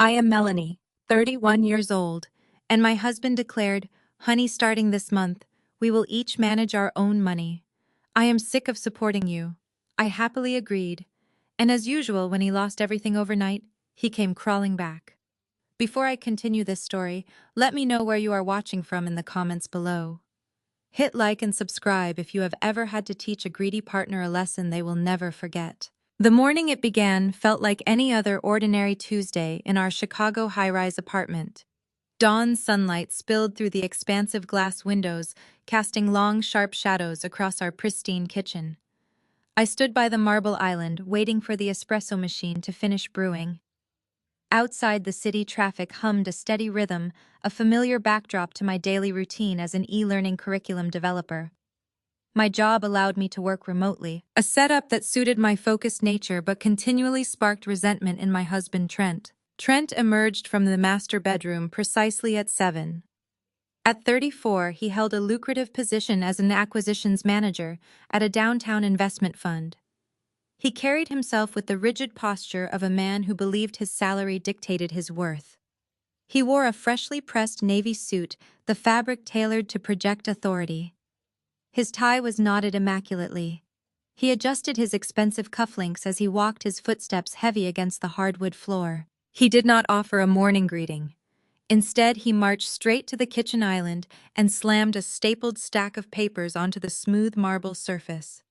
I am Melanie, 31 years old, and my husband declared, "Honey, starting this month, we will each manage our own money. I am sick of supporting you." I happily agreed, and as usual, when he lost everything overnight, he came crawling back. Before I continue this story, let me know where you are watching from in the comments below. Hit like and subscribe if you have ever had to teach a greedy partner a lesson they will never forget. The morning it began felt like any other ordinary Tuesday in our Chicago high-rise apartment. Dawn sunlight spilled through the expansive glass windows, casting long, sharp shadows across our pristine kitchen. I stood by the marble island, waiting for the espresso machine to finish brewing. Outside, the city traffic hummed a steady rhythm, a familiar backdrop to my daily routine as an e-learning curriculum developer. My job allowed me to work remotely, a setup that suited my focused nature but continually sparked resentment in my husband Trent. Trent emerged from the master bedroom precisely at 7. At 34, he held a lucrative position as an acquisitions manager at a downtown investment fund. He carried himself with the rigid posture of a man who believed his salary dictated his worth. He wore a freshly pressed navy suit, the fabric tailored to project authority. His tie was knotted immaculately. He adjusted his expensive cufflinks as he walked, his footsteps heavy against the hardwood floor. He did not offer a morning greeting. Instead, he marched straight to the kitchen island and slammed a stapled stack of papers onto the smooth marble surface.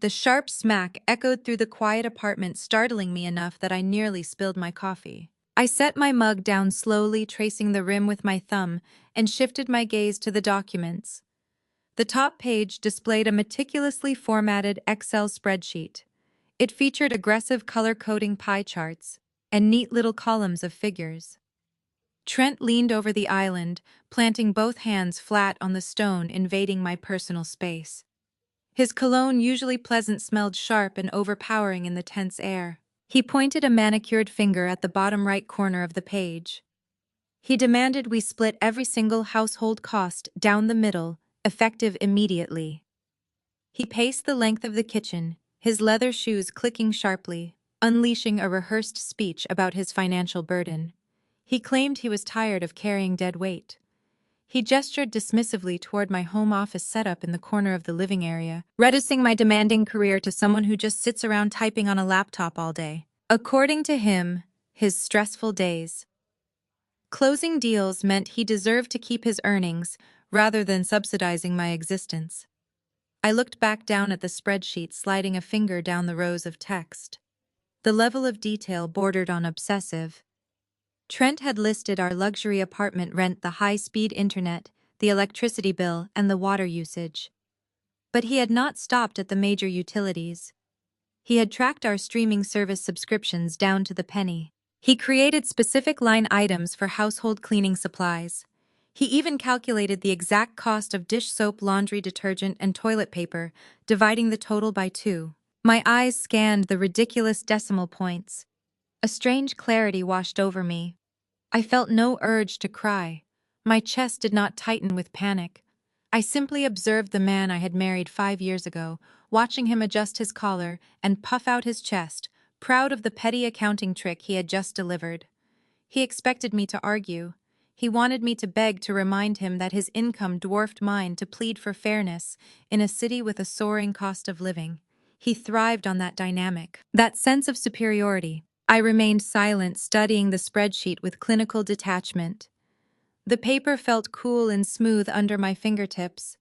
The sharp smack echoed through the quiet apartment, startling me enough that I nearly spilled my coffee. I set my mug down slowly, tracing the rim with my thumb, and shifted my gaze to the documents. The top page displayed a meticulously formatted Excel spreadsheet. It featured aggressive color-coding pie charts and neat little columns of figures. Trent leaned over the island, planting both hands flat on the stone, invading my personal space. His cologne, usually pleasant, smelled sharp and overpowering in the tense air. He pointed a manicured finger at the bottom right corner of the page. He demanded we split every single household cost down the middle, effective immediately. He paced the length of the kitchen, his leather shoes clicking sharply, unleashing a rehearsed speech about his financial burden. He claimed he was tired of carrying dead weight. He gestured dismissively toward my home office setup in the corner of the living area, reducing my demanding career to someone who just sits around typing on a laptop all day. According to him, his stressful days. Closing deals meant he deserved to keep his earnings rather than subsidizing my existence. I looked back down at the spreadsheet, sliding a finger down the rows of text. The level of detail bordered on obsessive. Trent had listed our luxury apartment rent, the high-speed internet, the electricity bill, and the water usage. But he had not stopped at the major utilities. He had tracked our streaming service subscriptions down to the penny. He created specific line items for household cleaning supplies. He even calculated the exact cost of dish soap, laundry detergent, and toilet paper, dividing the total by 2. My eyes scanned the ridiculous decimal points. A strange clarity washed over me. I felt no urge to cry. My chest did not tighten with panic. I simply observed the man I had married 5 years ago, watching him adjust his collar and puff out his chest, proud of the petty accounting trick he had just delivered. He expected me to argue. He wanted me to beg, to remind him that his income dwarfed mine, to plead for fairness in a city with a soaring cost of living. He thrived on that dynamic, that sense of superiority. I remained silent, studying the spreadsheet with clinical detachment. The paper felt cool and smooth under my fingertips.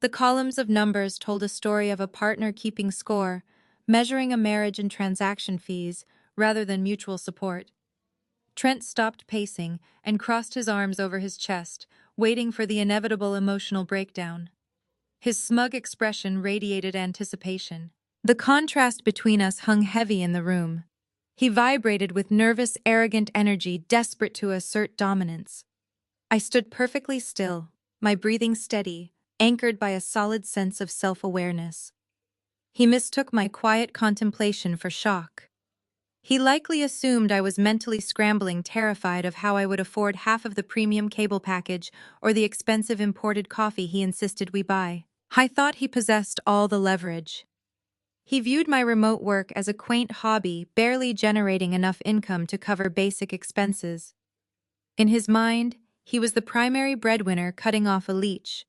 The columns of numbers told a story of a partner keeping score, measuring a marriage and transaction fees rather than mutual support. Trent stopped pacing and crossed his arms over his chest, waiting for the inevitable emotional breakdown. His smug expression radiated anticipation. The contrast between us hung heavy in the room. He vibrated with nervous, arrogant energy, desperate to assert dominance. I stood perfectly still, my breathing steady, anchored by a solid sense of self-awareness. He mistook my quiet contemplation for shock. He likely assumed I was mentally scrambling, terrified of how I would afford half of the premium cable package or the expensive imported coffee he insisted we buy. I thought he possessed all the leverage. He viewed my remote work as a quaint hobby, barely generating enough income to cover basic expenses. In his mind, he was the primary breadwinner cutting off a leech.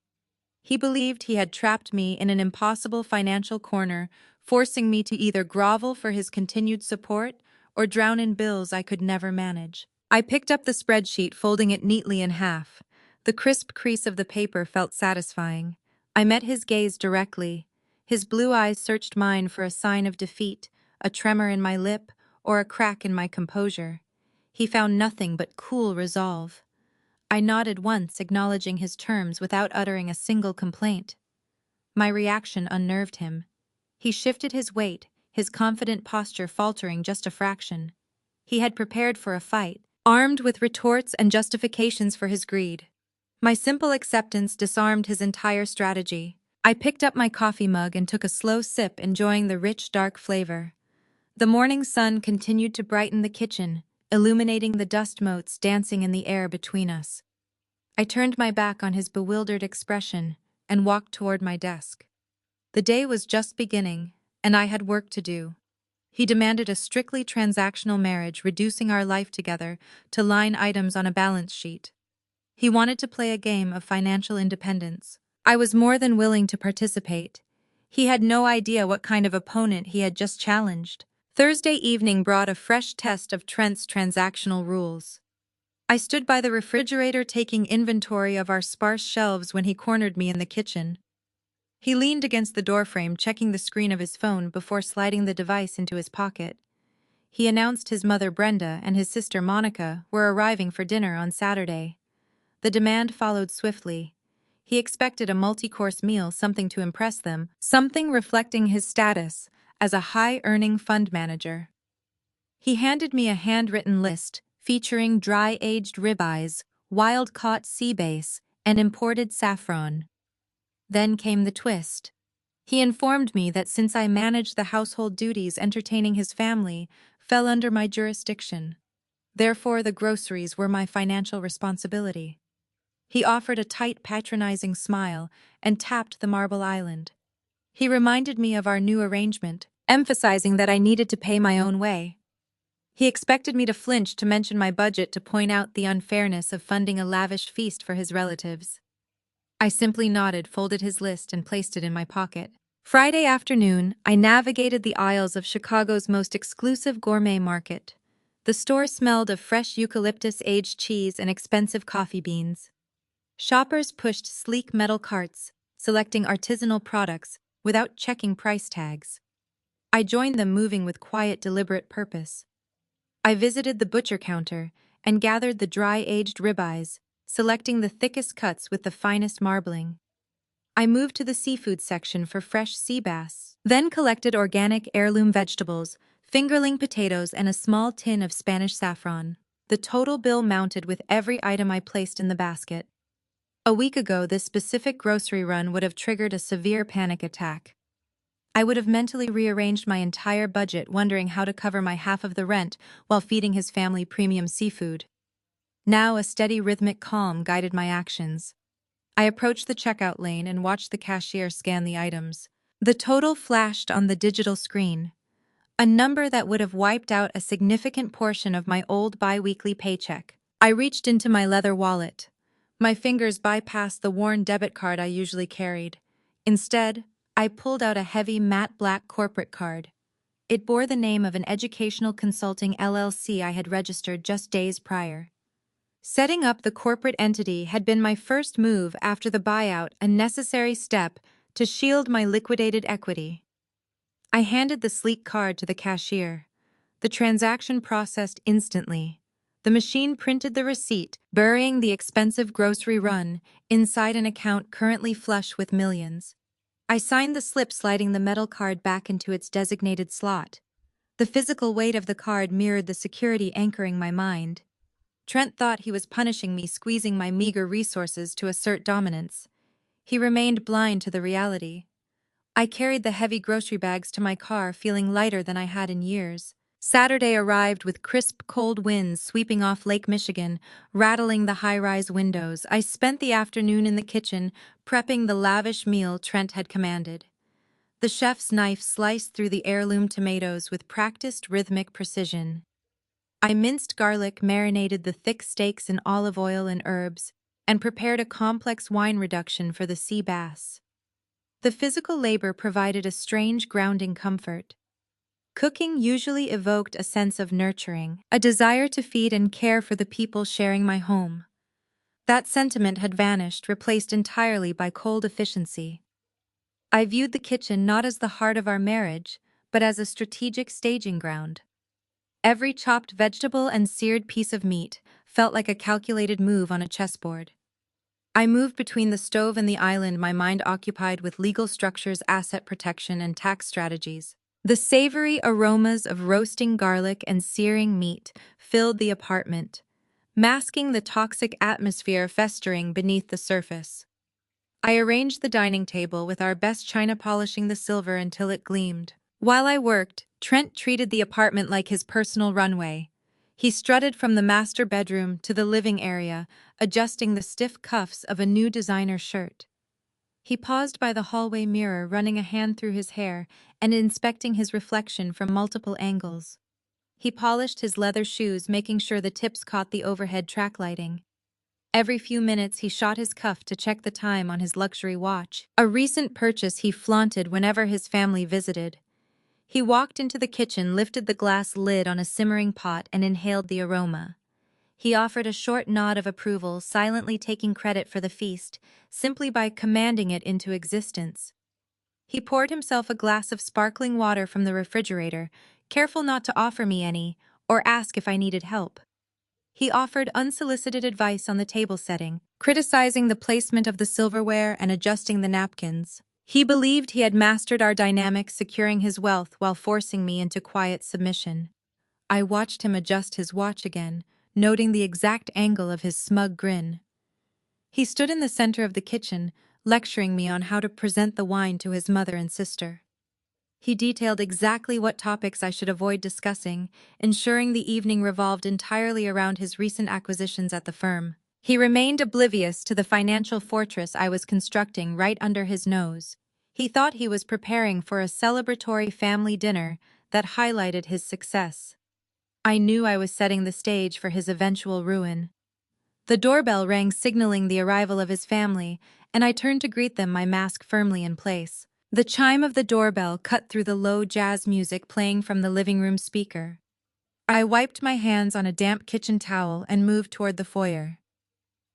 He believed he had trapped me in an impossible financial corner, forcing me to either grovel for his continued support or drown in bills I could never manage. I picked up the spreadsheet, folding it neatly in half. The crisp crease of the paper felt satisfying. I met his gaze directly. His blue eyes searched mine for a sign of defeat, a tremor in my lip, or a crack in my composure. He found nothing but cool resolve. I nodded once, acknowledging his terms without uttering a single complaint. My reaction unnerved him. He shifted his weight, his confident posture faltering just a fraction. He had prepared for a fight, armed with retorts and justifications for his greed. My simple acceptance disarmed his entire strategy. I picked up my coffee mug and took a slow sip, enjoying the rich, dark flavor. The morning sun continued to brighten the kitchen, illuminating the dust motes dancing in the air between us. I turned my back on his bewildered expression and walked toward my desk. The day was just beginning, and I had work to do. He demanded a strictly transactional marriage, reducing our life together to line items on a balance sheet. He wanted to play a game of financial independence. I was more than willing to participate. He had no idea what kind of opponent he had just challenged. Thursday evening brought a fresh test of Trent's transactional rules. I stood by the refrigerator taking inventory of our sparse shelves when he cornered me in the kitchen. He leaned against the doorframe, checking the screen of his phone before sliding the device into his pocket. He announced his mother Brenda and his sister Monica were arriving for dinner on Saturday. The demand followed swiftly. He expected a multi-course meal, something to impress them, something reflecting his status as a high-earning fund manager. He handed me a handwritten list featuring dry-aged ribeyes, wild-caught sea bass, and imported saffron. Then came the twist. He informed me that since I managed the household duties, entertaining his family fell under my jurisdiction. Therefore, the groceries were my financial responsibility. He offered a tight, patronizing smile and tapped the marble island. He reminded me of our new arrangement, emphasizing that I needed to pay my own way. He expected me to flinch to mention my budget, to point out the unfairness of funding a lavish feast for his relatives. I simply nodded, folded his list, and placed it in my pocket. Friday afternoon, I navigated the aisles of Chicago's most exclusive gourmet market. The store smelled of fresh eucalyptus, aged cheese, and expensive coffee beans. Shoppers pushed sleek metal carts, selecting artisanal products without checking price tags. I joined them, moving with quiet, deliberate purpose. I visited the butcher counter and gathered the dry-aged ribeyes, selecting the thickest cuts with the finest marbling. I moved to the seafood section for fresh sea bass, then collected organic heirloom vegetables, fingerling potatoes, and a small tin of Spanish saffron. The total bill mounted with every item I placed in the basket. A week ago, this specific grocery run would have triggered a severe panic attack. I would have mentally rearranged my entire budget, wondering how to cover my half of the rent while feeding his family premium seafood. Now, a steady, rhythmic calm guided my actions. I approached the checkout lane and watched the cashier scan the items. The total flashed on the digital screen, a number that would have wiped out a significant portion of my old bi-weekly paycheck. I reached into my leather wallet. My fingers bypassed the worn debit card I usually carried. Instead, I pulled out a heavy matte black corporate card. It bore the name of an educational consulting LLC I had registered just days prior. Setting up the corporate entity had been my first move after the buyout, a necessary step to shield my liquidated equity. I handed the sleek card to the cashier. The transaction processed instantly. The machine printed the receipt, burying the expensive grocery run inside an account currently flush with millions. I signed the slip, sliding the metal card back into its designated slot. The physical weight of the card mirrored the security anchoring my mind. Trent thought he was punishing me, squeezing my meager resources to assert dominance. He remained blind to the reality. I carried the heavy grocery bags to my car, feeling lighter than I had in years. Saturday arrived with crisp, cold winds sweeping off Lake Michigan, rattling the high-rise windows. I spent the afternoon in the kitchen, prepping the lavish meal Trent had commanded. The chef's knife sliced through the heirloom tomatoes with practiced rhythmic precision. I minced garlic, marinated the thick steaks in olive oil and herbs, and prepared a complex wine reduction for the sea bass. The physical labor provided a strange grounding comfort. Cooking usually evoked a sense of nurturing, a desire to feed and care for the people sharing my home. That sentiment had vanished, replaced entirely by cold efficiency. I viewed the kitchen not as the heart of our marriage, but as a strategic staging ground. Every chopped vegetable and seared piece of meat felt like a calculated move on a chessboard. I moved between the stove and the island, my mind occupied with legal structures, asset protection, and tax strategies. The savory aromas of roasting garlic and searing meat filled the apartment, masking the toxic atmosphere festering beneath the surface. I arranged the dining table with our best china, polishing the silver until it gleamed. While I worked, Trent treated the apartment like his personal runway. He strutted from the master bedroom to the living area, adjusting the stiff cuffs of a new designer shirt. He paused by the hallway mirror, running a hand through his hair and inspecting his reflection from multiple angles. He polished his leather shoes, making sure the tips caught the overhead track lighting. Every few minutes, he shot his cuff to check the time on his luxury watch, a recent purchase he flaunted whenever his family visited. He walked into the kitchen, lifted the glass lid on a simmering pot, and inhaled the aroma. He offered a short nod of approval, silently taking credit for the feast, simply by commanding it into existence. He poured himself a glass of sparkling water from the refrigerator, careful not to offer me any, or ask if I needed help. He offered unsolicited advice on the table setting, criticizing the placement of the silverware and adjusting the napkins. He believed he had mastered our dynamic, securing his wealth while forcing me into quiet submission. I watched him adjust his watch again, noting the exact angle of his smug grin. He stood in the center of the kitchen, lecturing me on how to present the wine to his mother and sister. He detailed exactly what topics I should avoid discussing, ensuring the evening revolved entirely around his recent acquisitions at the firm. He remained oblivious to the financial fortress I was constructing right under his nose. He thought he was preparing for a celebratory family dinner that highlighted his success. I knew I was setting the stage for his eventual ruin. The doorbell rang, signaling the arrival of his family, and I turned to greet them, my mask firmly in place. The chime of the doorbell cut through the low jazz music playing from the living room speaker. I wiped my hands on a damp kitchen towel and moved toward the foyer.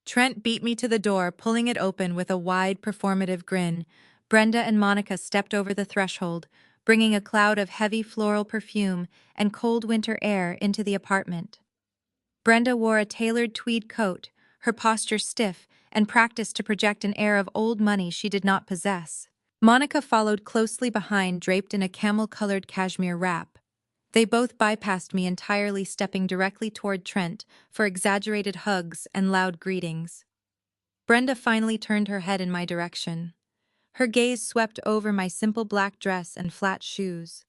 Trent beat me to the door, pulling it open with a wide, performative grin. Brenda and Monica stepped over the threshold, bringing a cloud of heavy floral perfume and cold winter air into the apartment. Brenda wore a tailored tweed coat, her posture stiff, and practiced to project an air of old money she did not possess. Monica followed closely behind, draped in a camel-colored cashmere wrap. They both bypassed me entirely, stepping directly toward Trent for exaggerated hugs and loud greetings. Brenda finally turned her head in my direction. Her gaze swept over my simple black dress and flat shoes.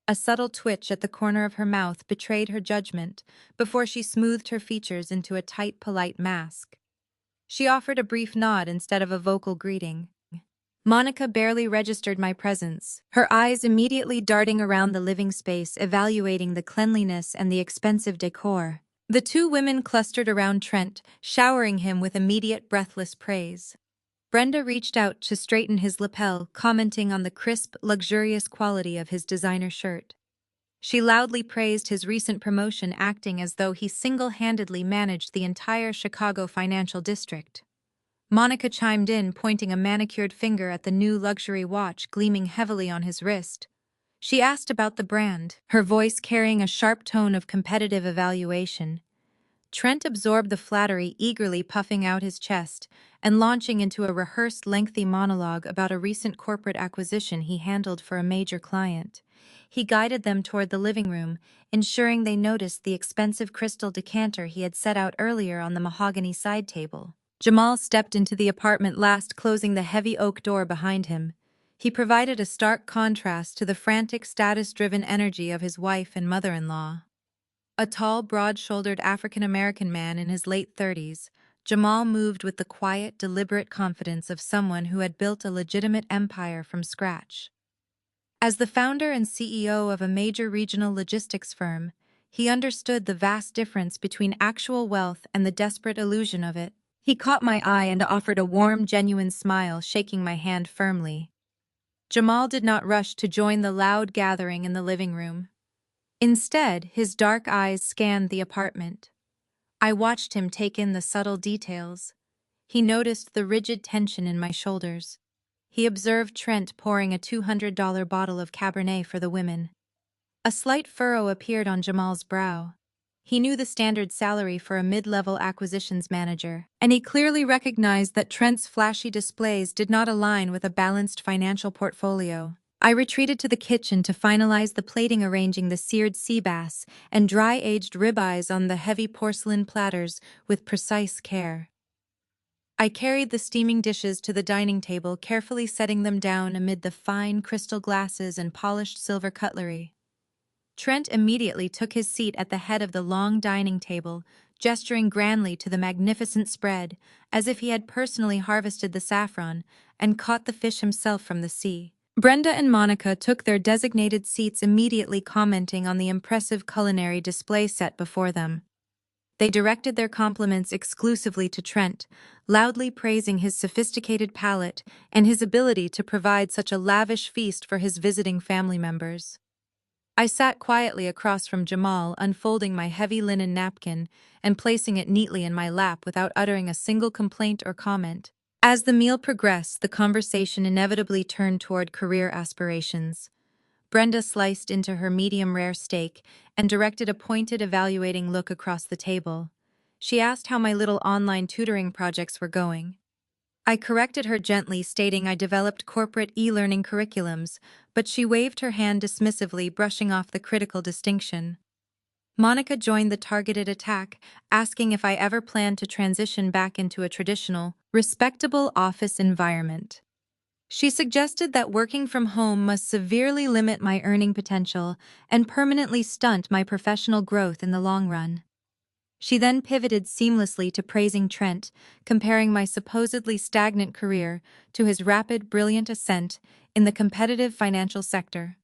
A subtle twitch at the corner of her mouth betrayed her judgment before she smoothed her features into a tight, polite mask. She offered a brief nod instead of a vocal greeting. Monica barely registered my presence, her eyes immediately darting around the living space, evaluating the cleanliness and the expensive decor. The two women clustered around Trent, showering him with immediate, breathless praise. Brenda reached out to straighten his lapel, commenting on the crisp, luxurious quality of his designer shirt. She loudly praised his recent promotion, acting as though he single-handedly managed the entire Chicago financial district. Monica chimed in, pointing a manicured finger at the new luxury watch gleaming heavily on his wrist. She asked about the brand, her voice carrying a sharp tone of competitive evaluation. Trent absorbed the flattery, eagerly puffing out his chest and launching into a rehearsed, lengthy monologue about a recent corporate acquisition he handled for a major client. He guided them toward the living room, ensuring they noticed the expensive crystal decanter he had set out earlier on the mahogany side table. Jamal stepped into the apartment last, closing the heavy oak door behind him. He provided a stark contrast to the frantic, status-driven energy of his wife and mother-in-law. A tall, broad-shouldered African-American man in his late 30s, Jamal moved with the quiet, deliberate confidence of someone who had built a legitimate empire from scratch. As the founder and CEO of a major regional logistics firm, he understood the vast difference between actual wealth and the desperate illusion of it. He caught my eye and offered a warm, genuine smile, shaking my hand firmly. Jamal did not rush to join the loud gathering in the living room. Instead, his dark eyes scanned the apartment. I watched him take in the subtle details. He noticed the rigid tension in my shoulders. He observed Trent pouring a $200 bottle of Cabernet for the women. A slight furrow appeared on Jamal's brow. He knew the standard salary for a mid-level acquisitions manager, and he clearly recognized that Trent's flashy displays did not align with a balanced financial portfolio. I retreated to the kitchen to finalize the plating, arranging the seared sea bass and dry-aged ribeyes on the heavy porcelain platters with precise care. I carried the steaming dishes to the dining table, carefully setting them down amid the fine crystal glasses and polished silver cutlery. Trent immediately took his seat at the head of the long dining table, gesturing grandly to the magnificent spread, as if he had personally harvested the saffron and caught the fish himself from the sea. Brenda and Monica took their designated seats, immediately commenting on the impressive culinary display set before them. They directed their compliments exclusively to Trent, loudly praising his sophisticated palate and his ability to provide such a lavish feast for his visiting family members. I sat quietly across from Jamal, unfolding my heavy linen napkin and placing it neatly in my lap without uttering a single complaint or comment. As the meal progressed, the conversation inevitably turned toward career aspirations. Brenda sliced into her medium-rare steak and directed a pointed, evaluating look across the table. She asked how my little online tutoring projects were going. I corrected her gently, stating I developed corporate e-learning curriculums, but she waved her hand dismissively, brushing off the critical distinction. Monica joined the targeted attack, asking if I ever planned to transition back into a traditional, respectable office environment. She suggested that working from home must severely limit my earning potential and permanently stunt my professional growth in the long run. She then pivoted seamlessly to praising Trent, comparing my supposedly stagnant career to his rapid, brilliant ascent in the competitive financial sector.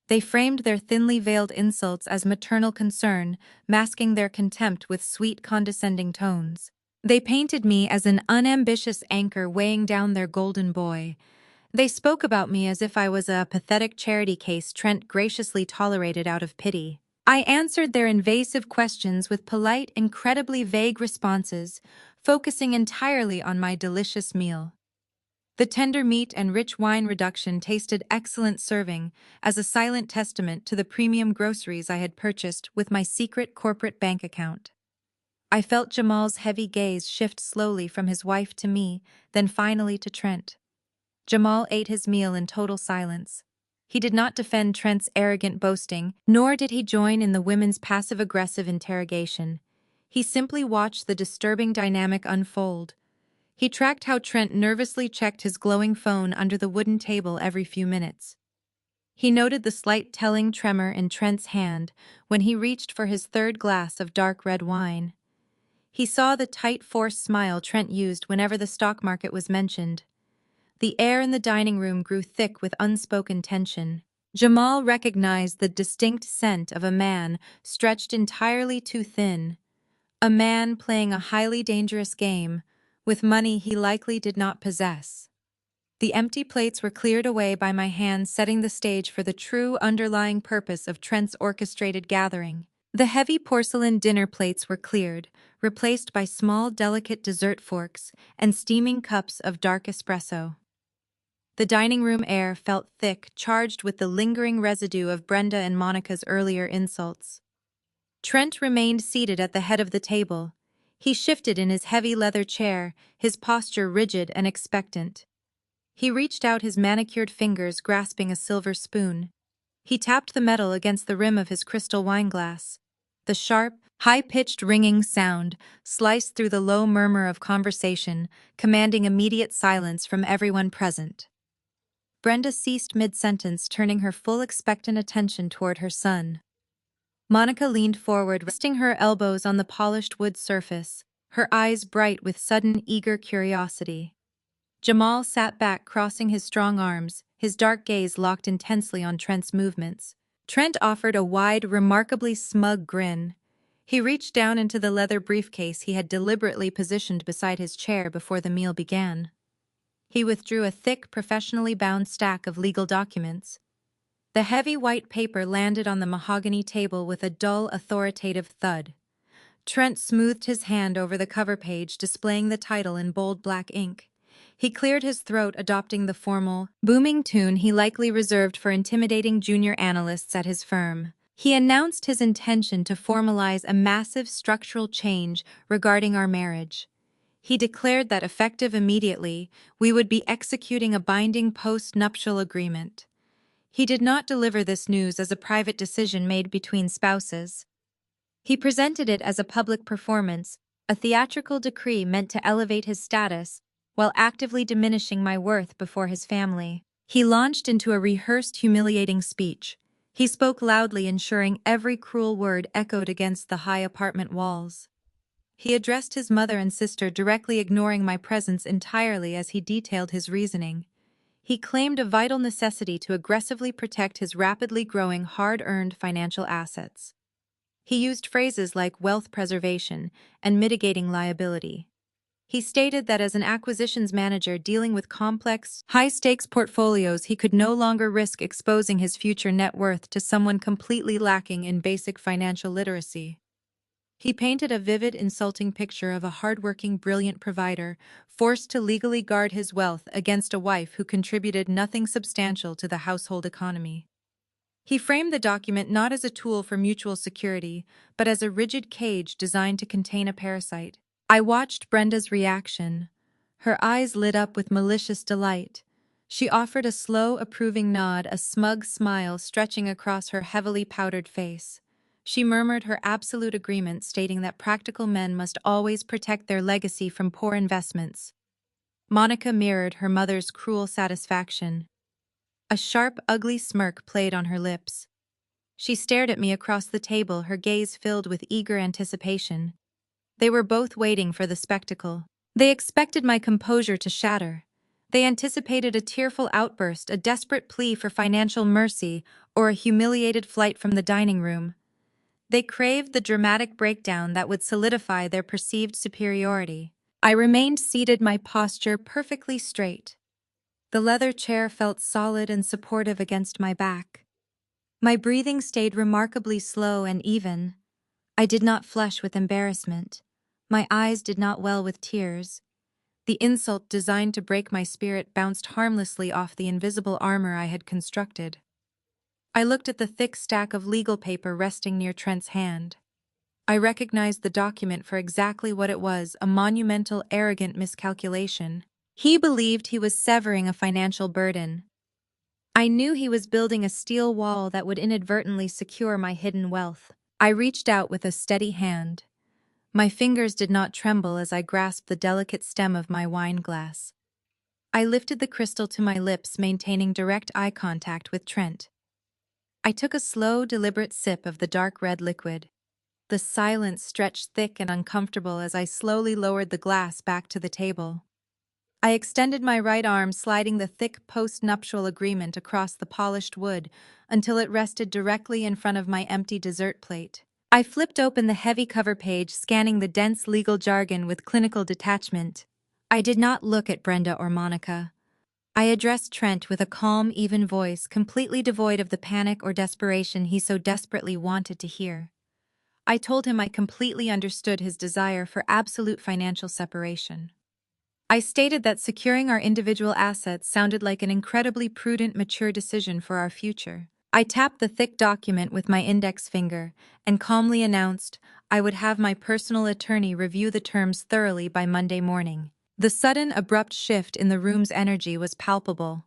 They framed their thinly veiled insults as maternal concern, masking their contempt with sweet, condescending tones. They painted me as an unambitious anchor weighing down their golden boy. They spoke about me as if I was a pathetic charity case Trent graciously tolerated out of pity. I answered their invasive questions with polite, incredibly vague responses, focusing entirely on my delicious meal. The tender meat and rich wine reduction tasted excellent, serving as a silent testament to the premium groceries I had purchased with my secret corporate bank account. I felt Jamal's heavy gaze shift slowly from his wife to me, then finally to Trent. Jamal ate his meal in total silence. He did not defend Trent's arrogant boasting, nor did he join in the women's passive-aggressive interrogation. He simply watched the disturbing dynamic unfold. He tracked how Trent nervously checked his glowing phone under the wooden table every few minutes. He noted the slight telling tremor in Trent's hand when he reached for his third glass of dark red wine. He saw the tight, forced smile Trent used whenever the stock market was mentioned. The air in the dining room grew thick with unspoken tension. Jamal recognized the distinct scent of a man stretched entirely too thin, a man playing a highly dangerous game with money he likely did not possess. The empty plates were cleared away by my hands, setting the stage for the true underlying purpose of Trent's orchestrated gathering. The heavy porcelain dinner plates were cleared, replaced by small, delicate dessert forks and steaming cups of dark espresso. The dining room air felt thick, charged with the lingering residue of Brenda and Monica's earlier insults. Trent remained seated at the head of the table. He shifted in his heavy leather chair, his posture rigid and expectant. He reached out his manicured fingers, grasping a silver spoon. He tapped the metal against the rim of his crystal wineglass. The sharp, high-pitched ringing sound sliced through the low murmur of conversation, commanding immediate silence from everyone present. Brenda ceased mid-sentence, turning her full expectant attention toward her son. Monica leaned forward, resting her elbows on the polished wood surface, her eyes bright with sudden, eager curiosity. Jamal sat back, crossing his strong arms, his dark gaze locked intensely on Trent's movements. Trent offered a wide, remarkably smug grin. He reached down into the leather briefcase he had deliberately positioned beside his chair before the meal began. He withdrew a thick, professionally bound stack of legal documents. The heavy white paper landed on the mahogany table with a dull, authoritative thud. Trent smoothed his hand over the cover page, displaying the title in bold black ink. He cleared his throat, adopting the formal, booming tone he likely reserved for intimidating junior analysts at his firm. He announced his intention to formalize a massive structural change regarding our marriage. He declared that effective immediately, we would be executing a binding post-nuptial agreement. He did not deliver this news as a private decision made between spouses. He presented it as a public performance, a theatrical decree meant to elevate his status, while actively diminishing my worth before his family. He launched into a rehearsed, humiliating speech. He spoke loudly, ensuring every cruel word echoed against the high apartment walls. He addressed his mother and sister, directly ignoring my presence entirely as he detailed his reasoning. He claimed a vital necessity to aggressively protect his rapidly growing, hard-earned financial assets. He used phrases like wealth preservation and mitigating liability. He stated that as an acquisitions manager dealing with complex, high-stakes portfolios, he could no longer risk exposing his future net worth to someone completely lacking in basic financial literacy. He painted a vivid, insulting picture of a hardworking, brilliant provider forced to legally guard his wealth against a wife who contributed nothing substantial to the household economy. He framed the document not as a tool for mutual security, but as a rigid cage designed to contain a parasite. I watched Brenda's reaction. Her eyes lit up with malicious delight. She offered a slow, approving nod, a smug smile stretching across her heavily powdered face. She murmured her absolute agreement, stating that practical men must always protect their legacy from poor investments. Monica mirrored her mother's cruel satisfaction. A sharp, ugly smirk played on her lips. She stared at me across the table, her gaze filled with eager anticipation. They were both waiting for the spectacle. They expected my composure to shatter. They anticipated a tearful outburst, a desperate plea for financial mercy, or a humiliated flight from the dining room. They craved the dramatic breakdown that would solidify their perceived superiority. I remained seated, my posture perfectly straight. The leather chair felt solid and supportive against my back. My breathing stayed remarkably slow and even. I did not flush with embarrassment. My eyes did not well with tears. The insult designed to break my spirit bounced harmlessly off the invisible armor I had constructed. I looked at the thick stack of legal paper resting near Trent's hand. I recognized the document for exactly what it was, a monumental, arrogant miscalculation. He believed he was severing a financial burden. I knew he was building a steel wall that would inadvertently secure my hidden wealth. I reached out with a steady hand. My fingers did not tremble as I grasped the delicate stem of my wine glass. I lifted the crystal to my lips, maintaining direct eye contact with Trent. I took a slow, deliberate sip of the dark red liquid. The silence stretched thick and uncomfortable as I slowly lowered the glass back to the table. I extended my right arm, sliding the thick post-nuptial agreement across the polished wood until it rested directly in front of my empty dessert plate. I flipped open the heavy cover page, scanning the dense legal jargon with clinical detachment. I did not look at Brenda or Monica. I addressed Trent with a calm, even voice, completely devoid of the panic or desperation he so desperately wanted to hear. I told him I completely understood his desire for absolute financial separation. I stated that securing our individual assets sounded like an incredibly prudent, mature decision for our future. I tapped the thick document with my index finger and calmly announced I would have my personal attorney review the terms thoroughly by Monday morning. The sudden, abrupt shift in the room's energy was palpable.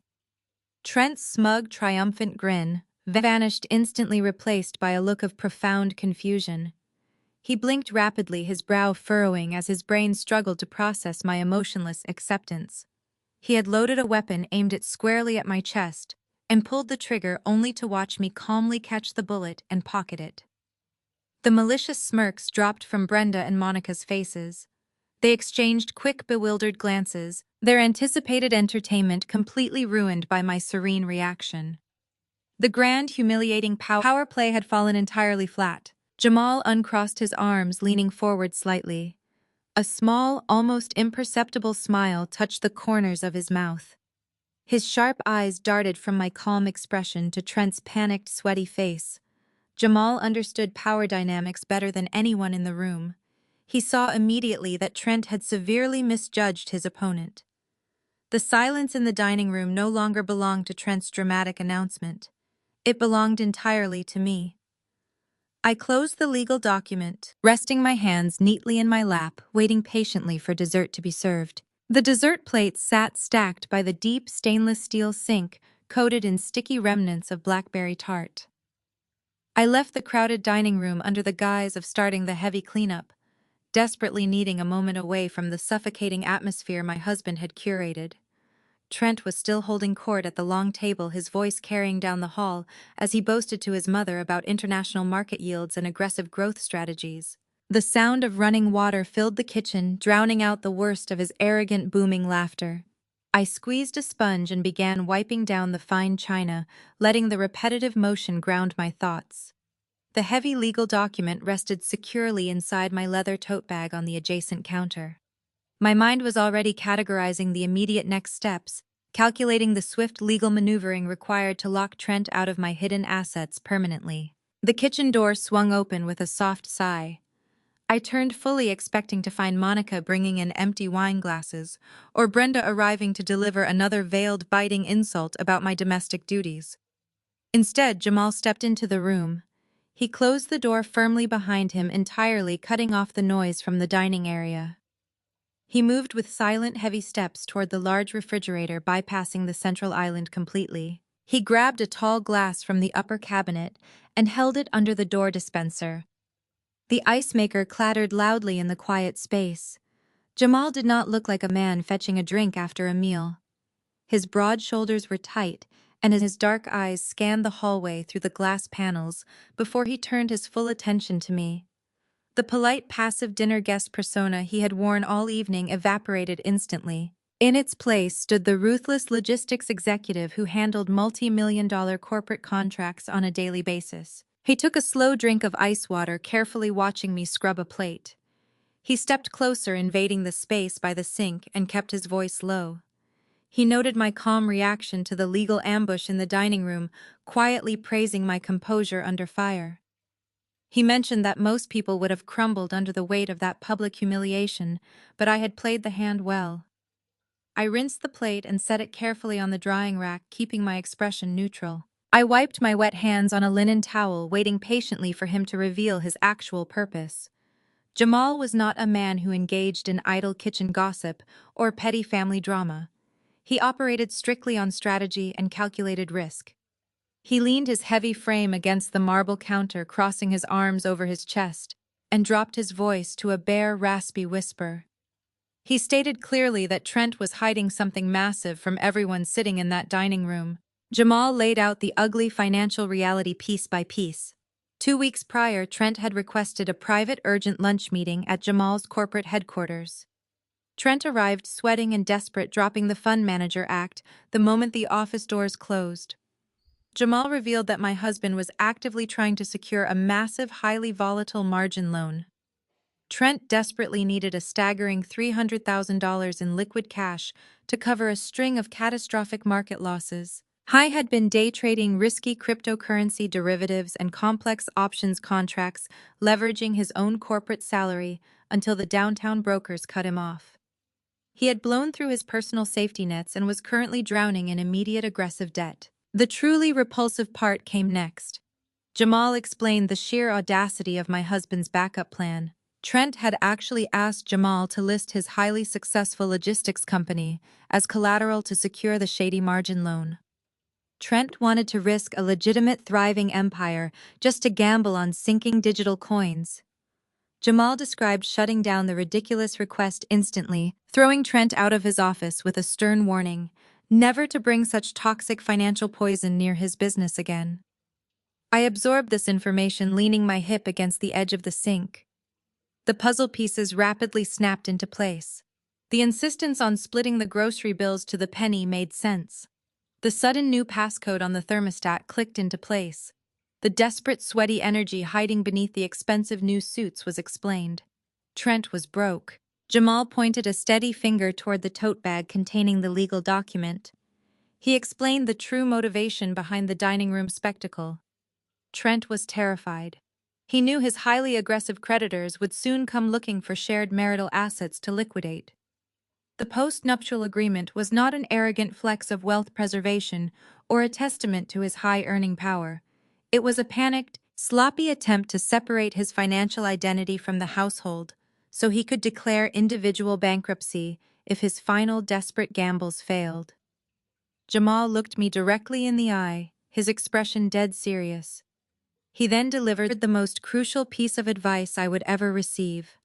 Trent's smug, triumphant grin vanished, instantly replaced by a look of profound confusion. He blinked rapidly, his brow furrowing as his brain struggled to process my emotionless acceptance. He had loaded a weapon, aimed it squarely at my chest, and pulled the trigger only to watch me calmly catch the bullet and pocket it. The malicious smirks dropped from Brenda and Monica's faces. They exchanged quick, bewildered glances, their anticipated entertainment completely ruined by my serene reaction. The grand, humiliating power play had fallen entirely flat. Jamal uncrossed his arms, leaning forward slightly. A small, almost imperceptible smile touched the corners of his mouth. His sharp eyes darted from my calm expression to Trent's panicked, sweaty face. Jamal understood power dynamics better than anyone in the room. He saw immediately that Trent had severely misjudged his opponent. The silence in the dining room no longer belonged to Trent's dramatic announcement. It belonged entirely to me. I closed the legal document, resting my hands neatly in my lap, waiting patiently for dessert to be served. The dessert plates sat stacked by the deep stainless steel sink, coated in sticky remnants of blackberry tart. I left the crowded dining room under the guise of starting the heavy cleanup, desperately needing a moment away from the suffocating atmosphere my husband had curated. Trent was still holding court at the long table, his voice carrying down the hall as he boasted to his mother about international market yields and aggressive growth strategies. The sound of running water filled the kitchen, drowning out the worst of his arrogant, booming laughter. I squeezed a sponge and began wiping down the fine china, letting the repetitive motion ground my thoughts. The heavy legal document rested securely inside my leather tote bag on the adjacent counter. My mind was already categorizing the immediate next steps, calculating the swift legal maneuvering required to lock Trent out of my hidden assets permanently. The kitchen door swung open with a soft sigh. I turned, fully expecting to find Monica bringing in empty wine glasses, or Brenda arriving to deliver another veiled, biting insult about my domestic duties. Instead, Jamal stepped into the room. He closed the door firmly behind him, entirely cutting off the noise from the dining area. He moved with silent, heavy steps toward the large refrigerator, bypassing the central island completely. He grabbed a tall glass from the upper cabinet and held it under the door dispenser. The ice maker clattered loudly in the quiet space. Jamal did not look like a man fetching a drink after a meal. His broad shoulders were tight, and his dark eyes scanned the hallway through the glass panels before he turned his full attention to me. The polite, passive dinner guest persona he had worn all evening evaporated instantly. In its place stood the ruthless logistics executive who handled multi-million-dollar corporate contracts on a daily basis. He took a slow drink of ice water, carefully watching me scrub a plate. He stepped closer, invading the space by the sink, and kept his voice low. He noted my calm reaction to the legal ambush in the dining room, quietly praising my composure under fire. He mentioned that most people would have crumbled under the weight of that public humiliation, but I had played the hand well. I rinsed the plate and set it carefully on the drying rack, keeping my expression neutral. I wiped my wet hands on a linen towel, waiting patiently for him to reveal his actual purpose. Jamal was not a man who engaged in idle kitchen gossip or petty family drama. He operated strictly on strategy and calculated risk. He leaned his heavy frame against the marble counter, crossing his arms over his chest, and dropped his voice to a bare, raspy whisper. He stated clearly that Trent was hiding something massive from everyone sitting in that dining room. Jamal laid out the ugly financial reality piece by piece. 2 weeks prior, Trent had requested a private, urgent lunch meeting at Jamal's corporate headquarters. Trent arrived sweating and desperate, dropping the fund manager act the moment the office doors closed. Jamal revealed that my husband was actively trying to secure a massive, highly volatile margin loan. Trent desperately needed a staggering $300,000 in liquid cash to cover a string of catastrophic market losses. He had been day trading risky cryptocurrency derivatives and complex options contracts, leveraging his own corporate salary until the downtown brokers cut him off. He had blown through his personal safety nets and was currently drowning in immediate aggressive debt. The truly repulsive part came next. Jamal explained the sheer audacity of my husband's backup plan. Trent had actually asked Jamal to list his highly successful logistics company as collateral to secure the shady margin loan. Trent wanted to risk a legitimate, thriving empire just to gamble on sinking digital coins. Jamal described shutting down the ridiculous request instantly, throwing Trent out of his office with a stern warning never to bring such toxic financial poison near his business again. I absorbed this information, leaning my hip against the edge of the sink. The puzzle pieces rapidly snapped into place. The insistence on splitting the grocery bills to the penny made sense. The sudden new passcode on the thermostat clicked into place. The desperate, sweaty energy hiding beneath the expensive new suits was explained. Trent was broke. Jamal pointed a steady finger toward the tote bag containing the legal document. He explained the true motivation behind the dining room spectacle. Trent was terrified. He knew his highly aggressive creditors would soon come looking for shared marital assets to liquidate. The post-nuptial agreement was not an arrogant flex of wealth preservation or a testament to his high earning power. It was a panicked, sloppy attempt to separate his financial identity from the household so he could declare individual bankruptcy if his final desperate gambles failed. Jamal looked me directly in the eye, his expression dead serious. He then delivered the most crucial piece of advice I would ever receive.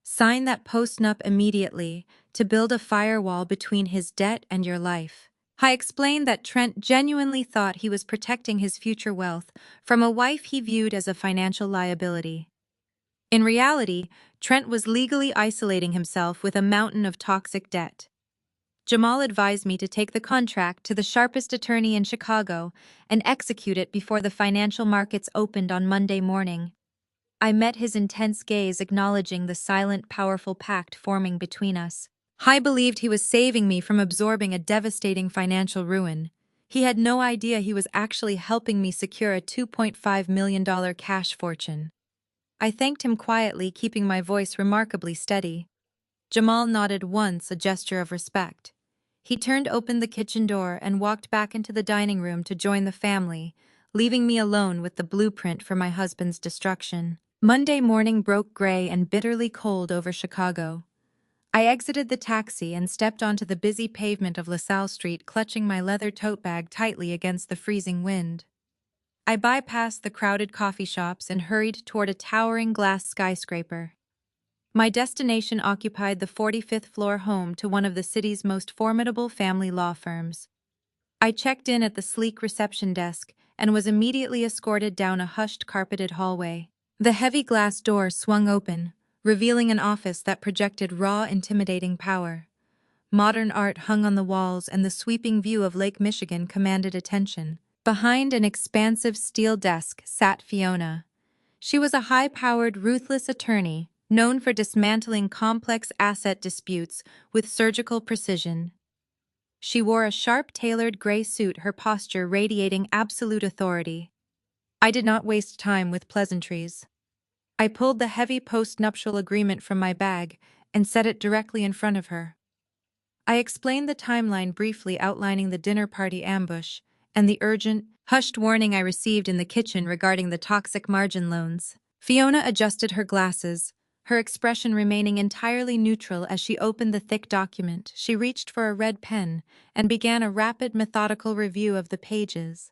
Sign that post-nup immediately to build a firewall between his debt and your life. I explained that Trent genuinely thought he was protecting his future wealth from a wife he viewed as a financial liability. In reality, Trent was legally isolating himself with a mountain of toxic debt. Jamal advised me to take the contract to the sharpest attorney in Chicago and execute it before the financial markets opened on Monday morning. I met his intense gaze acknowledging the silent, powerful pact forming between us. I believed he was saving me from absorbing a devastating financial ruin. He had no idea he was actually helping me secure a $2.5 million cash fortune. I thanked him quietly, keeping my voice remarkably steady. Jamal nodded once, a gesture of respect. He turned open the kitchen door and walked back into the dining room to join the family, leaving me alone with the blueprint for my husband's destruction. Monday morning broke gray and bitterly cold over Chicago. I exited the taxi and stepped onto the busy pavement of LaSalle Street, clutching my leather tote bag tightly against the freezing wind. I bypassed the crowded coffee shops and hurried toward a towering glass skyscraper. My destination occupied the 45th floor home to one of the city's most formidable family law firms. I checked in at the sleek reception desk and was immediately escorted down a hushed, carpeted hallway. The heavy glass door swung open, revealing an office that projected raw, intimidating power. Modern art hung on the walls and the sweeping view of Lake Michigan commanded attention. Behind an expansive steel desk sat Fiona. She was a high-powered, ruthless attorney, known for dismantling complex asset disputes with surgical precision. She wore a sharp-tailored gray suit, her posture radiating absolute authority. I did not waste time with pleasantries. I pulled the heavy post-nuptial agreement from my bag and set it directly in front of her. I explained the timeline briefly, outlining the dinner party ambush and the urgent, hushed warning I received in the kitchen regarding the toxic margin loans. Fiona adjusted her glasses, her expression remaining entirely neutral as she opened the thick document. She reached for a red pen and began a rapid, methodical review of the pages.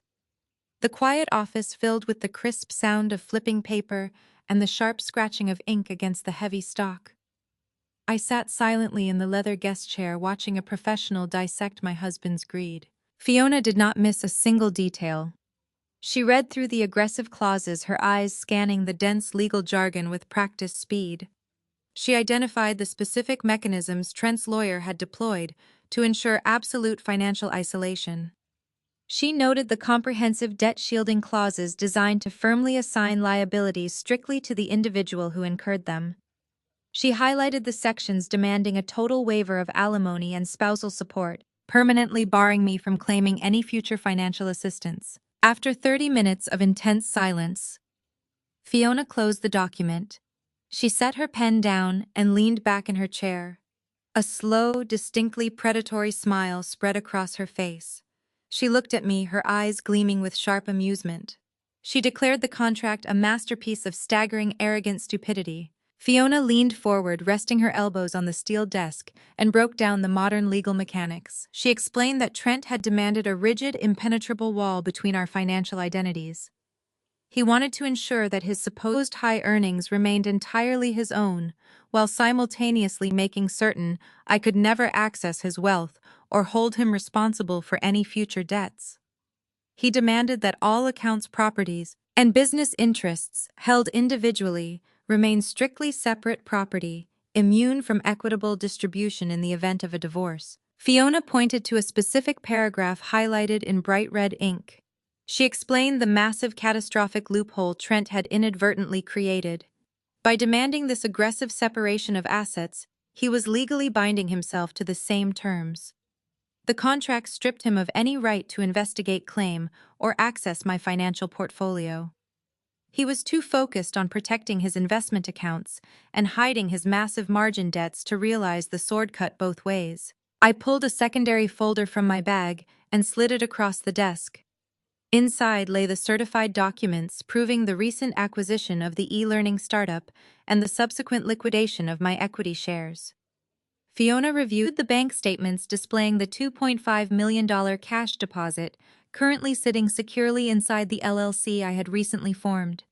The quiet office filled with the crisp sound of flipping paper and the sharp scratching of ink against the heavy stock. I sat silently in the leather guest chair, watching a professional dissect my husband's greed. Fiona did not miss a single detail. She read through the aggressive clauses, her eyes scanning the dense legal jargon with practiced speed. She identified the specific mechanisms Trent's lawyer had deployed to ensure absolute financial isolation. She noted the comprehensive debt-shielding clauses designed to firmly assign liabilities strictly to the individual who incurred them. She highlighted the sections demanding a total waiver of alimony and spousal support, permanently barring me from claiming any future financial assistance. After 30 minutes of intense silence, Fiona closed the document. She set her pen down and leaned back in her chair. A slow, distinctly predatory smile spread across her face. She looked at me, her eyes gleaming with sharp amusement. She declared the contract a masterpiece of staggering, arrogant stupidity. Fiona leaned forward, resting her elbows on the steel desk, and broke down the modern legal mechanics. She explained that Trent had demanded a rigid, impenetrable wall between our financial identities. He wanted to ensure that his supposed high earnings remained entirely his own, while simultaneously making certain I could never access his wealth or hold him responsible for any future debts. He demanded that all accounts, properties, and business interests held individually remain strictly separate property, immune from equitable distribution in the event of a divorce. Fiona pointed to a specific paragraph highlighted in bright red ink. She explained the massive catastrophic loophole Trent had inadvertently created. By demanding this aggressive separation of assets, he was legally binding himself to the same terms. The contract stripped him of any right to investigate claim or access my financial portfolio. He was too focused on protecting his investment accounts and hiding his massive margin debts to realize the sword cut both ways. I pulled a secondary folder from my bag and slid it across the desk. Inside lay the certified documents proving the recent acquisition of the e-learning startup and the subsequent liquidation of my equity shares. Fiona reviewed the bank statements displaying the $2.5 million cash deposit currently sitting securely inside the LLC I had recently formed.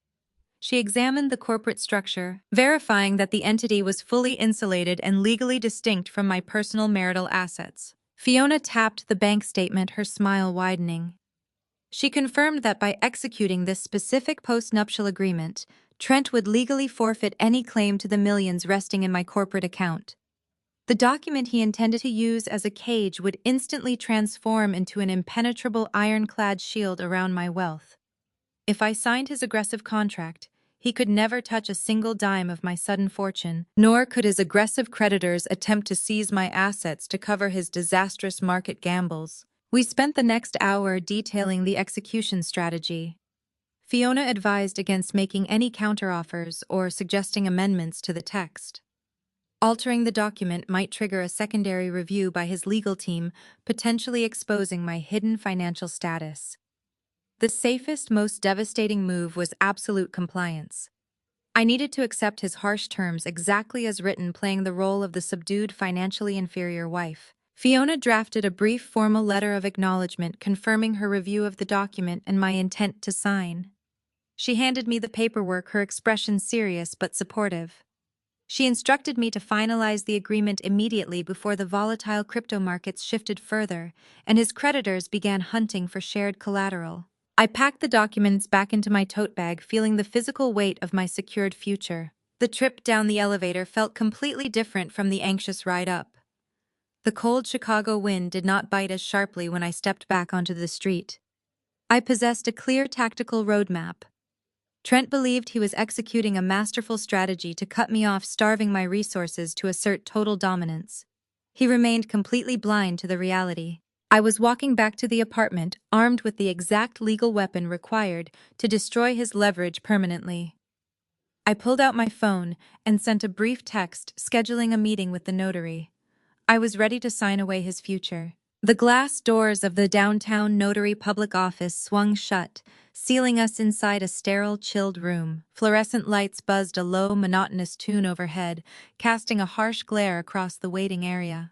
She examined the corporate structure, verifying that the entity was fully insulated and legally distinct from my personal marital assets. Fiona tapped the bank statement, her smile widening. She confirmed that by executing this specific post-nuptial agreement, Trent would legally forfeit any claim to the millions resting in my corporate account. The document he intended to use as a cage would instantly transform into an impenetrable ironclad shield around my wealth. If I signed his aggressive contract, he could never touch a single dime of my sudden fortune, nor could his aggressive creditors attempt to seize my assets to cover his disastrous market gambles. We spent the next hour detailing the execution strategy. Fiona advised against making any counteroffers or suggesting amendments to the text. Altering the document might trigger a secondary review by his legal team, potentially exposing my hidden financial status. The safest, most devastating move was absolute compliance. I needed to accept his harsh terms exactly as written, playing the role of the subdued, financially inferior wife. Fiona drafted a brief formal letter of acknowledgement confirming her review of the document and my intent to sign. She handed me the paperwork, her expression serious but supportive. She instructed me to finalize the agreement immediately before the volatile crypto markets shifted further and his creditors began hunting for shared collateral. I packed the documents back into my tote bag, feeling the physical weight of my secured future. The trip down the elevator felt completely different from the anxious ride up. The cold Chicago wind did not bite as sharply when I stepped back onto the street. I possessed a clear tactical roadmap. Trent believed he was executing a masterful strategy to cut me off, starving my resources to assert total dominance. He remained completely blind to the reality. I was walking back to the apartment, armed with the exact legal weapon required to destroy his leverage permanently. I pulled out my phone and sent a brief text scheduling a meeting with the notary. I was ready to sign away his future. The glass doors of the downtown notary public office swung shut, sealing us inside a sterile, chilled room. Fluorescent lights buzzed a low, monotonous tune overhead, casting a harsh glare across the waiting area.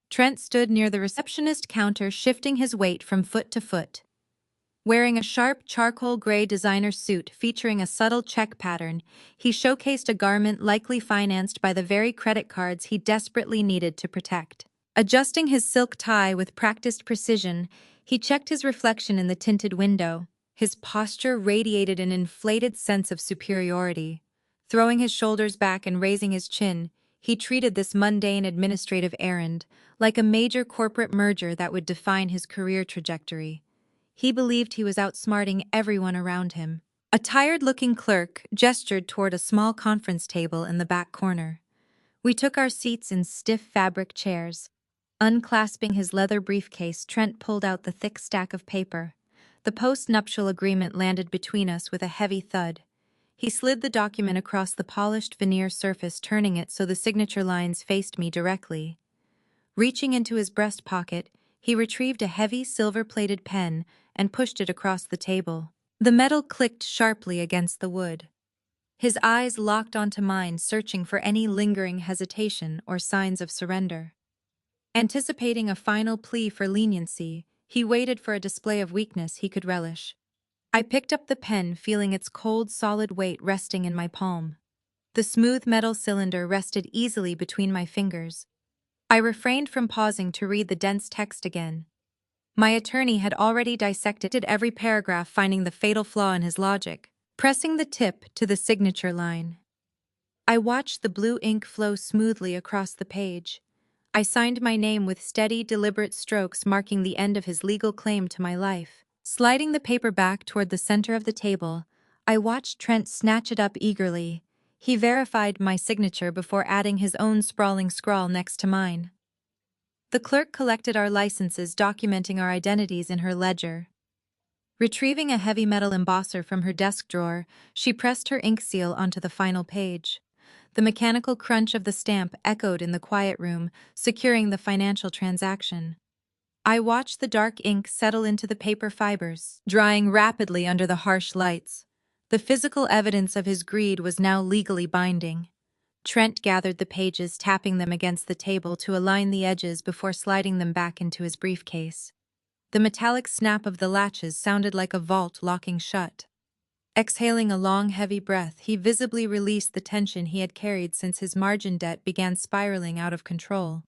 Trent stood near the receptionist counter, shifting his weight from foot to foot. Wearing a sharp charcoal gray designer suit featuring a subtle check pattern, he showcased a garment likely financed by the very credit cards he desperately needed to protect. Adjusting his silk tie with practiced precision, he checked his reflection in the tinted window. His posture radiated an inflated sense of superiority. Throwing his shoulders back and raising his chin, he treated this mundane administrative errand like a major corporate merger that would define his career trajectory. He believed he was outsmarting everyone around him. A tired-looking clerk gestured toward a small conference table in the back corner. We took our seats in stiff fabric chairs. Unclasping his leather briefcase, Trent pulled out the thick stack of paper. The post-nuptial agreement landed between us with a heavy thud. He slid the document across the polished veneer surface, turning it so the signature lines faced me directly. Reaching into his breast pocket, he retrieved a heavy silver-plated pen and pushed it across the table. The metal clicked sharply against the wood. His eyes locked onto mine, searching for any lingering hesitation or signs of surrender. Anticipating a final plea for leniency, he waited for a display of weakness he could relish. I picked up the pen, feeling its cold, solid weight resting in my palm. The smooth metal cylinder rested easily between my fingers. I refrained from pausing to read the dense text again. My attorney had already dissected every paragraph, finding the fatal flaw in his logic. Pressing the tip to the signature line, I watched the blue ink flow smoothly across the page. I signed my name with steady, deliberate strokes marking the end of his legal claim to my life. Sliding the paper back toward the center of the table, I watched Trent snatch it up eagerly. He verified my signature before adding his own sprawling scrawl next to mine. The clerk collected our licenses, documenting our identities in her ledger. Retrieving a heavy metal embosser from her desk drawer, she pressed her ink seal onto the final page. The mechanical crunch of the stamp echoed in the quiet room, securing the financial transaction. I watched the dark ink settle into the paper fibers, drying rapidly under the harsh lights. The physical evidence of his greed was now legally binding. Trent gathered the pages, tapping them against the table to align the edges before sliding them back into his briefcase. The metallic snap of the latches sounded like a vault locking shut. Exhaling a long, heavy breath, he visibly released the tension he had carried since his margin debt began spiraling out of control.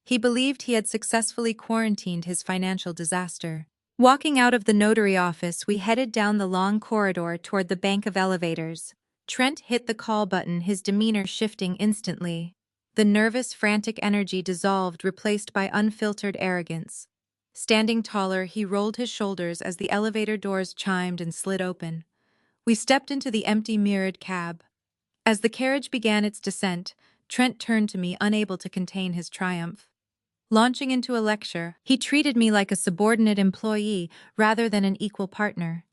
He believed he had successfully quarantined his financial disaster. Walking out of the notary office, we headed down the long corridor toward the bank of elevators. Trent hit the call button, his demeanor shifting instantly. The nervous, frantic energy dissolved, replaced by unfiltered arrogance. Standing taller, he rolled his shoulders as the elevator doors chimed and slid open. We stepped into the empty, mirrored cab. As the carriage began its descent, Trent turned to me, unable to contain his triumph. Launching into a lecture, he treated me like a subordinate employee rather than an equal partner.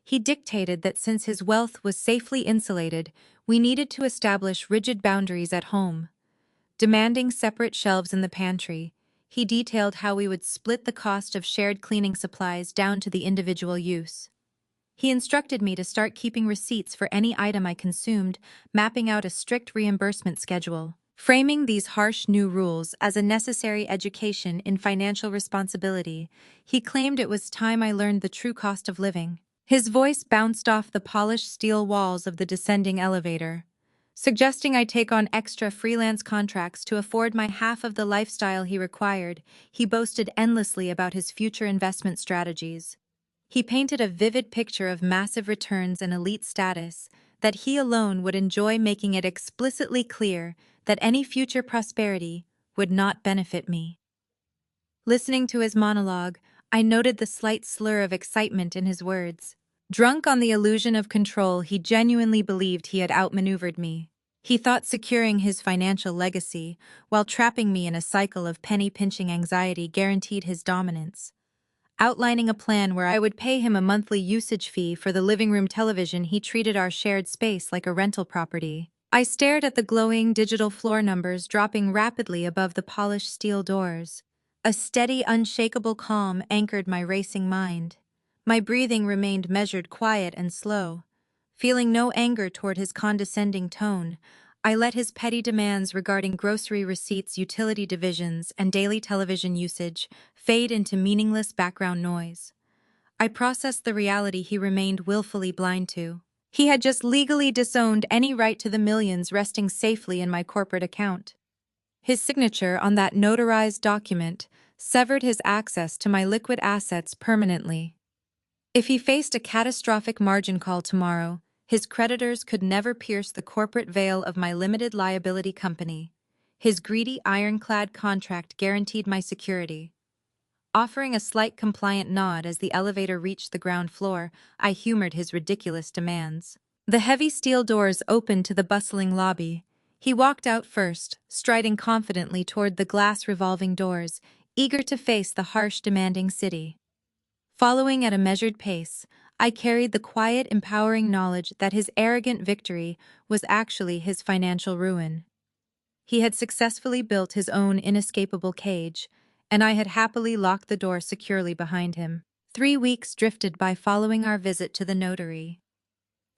He dictated that since his wealth was safely insulated, we needed to establish rigid boundaries at home. Demanding separate shelves in the pantry, he detailed how we would split the cost of shared cleaning supplies down to the individual use. He instructed me to start keeping receipts for any item I consumed, mapping out a strict reimbursement schedule. Framing these harsh new rules as a necessary education in financial responsibility, he claimed it was time I learned the true cost of living. His voice bounced off the polished steel walls of the descending elevator, suggesting I take on extra freelance contracts to afford my half of the lifestyle he required. He boasted endlessly about his future investment strategies. He painted a vivid picture of massive returns and elite status that he alone would enjoy, making it explicitly clear that any future prosperity would not benefit me. Listening to his monologue, I noted the slight slur of excitement in his words. Drunk on the illusion of control, he genuinely believed he had outmaneuvered me. He thought securing his financial legacy, while trapping me in a cycle of penny-pinching anxiety, guaranteed his dominance. Outlining a plan where I would pay him a monthly usage fee for the living room television, he treated our shared space like a rental property. I stared at the glowing digital floor numbers dropping rapidly above the polished steel doors. A steady, unshakable calm anchored my racing mind. My breathing remained measured, quiet, and slow. Feeling no anger toward his condescending tone, I let his petty demands regarding grocery receipts, utility divisions, and daily television usage fade into meaningless background noise. I processed the reality he remained willfully blind to. He had just legally disowned any right to the millions resting safely in my corporate account. His signature on that notarized document severed his access to my liquid assets permanently. If he faced a catastrophic margin call tomorrow, his creditors could never pierce the corporate veil of my limited liability company. His greedy, ironclad contract guaranteed my security. Offering a slight compliant nod as the elevator reached the ground floor, I humored his ridiculous demands. The heavy steel doors opened to the bustling lobby. He walked out first, striding confidently toward the glass revolving doors, eager to face the harsh, demanding city. Following at a measured pace, I carried the quiet, empowering knowledge that his arrogant victory was actually his financial ruin. He had successfully built his own inescapable cage, and I had happily locked the door securely behind him. 3 weeks drifted by following our visit to the notary.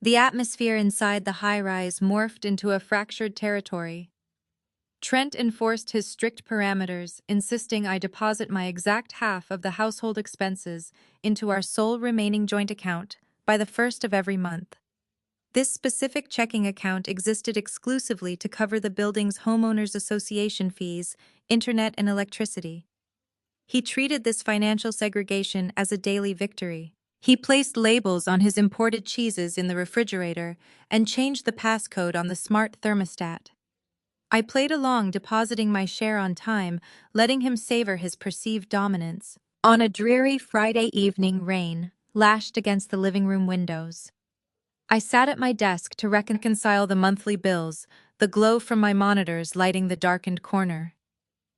The atmosphere inside the high-rise morphed into a fractured territory. Trent enforced his strict parameters, insisting I deposit my exact half of the household expenses into our sole remaining joint account by the first of every month. This specific checking account existed exclusively to cover the building's homeowners association fees, internet, and electricity. He treated this financial segregation as a daily victory. He placed labels on his imported cheeses in the refrigerator and changed the passcode on the smart thermostat. I played along, depositing my share on time, letting him savor his perceived dominance. On a dreary Friday evening, rain lashed against the living room windows. I sat at my desk to reconcile the monthly bills, the glow from my monitors lighting the darkened corner.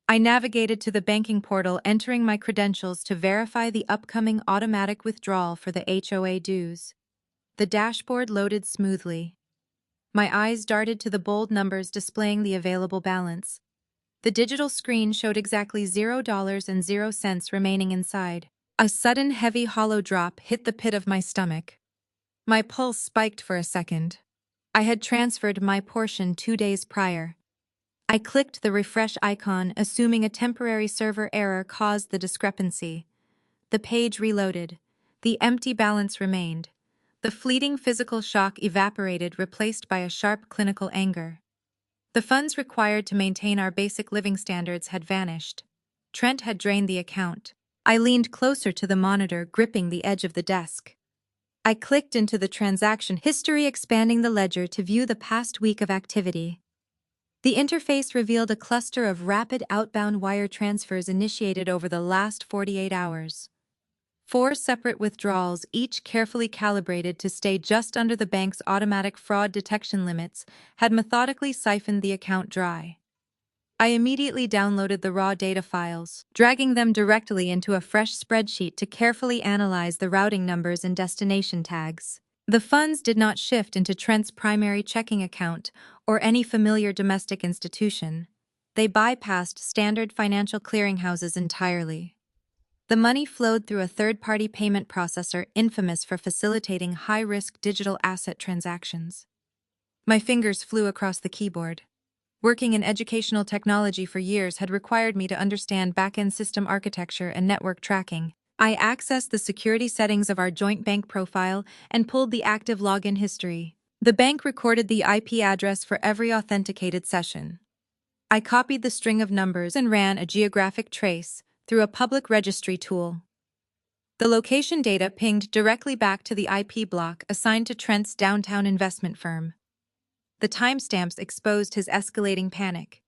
I navigated to the banking portal, entering my credentials to verify the upcoming automatic withdrawal for the HOA dues. The dashboard loaded smoothly. My eyes darted to the bold numbers displaying the available balance. The digital screen showed exactly $0.00 remaining inside. A sudden heavy hollow drop hit the pit of my stomach. My pulse spiked for a second. I had transferred my portion 2 days prior. I clicked the refresh icon, assuming a temporary server error caused the discrepancy. The page reloaded. The empty balance remained. The fleeting physical shock evaporated, replaced by a sharp clinical anger. The funds required to maintain our basic living standards had vanished. Trent had drained the account. I leaned closer to the monitor, gripping the edge of the desk. I clicked into the transaction history, expanding the ledger to view the past week of activity. The interface revealed a cluster of rapid outbound wire transfers initiated over the last 48 hours. 4 separate withdrawals, each carefully calibrated to stay just under the bank's automatic fraud detection limits, had methodically siphoned the account dry. I immediately downloaded the raw data files, dragging them directly into a fresh spreadsheet to carefully analyze the routing numbers and destination tags. The funds did not shift into Trent's primary checking account or any familiar domestic institution. They bypassed standard financial clearinghouses entirely. The money flowed through a third-party payment processor infamous for facilitating high-risk digital asset transactions. My fingers flew across the keyboard. Working in educational technology for years had required me to understand back-end system architecture and network tracking. I accessed the security settings of our joint bank profile and pulled the active login history. The bank recorded the IP address for every authenticated session. I copied the string of numbers and ran a geographic trace through a public registry tool. The location data pinged directly back to the IP block assigned to Trent's downtown investment firm. The timestamps exposed his escalating panic.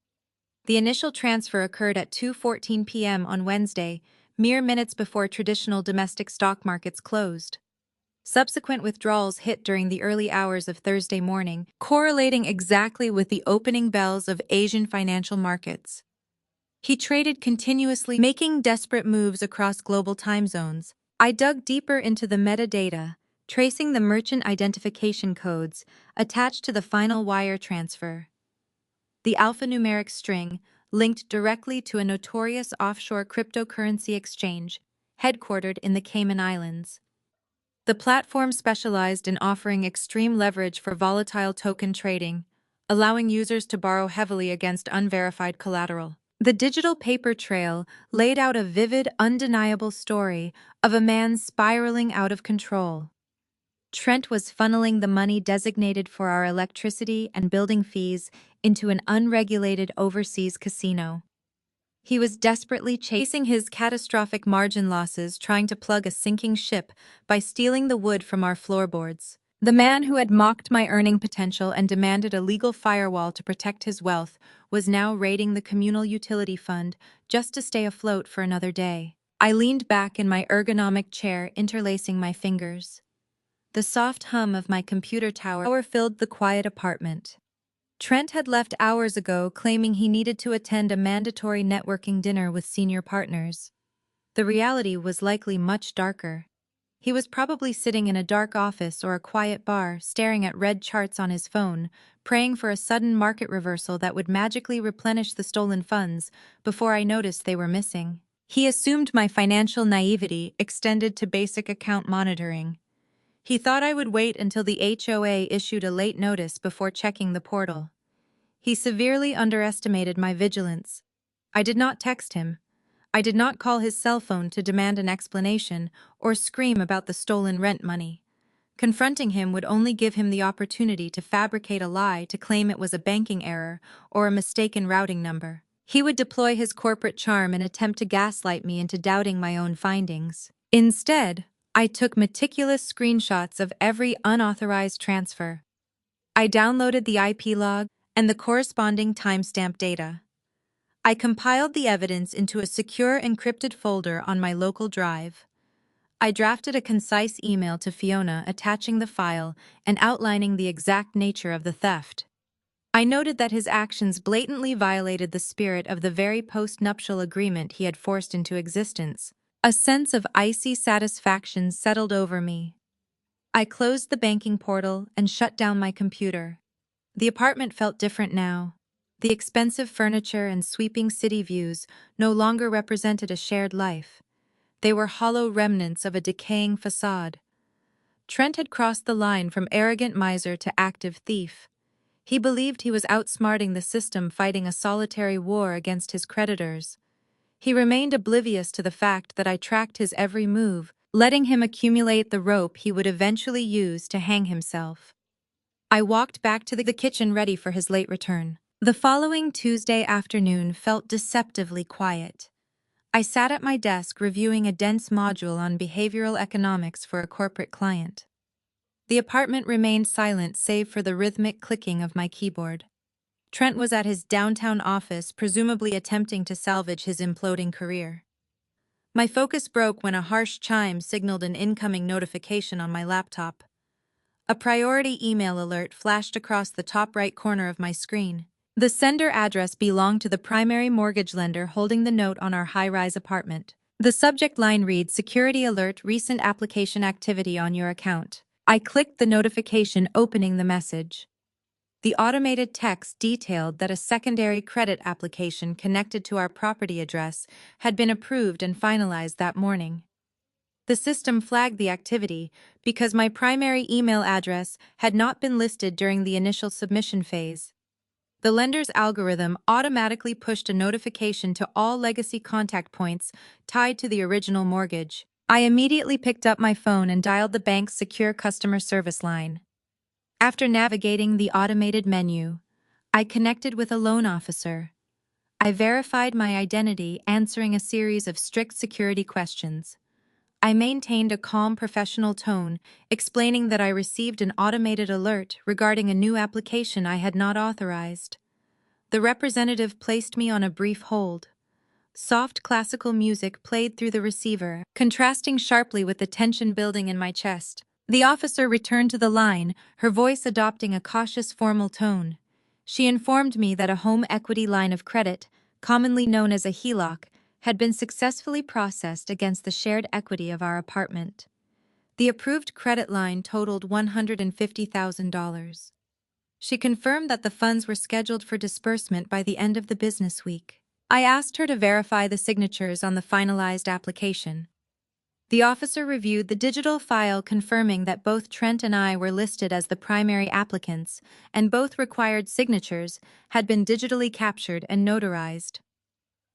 The initial transfer occurred at 2:14 p.m. on Wednesday, mere minutes before traditional domestic stock markets closed. Subsequent withdrawals hit during the early hours of Thursday morning, correlating exactly with the opening bells of Asian financial markets. He traded continuously, making desperate moves across global time zones. I dug deeper into the metadata, tracing the merchant identification codes attached to the final wire transfer. The alphanumeric string linked directly to a notorious offshore cryptocurrency exchange, headquartered in the Cayman Islands. The platform specialized in offering extreme leverage for volatile token trading, allowing users to borrow heavily against unverified collateral. The digital paper trail laid out a vivid, undeniable story of a man spiraling out of control. Trent was funneling the money designated for our electricity and building fees into an unregulated overseas casino. He was desperately chasing his catastrophic margin losses, trying to plug a sinking ship by stealing the wood from our floorboards. The man who had mocked my earning potential and demanded a legal firewall to protect his wealth was now raiding the communal utility fund just to stay afloat for another day. I leaned back in my ergonomic chair, interlacing my fingers. The soft hum of my computer tower filled the quiet apartment. Trent had left hours ago, claiming he needed to attend a mandatory networking dinner with senior partners. The reality was likely much darker. He was probably sitting in a dark office or a quiet bar, staring at red charts on his phone, praying for a sudden market reversal that would magically replenish the stolen funds before I noticed they were missing. He assumed my financial naivety extended to basic account monitoring. He thought I would wait until the HOA issued a late notice before checking the portal. He severely underestimated my vigilance. I did not text him. I did not call his cell phone to demand an explanation or scream about the stolen rent money. Confronting him would only give him the opportunity to fabricate a lie to claim it was a banking error or a mistaken routing number. He would deploy his corporate charm and attempt to gaslight me into doubting my own findings. Instead, I took meticulous screenshots of every unauthorized transfer. I downloaded the IP log and the corresponding timestamp data. I compiled the evidence into a secure encrypted folder on my local drive. I drafted a concise email to Fiona attaching the file and outlining the exact nature of the theft. I noted that his actions blatantly violated the spirit of the very post-nuptial agreement he had forced into existence. A sense of icy satisfaction settled over me. I closed the banking portal and shut down my computer. The apartment felt different now. The expensive furniture and sweeping city views no longer represented a shared life. They were hollow remnants of a decaying facade. Trent had crossed the line from arrogant miser to active thief. He believed he was outsmarting the system, fighting a solitary war against his creditors. He remained oblivious to the fact that I tracked his every move, letting him accumulate the rope he would eventually use to hang himself. I walked back to the kitchen ready for his late return. The following Tuesday afternoon felt deceptively quiet. I sat at my desk reviewing a dense module on behavioral economics for a corporate client. The apartment remained silent save for the rhythmic clicking of my keyboard. Trent was at his downtown office, presumably attempting to salvage his imploding career. My focus broke when a harsh chime signaled an incoming notification on my laptop. A priority email alert flashed across the top right corner of my screen. The sender address belonged to the primary mortgage lender holding the note on our high-rise apartment. The subject line reads, "Security alert, recent application activity on your account." I clicked the notification, opening the message. The automated text detailed that a secondary credit application connected to our property address had been approved and finalized that morning. The system flagged the activity because my primary email address had not been listed during the initial submission phase. The lender's algorithm automatically pushed a notification to all legacy contact points tied to the original mortgage. I immediately picked up my phone and dialed the bank's secure customer service line. After navigating the automated menu, I connected with a loan officer. I verified my identity, answering a series of strict security questions. I maintained a calm professional tone, explaining that I received an automated alert regarding a new application I had not authorized. The representative placed me on a brief hold. Soft classical music played through the receiver, contrasting sharply with the tension building in my chest. The officer returned to the line, her voice adopting a cautious formal tone. She informed me that a home equity line of credit, commonly known as a HELOC, had been successfully processed against the shared equity of our apartment. The approved credit line totaled $150,000. She confirmed that the funds were scheduled for disbursement by the end of the business week. I asked her to verify the signatures on the finalized application. The officer reviewed the digital file, confirming that both Trent and I were listed as the primary applicants, and both required signatures had been digitally captured and notarized.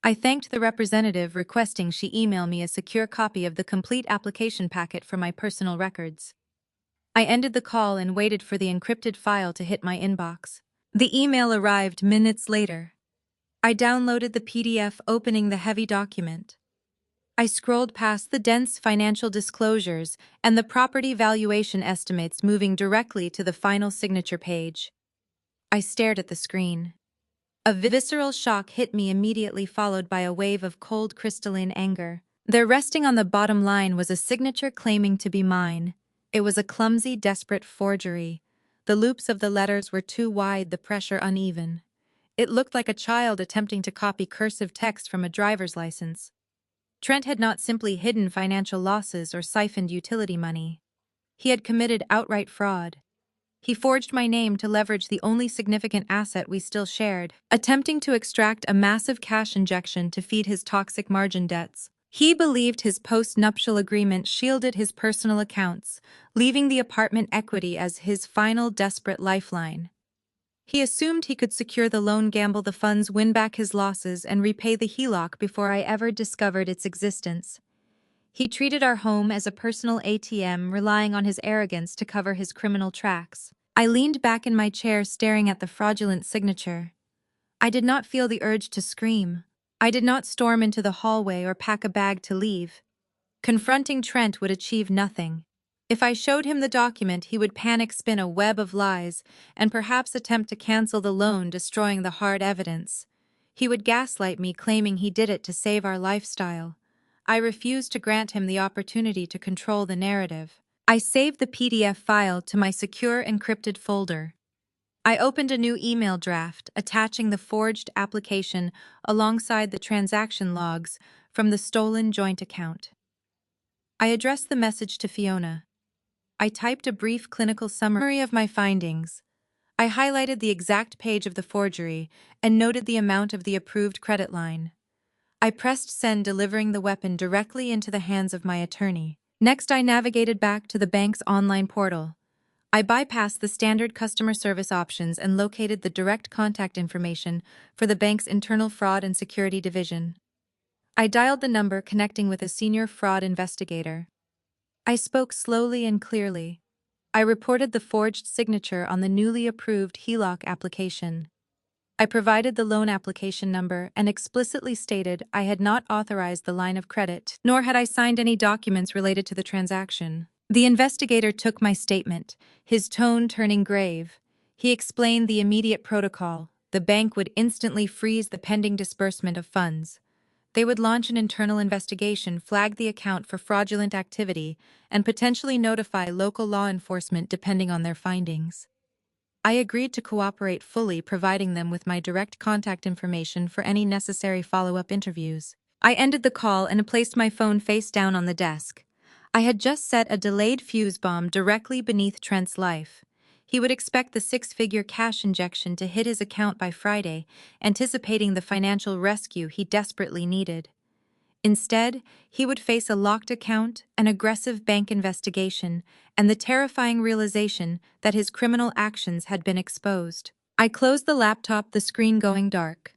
I thanked the representative, requesting she email me a secure copy of the complete application packet for my personal records. I ended the call and waited for the encrypted file to hit my inbox. The email arrived minutes later. I downloaded the PDF, opening the heavy document. I scrolled past the dense financial disclosures and the property valuation estimates, moving directly to the final signature page. I stared at the screen. A visceral shock hit me immediately, followed by a wave of cold, crystalline anger. There, resting on the bottom line, was a signature claiming to be mine. It was a clumsy, desperate forgery. The loops of the letters were too wide, the pressure uneven. It looked like a child attempting to copy cursive text from a driver's license. Trent had not simply hidden financial losses or siphoned utility money. He had committed outright fraud. He forged my name to leverage the only significant asset we still shared, attempting to extract a massive cash injection to feed his toxic margin debts. He believed his post-nuptial agreement shielded his personal accounts, leaving the apartment equity as his final desperate lifeline. He assumed he could secure the loan, gamble the funds, win back his losses, and repay the HELOC before I ever discovered its existence. He treated our home as a personal ATM, relying on his arrogance to cover his criminal tracks. I leaned back in my chair, staring at the fraudulent signature. I did not feel the urge to scream. I did not storm into the hallway or pack a bag to leave. Confronting Trent would achieve nothing. If I showed him the document, he would panic spin a web of lies and perhaps attempt to cancel the loan, destroying the hard evidence. He would gaslight me, claiming he did it to save our lifestyle. I refused to grant him the opportunity to control the narrative. I saved the PDF file to my secure encrypted folder. I opened a new email draft, attaching the forged application alongside the transaction logs from the stolen joint account. I addressed the message to Fiona. I typed a brief clinical summary of my findings. I highlighted the exact page of the forgery and noted the amount of the approved credit line. I pressed send, delivering the weapon directly into the hands of my attorney. Next, I navigated back to the bank's online portal. I bypassed the standard customer service options and located the direct contact information for the bank's internal fraud and security division. I dialed the number, connecting with a senior fraud investigator. I spoke slowly and clearly. I reported the forged signature on the newly approved HELOC application. I provided the loan application number and explicitly stated I had not authorized the line of credit, nor had I signed any documents related to the transaction. The investigator took my statement, his tone turning grave. He explained the immediate protocol. The bank would instantly freeze the pending disbursement of funds. They would launch an internal investigation, flag the account for fraudulent activity, and potentially notify local law enforcement depending on their findings. I agreed to cooperate fully, providing them with my direct contact information for any necessary follow-up interviews. I ended the call and placed my phone face down on the desk. I had just set a delayed fuse bomb directly beneath Trent's life. He would expect the six-figure cash injection to hit his account by Friday, anticipating the financial rescue he desperately needed. Instead, he would face a locked account, an aggressive bank investigation, and the terrifying realization that his criminal actions had been exposed. I closed the laptop, the screen going dark.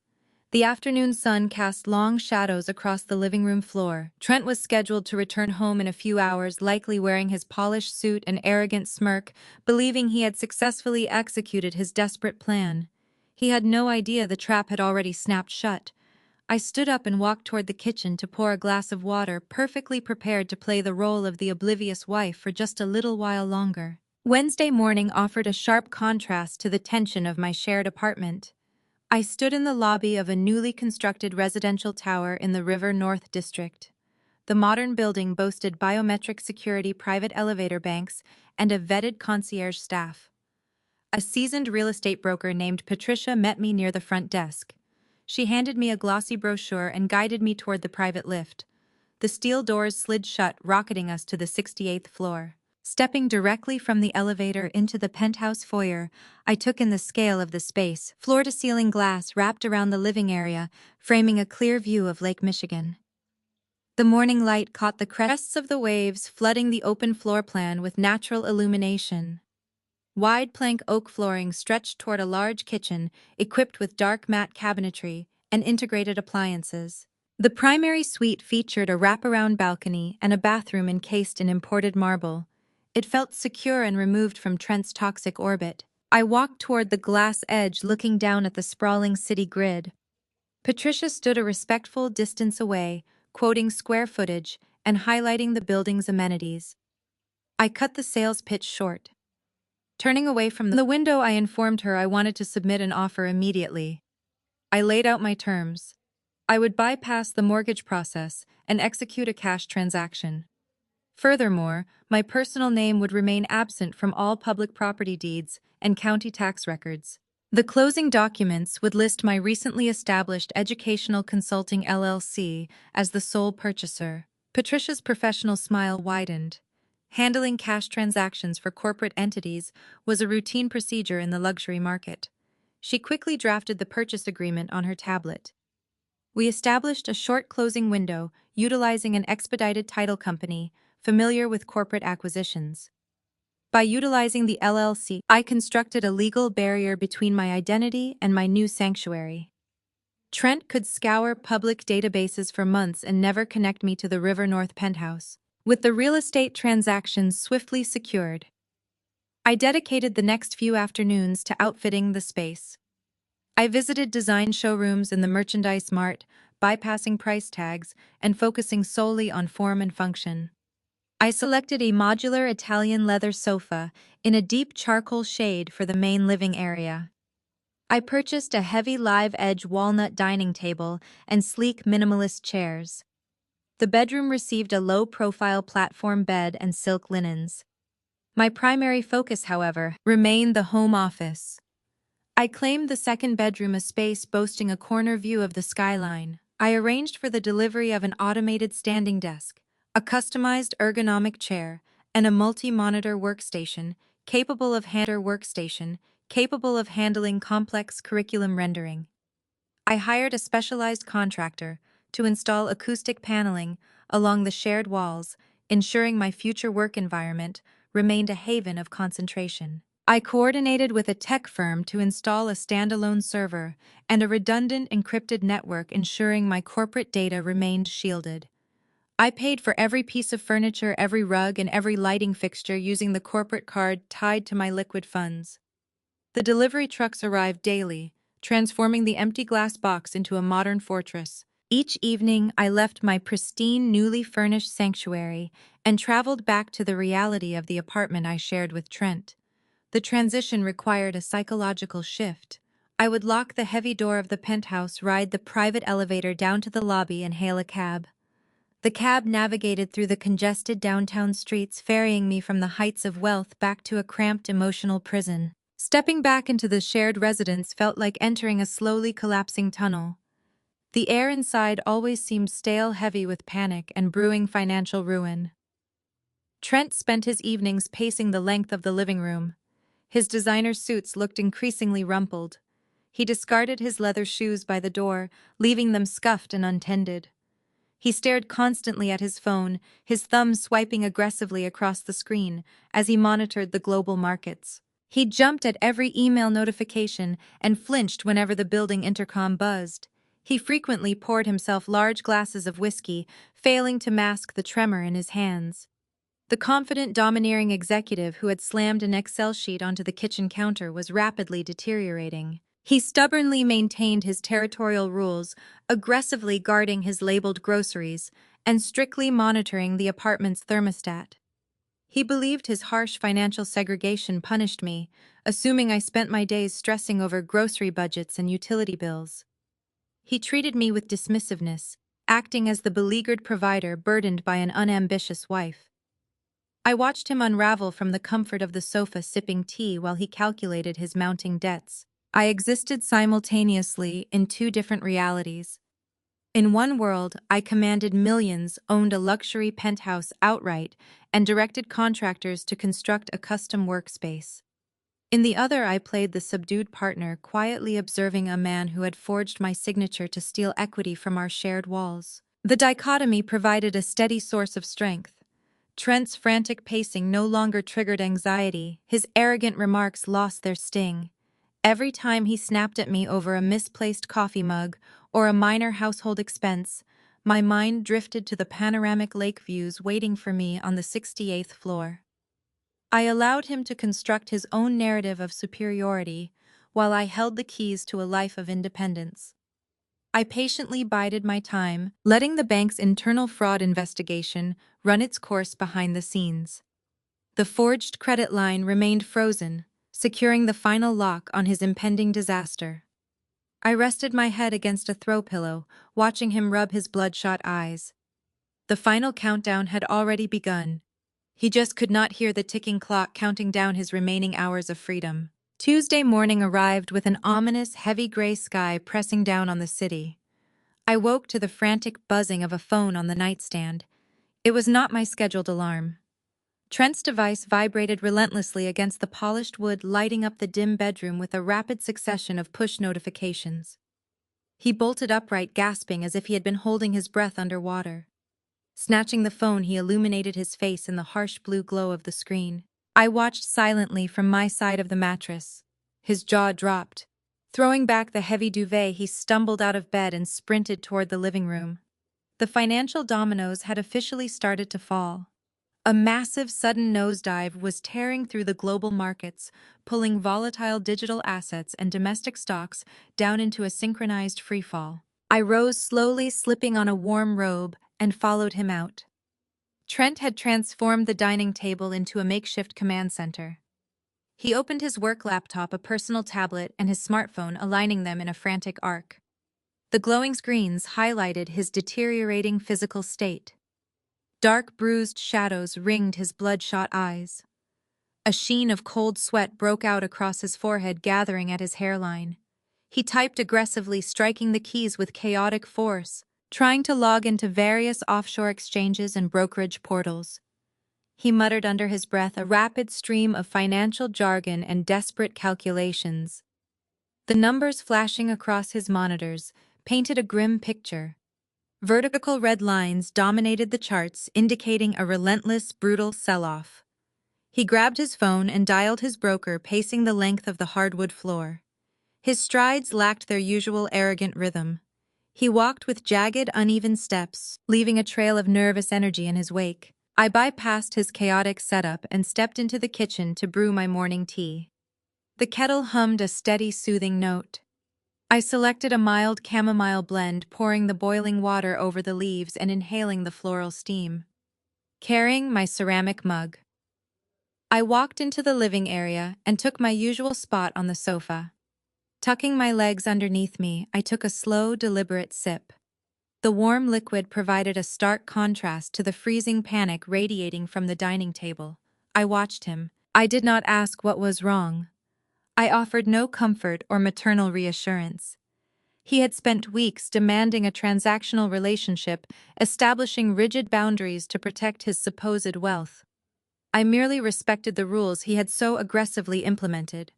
The afternoon sun cast long shadows across the living room floor. Trent was scheduled to return home in a few hours, likely wearing his polished suit and arrogant smirk, believing he had successfully executed his desperate plan. He had no idea the trap had already snapped shut. I stood up and walked toward the kitchen to pour a glass of water, perfectly prepared to play the role of the oblivious wife for just a little while longer. Wednesday morning offered a sharp contrast to the tension of my shared apartment. I stood in the lobby of a newly constructed residential tower in the River North District. The modern building boasted biometric security, private elevator banks, and a vetted concierge staff. A seasoned real estate broker named Patricia met me near the front desk. She handed me a glossy brochure and guided me toward the private lift. The steel doors slid shut, rocketing us to the 68th floor. Stepping directly from the elevator into the penthouse foyer, I took in the scale of the space. Floor-to-ceiling glass wrapped around the living area, framing a clear view of Lake Michigan. The morning light caught the crests of the waves, flooding the open floor plan with natural illumination. Wide plank oak flooring stretched toward a large kitchen, equipped with dark matte cabinetry and integrated appliances. The primary suite featured a wraparound balcony and a bathroom encased in imported marble. It felt secure and removed from Trent's toxic orbit. I walked toward the glass edge, looking down at the sprawling city grid. Patricia stood a respectful distance away, quoting square footage and highlighting the building's amenities. I cut the sales pitch short. Turning away from the window, I informed her I wanted to submit an offer immediately. I laid out my terms. I would bypass the mortgage process and execute a cash transaction. Furthermore, my personal name would remain absent from all public property deeds and county tax records. The closing documents would list my recently established Educational Consulting LLC as the sole purchaser. Patricia's professional smile widened. Handling cash transactions for corporate entities was a routine procedure in the luxury market. She quickly drafted the purchase agreement on her tablet. We established a short closing window, utilizing an expedited title company familiar with corporate acquisitions. By utilizing the LLC, I constructed a legal barrier between my identity and my new sanctuary. Trent could scour public databases for months and never connect me to the River North penthouse. With the real estate transactions swiftly secured, I dedicated the next few afternoons to outfitting the space. I visited design showrooms in the Merchandise Mart, bypassing price tags and focusing solely on form and function. I selected a modular Italian leather sofa in a deep charcoal shade for the main living area. I purchased a heavy live edge walnut dining table and sleek minimalist chairs. The bedroom received a low-profile platform bed and silk linens. My primary focus, however, remained the home office. I claimed the second bedroom, a space boasting a corner view of the skyline. I arranged for the delivery of an automated standing desk, a customized ergonomic chair, and a multi-monitor workstation capable of handling complex curriculum rendering. I hired a specialized contractor to install acoustic paneling along the shared walls, ensuring my future work environment remained a haven of concentration. I coordinated with a tech firm to install a standalone server and a redundant encrypted network, ensuring my corporate data remained shielded. I paid for every piece of furniture, every rug, and every lighting fixture using the corporate card tied to my liquid funds. The delivery trucks arrived daily, transforming the empty glass box into a modern fortress. Each evening, I left my pristine, newly furnished sanctuary and traveled back to the reality of the apartment I shared with Trent. The transition required a psychological shift. I would lock the heavy door of the penthouse, ride the private elevator down to the lobby, and hail a cab. The cab navigated through the congested downtown streets, ferrying me from the heights of wealth back to a cramped emotional prison. Stepping back into the shared residence felt like entering a slowly collapsing tunnel. The air inside always seemed stale, heavy with panic and brewing financial ruin. Trent spent his evenings pacing the length of the living room. His designer suits looked increasingly rumpled. He discarded his leather shoes by the door, leaving them scuffed and untended. He stared constantly at his phone, his thumb swiping aggressively across the screen as he monitored the global markets. He jumped at every email notification and flinched whenever the building intercom buzzed. He frequently poured himself large glasses of whiskey, failing to mask the tremor in his hands. The confident, domineering executive who had slammed an Excel sheet onto the kitchen counter was rapidly deteriorating. He stubbornly maintained his territorial rules, aggressively guarding his labeled groceries and strictly monitoring the apartment's thermostat. He believed his harsh financial segregation punished me, assuming I spent my days stressing over grocery budgets and utility bills. He treated me with dismissiveness, acting as the beleaguered provider burdened by an unambitious wife. I watched him unravel from the comfort of the sofa, sipping tea while he calculated his mounting debts. I existed simultaneously in two different realities. In one world, I commanded millions, owned a luxury penthouse outright, and directed contractors to construct a custom workspace. In the other, I played the subdued partner, quietly observing a man who had forged my signature to steal equity from our shared walls. The dichotomy provided a steady source of strength. Trent's frantic pacing no longer triggered anxiety, his arrogant remarks lost their sting. Every time he snapped at me over a misplaced coffee mug or a minor household expense, my mind drifted to the panoramic lake views waiting for me on the 68th floor. I allowed him to construct his own narrative of superiority while I held the keys to a life of independence. I patiently bided my time, letting the bank's internal fraud investigation run its course behind the scenes. The forged credit line remained frozen, securing the final lock on his impending disaster. I rested my head against a throw pillow, watching him rub his bloodshot eyes. The final countdown had already begun. He just could not hear the ticking clock counting down his remaining hours of freedom. Tuesday morning arrived with an ominous, heavy gray sky pressing down on the city. I woke to the frantic buzzing of a phone on the nightstand. It was not my scheduled alarm. Trent's device vibrated relentlessly against the polished wood, lighting up the dim bedroom with a rapid succession of push notifications. He bolted upright, gasping as if he had been holding his breath underwater. Snatching the phone, he illuminated his face in the harsh blue glow of the screen. I watched silently from my side of the mattress. His jaw dropped. Throwing back the heavy duvet, he stumbled out of bed and sprinted toward the living room. The financial dominoes had officially started to fall. A massive, sudden nosedive was tearing through the global markets, pulling volatile digital assets and domestic stocks down into a synchronized freefall. I rose slowly, slipping on a warm robe, and followed him out. Trent had transformed the dining table into a makeshift command center. He opened his work laptop, a personal tablet, and his smartphone, aligning them in a frantic arc. The glowing screens highlighted his deteriorating physical state. Dark, bruised shadows ringed his bloodshot eyes. A sheen of cold sweat broke out across his forehead, gathering at his hairline. He typed aggressively, striking the keys with chaotic force, trying to log into various offshore exchanges and brokerage portals. He muttered under his breath, a rapid stream of financial jargon and desperate calculations. The numbers flashing across his monitors painted a grim picture. Vertical red lines dominated the charts, indicating a relentless, brutal sell-off. He grabbed his phone and dialed his broker, pacing the length of the hardwood floor. His strides lacked their usual arrogant rhythm. He walked with jagged, uneven steps, leaving a trail of nervous energy in his wake. I bypassed his chaotic setup and stepped into the kitchen to brew my morning tea. The kettle hummed a steady, soothing note. I selected a mild chamomile blend, pouring the boiling water over the leaves and inhaling the floral steam. Carrying my ceramic mug, I walked into the living area and took my usual spot on the sofa. Tucking my legs underneath me, I took a slow, deliberate sip. The warm liquid provided a stark contrast to the freezing panic radiating from the dining table. I watched him. I did not ask what was wrong. I offered no comfort or maternal reassurance. He had spent weeks demanding a transactional relationship, establishing rigid boundaries to protect his supposed wealth. I merely respected the rules he had so aggressively implemented.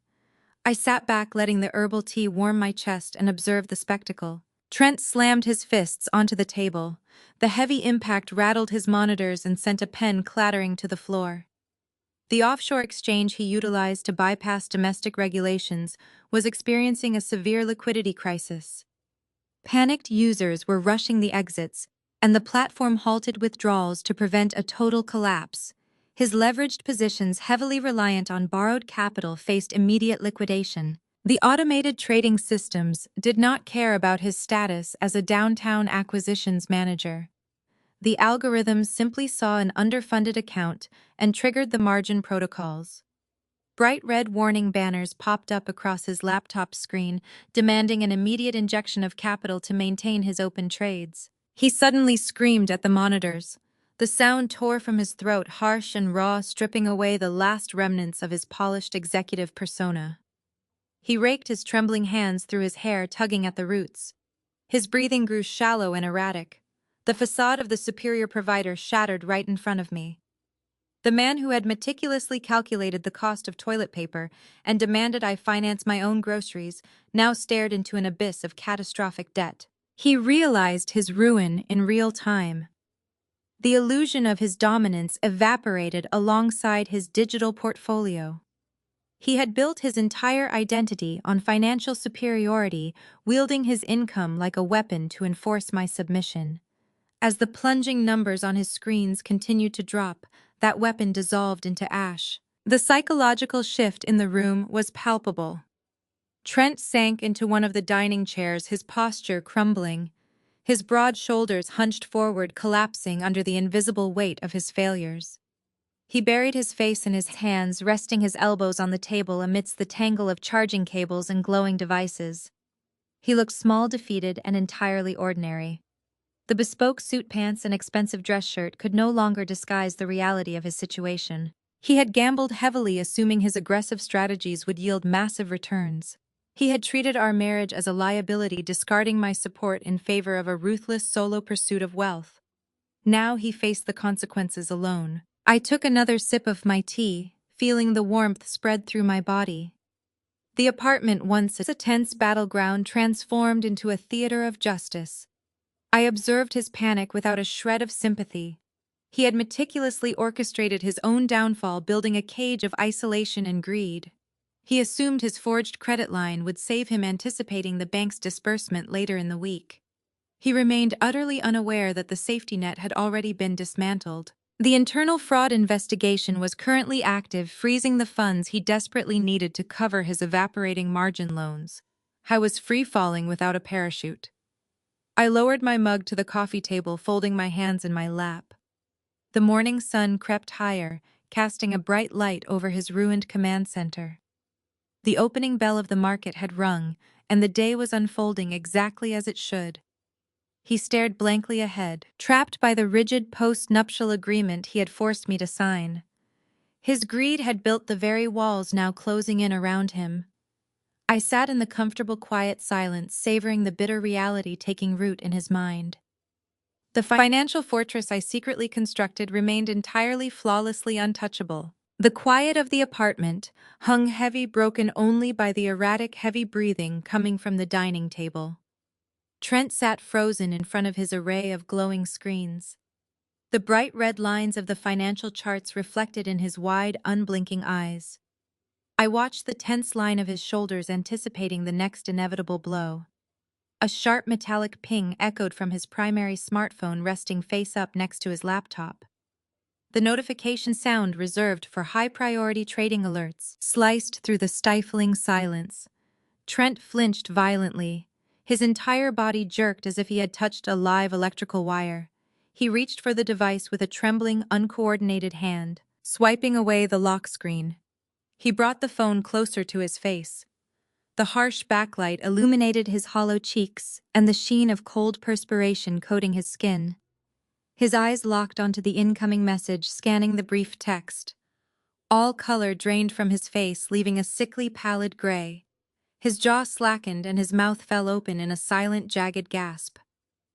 I sat back, letting the herbal tea warm my chest, and observed the spectacle. Trent slammed his fists onto the table. The heavy impact rattled his monitors and sent a pen clattering to the floor. The offshore exchange he utilized to bypass domestic regulations was experiencing a severe liquidity crisis. Panicked users were rushing the exits, and the platform halted withdrawals to prevent a total collapse. His leveraged positions, heavily reliant on borrowed capital, faced immediate liquidation. The automated trading systems did not care about his status as a downtown acquisitions manager. The algorithms simply saw an underfunded account and triggered the margin protocols. Bright red warning banners popped up across his laptop screen, demanding an immediate injection of capital to maintain his open trades. He suddenly screamed at the monitors. The sound tore from his throat, harsh and raw, stripping away the last remnants of his polished executive persona. He raked his trembling hands through his hair, tugging at the roots. His breathing grew shallow and erratic. The facade of the superior provider shattered right in front of me. The man who had meticulously calculated the cost of toilet paper and demanded I finance my own groceries now stared into an abyss of catastrophic debt. He realized his ruin in real time. The illusion of his dominance evaporated alongside his digital portfolio. He had built his entire identity on financial superiority, wielding his income like a weapon to enforce my submission. As the plunging numbers on his screens continued to drop, that weapon dissolved into ash. The psychological shift in the room was palpable. Trent sank into one of the dining chairs, his posture crumbling. His broad shoulders hunched forward, collapsing under the invisible weight of his failures. He buried his face in his hands, resting his elbows on the table amidst the tangle of charging cables and glowing devices. He looked small, defeated, and entirely ordinary. The bespoke suit pants and expensive dress shirt could no longer disguise the reality of his situation. He had gambled heavily, assuming his aggressive strategies would yield massive returns. He had treated our marriage as a liability, discarding my support in favor of a ruthless solo pursuit of wealth. Now he faced the consequences alone. I took another sip of my tea, feeling the warmth spread through my body. The apartment, once a tense battleground, transformed into a theater of justice. I observed his panic without a shred of sympathy. He had meticulously orchestrated his own downfall, building a cage of isolation and greed. He assumed his forged credit line would save him, anticipating the bank's disbursement later in the week. He remained utterly unaware that the safety net had already been dismantled. The internal fraud investigation was currently active, freezing the funds he desperately needed to cover his evaporating margin loans. I was free-falling without a parachute. I lowered my mug to the coffee table, folding my hands in my lap. The morning sun crept higher, casting a bright light over his ruined command center. The opening bell of the market had rung, and the day was unfolding exactly as it should. He stared blankly ahead, trapped by the rigid post-nuptial agreement he had forced me to sign. His greed had built the very walls now closing in around him. I sat in the comfortable quiet silence, savoring the bitter reality taking root in his mind. The financial fortress I secretly constructed remained entirely flawlessly untouchable. The quiet of the apartment hung heavy, broken only by the erratic heavy breathing coming from the dining table. Trent sat frozen in front of his array of glowing screens. The bright red lines of the financial charts reflected in his wide, unblinking eyes. I watched the tense line of his shoulders, anticipating the next inevitable blow. A sharp metallic ping echoed from his primary smartphone resting face up next to his laptop. The notification sound, reserved for high-priority trading alerts, sliced through the stifling silence. Trent flinched violently. His entire body jerked as if he had touched a live electrical wire. He reached for the device with a trembling, uncoordinated hand, swiping away the lock screen. He brought the phone closer to his face. The harsh backlight illuminated his hollow cheeks and the sheen of cold perspiration coating his skin. His eyes locked onto the incoming message, scanning the brief text. All color drained from his face, leaving a sickly, pallid gray. His jaw slackened and his mouth fell open in a silent, jagged gasp.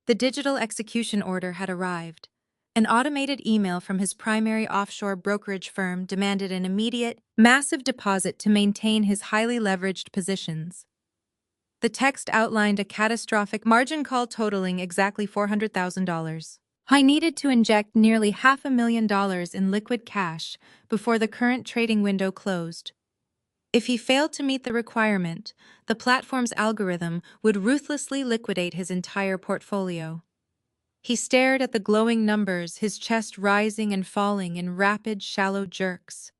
The digital execution order had arrived. An automated email from his primary offshore brokerage firm demanded an immediate, massive deposit to maintain his highly leveraged positions. The text outlined a catastrophic margin call totaling exactly $400,000. I needed to inject nearly $500,000 in liquid cash before the current trading window closed. If he failed to meet the requirement, the platform's algorithm would ruthlessly liquidate his entire portfolio. He stared at the glowing numbers, his chest rising and falling in rapid, shallow jerks.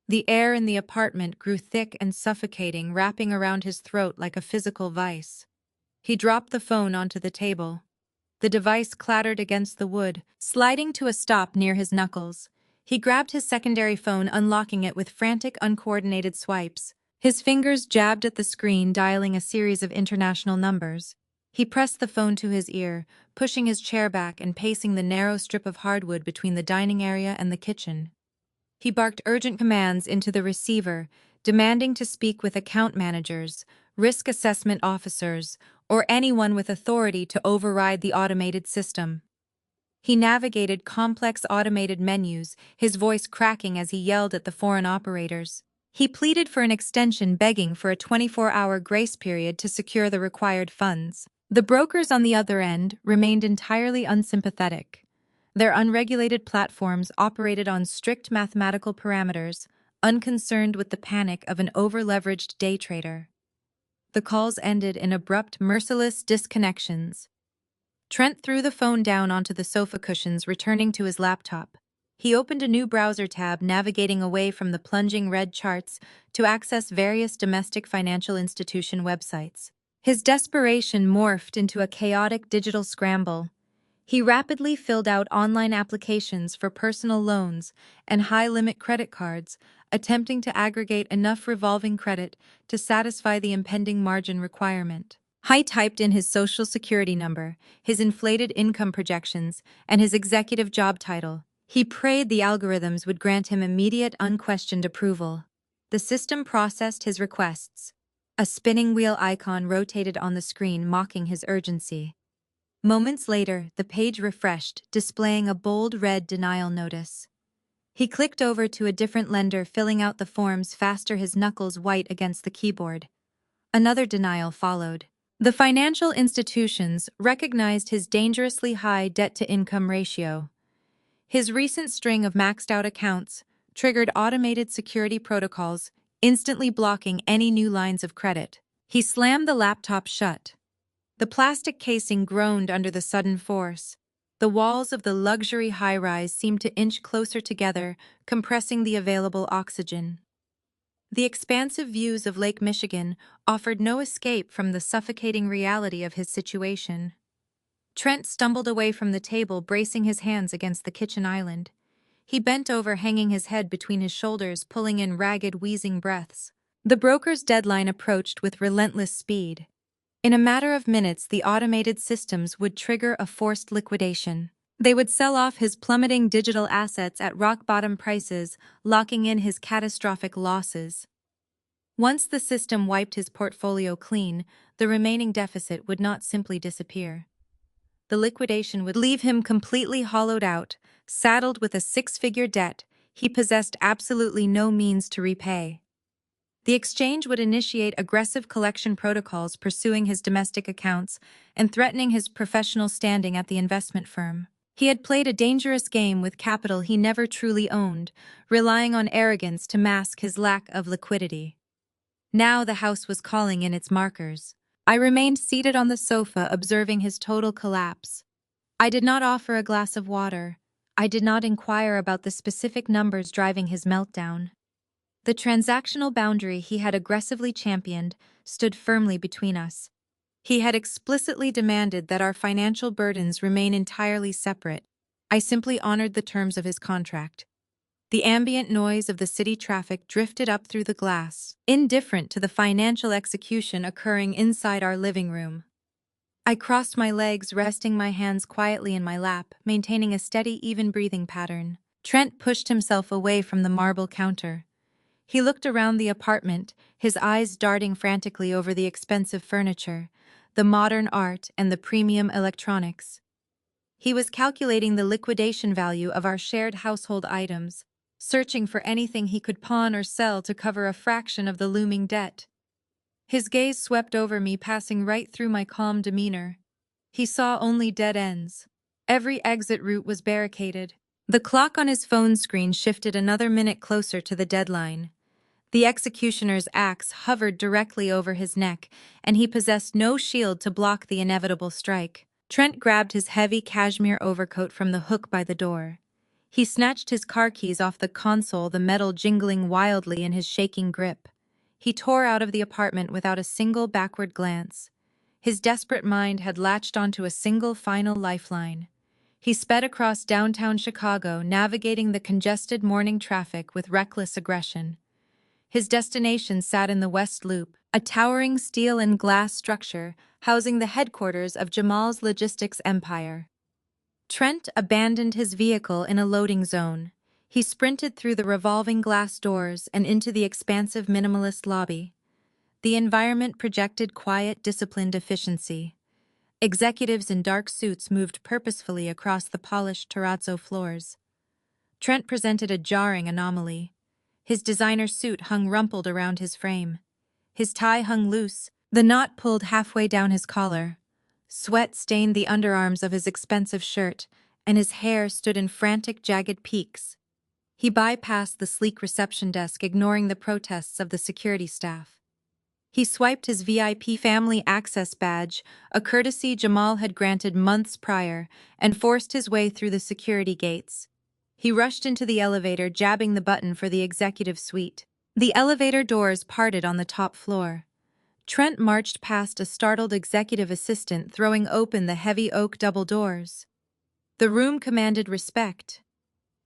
The air in the apartment grew thick and suffocating, wrapping around his throat like a physical vice. He dropped the phone onto the table. The device clattered against the wood, sliding to a stop near his knuckles. He grabbed his secondary phone, unlocking it with frantic, uncoordinated swipes. His fingers jabbed at the screen, dialing a series of international numbers. He pressed the phone to his ear, pushing his chair back and pacing the narrow strip of hardwood between the dining area and the kitchen. He barked urgent commands into the receiver, demanding to speak with account managers, risk assessment officers, or anyone with authority to override the automated system. He navigated complex automated menus, his voice cracking as he yelled at the foreign operators. He pleaded for an extension, begging for a 24-hour grace period to secure the required funds. The brokers on the other end remained entirely unsympathetic. Their unregulated platforms operated on strict mathematical parameters, unconcerned with the panic of an over-leveraged day trader. The calls ended in abrupt, merciless disconnections. Trent threw the phone down onto the sofa cushions, returning to his laptop. He opened a new browser tab, navigating away from the plunging red charts to access various domestic financial institution websites. His desperation morphed into a chaotic digital scramble. He rapidly filled out online applications for personal loans and high-limit credit cards, attempting to aggregate enough revolving credit to satisfy the impending margin requirement. He typed in his social security number, his inflated income projections, and his executive job title. He prayed the algorithms would grant him immediate, unquestioned approval. The system processed his requests. A spinning wheel icon rotated on the screen, mocking his urgency. Moments later, the page refreshed, displaying a bold red denial notice. He clicked over to a different lender, filling out the forms faster, his knuckles white against the keyboard. Another denial followed. The financial institutions recognized his dangerously high debt-to-income ratio. His recent string of maxed-out accounts triggered automated security protocols, instantly blocking any new lines of credit. He slammed the laptop shut. The plastic casing groaned under the sudden force. The walls of the luxury high-rise seemed to inch closer together, compressing the available oxygen. The expansive views of Lake Michigan offered no escape from the suffocating reality of his situation. Trent stumbled away from the table, bracing his hands against the kitchen island. He bent over, hanging his head between his shoulders, pulling in ragged, wheezing breaths. The broker's deadline approached with relentless speed. In a matter of minutes, the automated systems would trigger a forced liquidation. They would sell off his plummeting digital assets at rock-bottom prices, locking in his catastrophic losses. Once the system wiped his portfolio clean, the remaining deficit would not simply disappear. The liquidation would leave him completely hollowed out, saddled with a six-figure debt he possessed absolutely no means to repay. The exchange would initiate aggressive collection protocols pursuing his domestic accounts and threatening his professional standing at the investment firm. He had played a dangerous game with capital he never truly owned, relying on arrogance to mask his lack of liquidity. Now the house was calling in its markers. I remained seated on the sofa, observing his total collapse. I did not offer a glass of water. I did not inquire about the specific numbers driving his meltdown. The transactional boundary he had aggressively championed stood firmly between us. He had explicitly demanded that our financial burdens remain entirely separate. I simply honored the terms of his contract. The ambient noise of the city traffic drifted up through the glass, indifferent to the financial execution occurring inside our living room. I crossed my legs, resting my hands quietly in my lap, maintaining a steady, even breathing pattern. Trent pushed himself away from the marble counter. He looked around the apartment, his eyes darting frantically over the expensive furniture, the modern art, and the premium electronics. He was calculating the liquidation value of our shared household items, searching for anything he could pawn or sell to cover a fraction of the looming debt. His gaze swept over me, passing right through my calm demeanor. He saw only dead ends. Every exit route was barricaded. The clock on his phone screen shifted another minute closer to the deadline. The executioner's axe hovered directly over his neck, and he possessed no shield to block the inevitable strike. Trent grabbed his heavy cashmere overcoat from the hook by the door. He snatched his car keys off the console, the metal jingling wildly in his shaking grip. He tore out of the apartment without a single backward glance. His desperate mind had latched onto a single final lifeline. He sped across downtown Chicago, navigating the congested morning traffic with reckless aggression. His destination sat in the West Loop, a towering steel and glass structure housing the headquarters of Jamal's logistics empire. Trent abandoned his vehicle in a loading zone. He sprinted through the revolving glass doors and into the expansive minimalist lobby. The environment projected quiet, disciplined efficiency. Executives in dark suits moved purposefully across the polished terrazzo floors. Trent presented a jarring anomaly. His designer suit hung rumpled around his frame. His tie hung loose, the knot pulled halfway down his collar. Sweat stained the underarms of his expensive shirt, and his hair stood in frantic, jagged peaks. He bypassed the sleek reception desk, ignoring the protests of the security staff. He swiped his VIP family access badge, a courtesy Jamal had granted months prior, and forced his way through the security gates. He rushed into the elevator, jabbing the button for the executive suite. The elevator doors parted on the top floor. Trent marched past a startled executive assistant, throwing open the heavy oak double doors. The room commanded respect.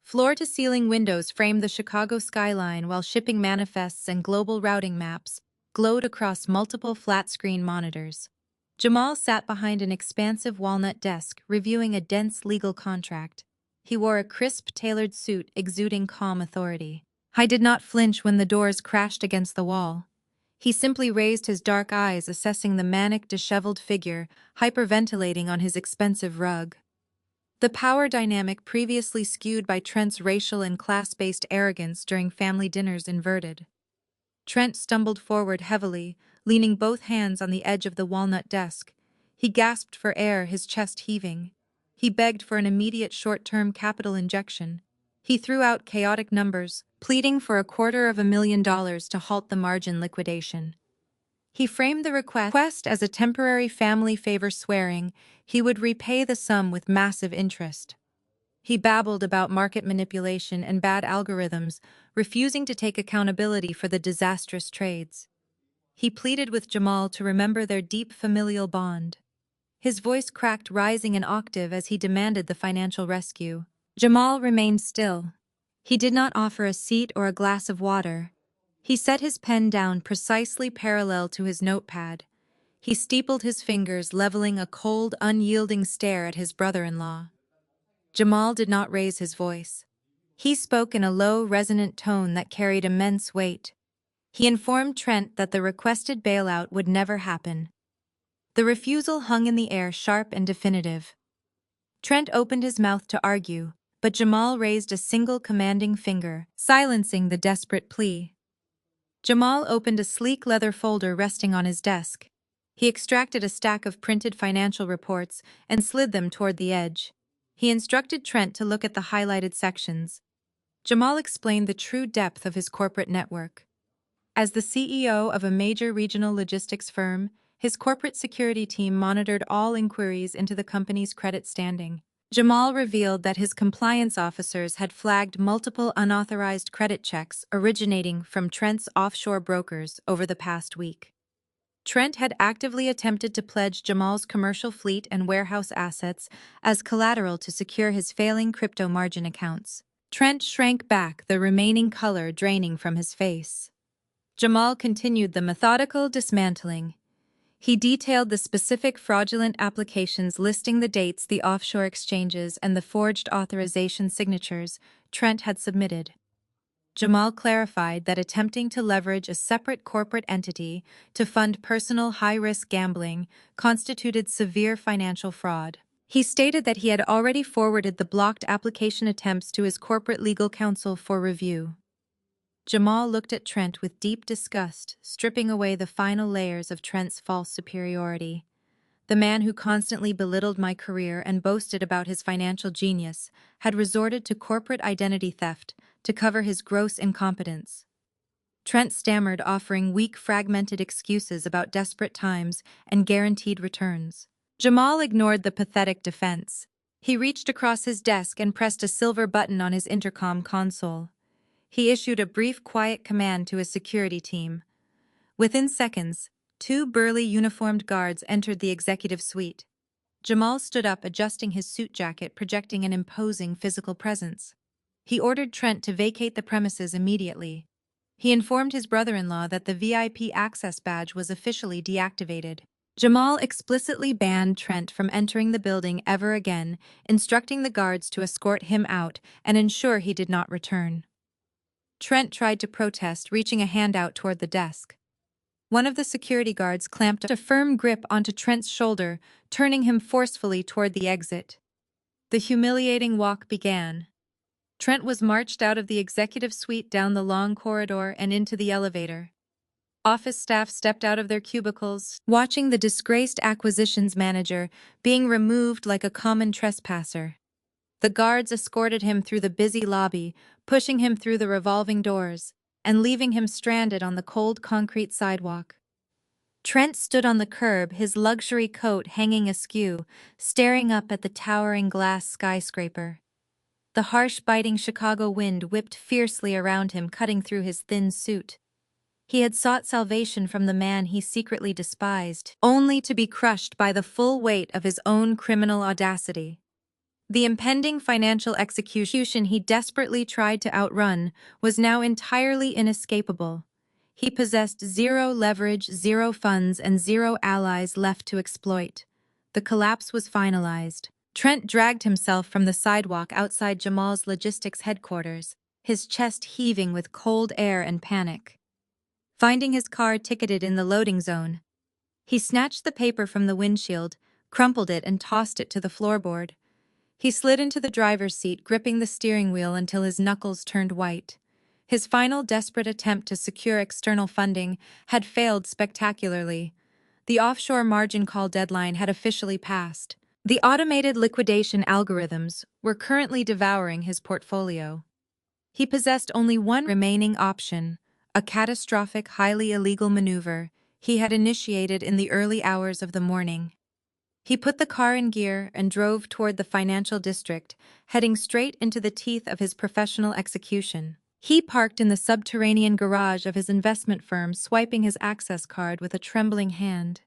Floor-to-ceiling windows framed the Chicago skyline, while shipping manifests and global routing maps glowed across multiple flat-screen monitors. Jamal sat behind an expansive walnut desk, reviewing a dense legal contract. He wore a crisp, tailored suit exuding calm authority. I did not flinch when the doors crashed against the wall. He simply raised his dark eyes, assessing the manic, disheveled figure hyperventilating on his expensive rug. The power dynamic previously skewed by Trent's racial and class-based arrogance during family dinners inverted. Trent stumbled forward heavily, leaning both hands on the edge of the walnut desk. He gasped for air, his chest heaving. He begged for an immediate short-term capital injection. He threw out chaotic numbers, pleading for $250,000 to halt the margin liquidation. He framed the request as a temporary family favor, swearing he would repay the sum with massive interest. He babbled about market manipulation and bad algorithms, refusing to take accountability for the disastrous trades. He pleaded with Jamal to remember their deep familial bond. His voice cracked, rising an octave as he demanded the financial rescue. Jamal remained still. He did not offer a seat or a glass of water. He set his pen down precisely parallel to his notepad. He steepled his fingers, leveling a cold, unyielding stare at his brother-in-law. Jamal did not raise his voice. He spoke in a low, resonant tone that carried immense weight. He informed Trent that the requested bailout would never happen. The refusal hung in the air, sharp and definitive. Trent opened his mouth to argue, but Jamal raised a single commanding finger, silencing the desperate plea. Jamal opened a sleek leather folder resting on his desk. He extracted a stack of printed financial reports and slid them toward the edge. He instructed Trent to look at the highlighted sections. Jamal explained the true depth of his corporate network. As the CEO of a major regional logistics firm, his corporate security team monitored all inquiries into the company's credit standing. Jamal revealed that his compliance officers had flagged multiple unauthorized credit checks originating from Trent's offshore brokers over the past week. Trent had actively attempted to pledge Jamal's commercial fleet and warehouse assets as collateral to secure his failing crypto margin accounts. Trent shrank back, the remaining color draining from his face. Jamal continued the methodical dismantling. He detailed the specific fraudulent applications listing the dates, the offshore exchanges, and the forged authorization signatures Trent had submitted. Jamal clarified that attempting to leverage a separate corporate entity to fund personal high-risk gambling constituted severe financial fraud. He stated that he had already forwarded the blocked application attempts to his corporate legal counsel for review. Jamal looked at Trent with deep disgust, stripping away the final layers of Trent's false superiority. The man who constantly belittled my career and boasted about his financial genius had resorted to corporate identity theft to cover his gross incompetence. Trent stammered, offering weak, fragmented excuses about desperate times and guaranteed returns. Jamal ignored the pathetic defense. He reached across his desk and pressed a silver button on his intercom console. He issued a brief, quiet command to his security team. Within seconds, 2 burly uniformed guards entered the executive suite. Jamal stood up, adjusting his suit jacket, projecting an imposing physical presence. He ordered Trent to vacate the premises immediately. He informed his brother-in-law that the VIP access badge was officially deactivated. Jamal explicitly banned Trent from entering the building ever again, instructing the guards to escort him out and ensure he did not return. Trent tried to protest, reaching a hand out toward the desk. One of the security guards clamped a firm grip onto Trent's shoulder, turning him forcefully toward the exit. The humiliating walk began. Trent was marched out of the executive suite, down the long corridor, and into the elevator. Office staff stepped out of their cubicles, watching the disgraced acquisitions manager being removed like a common trespasser. The guards escorted him through the busy lobby, pushing him through the revolving doors, and leaving him stranded on the cold concrete sidewalk. Trent stood on the curb, his luxury coat hanging askew, staring up at the towering glass skyscraper. The harsh, biting Chicago wind whipped fiercely around him, cutting through his thin suit. He had sought salvation from the man he secretly despised, only to be crushed by the full weight of his own criminal audacity. The impending financial execution he desperately tried to outrun was now entirely inescapable. He possessed zero leverage, zero funds, and zero allies left to exploit. The collapse was finalized. Trent dragged himself from the sidewalk outside Jamal's logistics headquarters, his chest heaving with cold air and panic. Finding his car ticketed in the loading zone, he snatched the paper from the windshield, crumpled it, and tossed it to the floorboard. He slid into the driver's seat, gripping the steering wheel until his knuckles turned white. His final desperate attempt to secure external funding had failed spectacularly. The offshore margin call deadline had officially passed. The automated liquidation algorithms were currently devouring his portfolio. He possessed only one remaining option, a catastrophic, highly illegal maneuver he had initiated in the early hours of the morning. He put the car in gear and drove toward the financial district, heading straight into the teeth of his professional execution. He parked in the subterranean garage of his investment firm, swiping his access card with a trembling hand.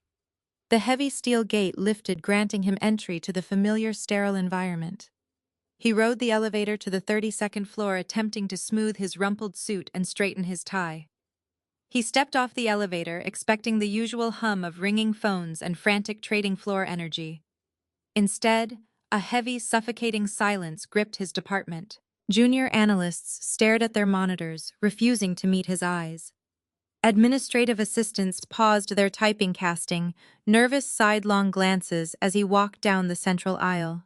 The heavy steel gate lifted, granting him entry to the familiar sterile environment. He rode the elevator to the 32nd floor, attempting to smooth his rumpled suit and straighten his tie. He stepped off the elevator, expecting the usual hum of ringing phones and frantic trading floor energy. Instead, a heavy, suffocating silence gripped his department. Junior analysts stared at their monitors, refusing to meet his eyes. Administrative assistants paused their typing, casting nervous sidelong glances as he walked down the central aisle.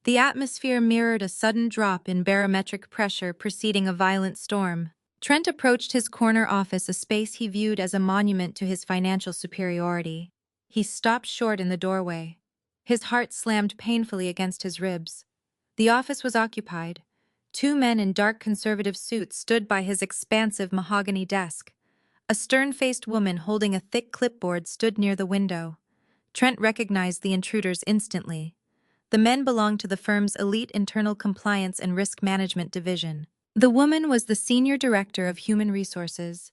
The atmosphere mirrored a sudden drop in barometric pressure preceding a violent storm. Trent approached his corner office, a space he viewed as a monument to his financial superiority. He stopped short in the doorway. His heart slammed painfully against his ribs. The office was occupied. Two men in dark conservative suits stood by his expansive mahogany desk. A stern-faced woman holding a thick clipboard stood near the window. Trent recognized the intruders instantly. The men belonged to the firm's elite internal compliance and risk management division. The woman was the senior director of human resources.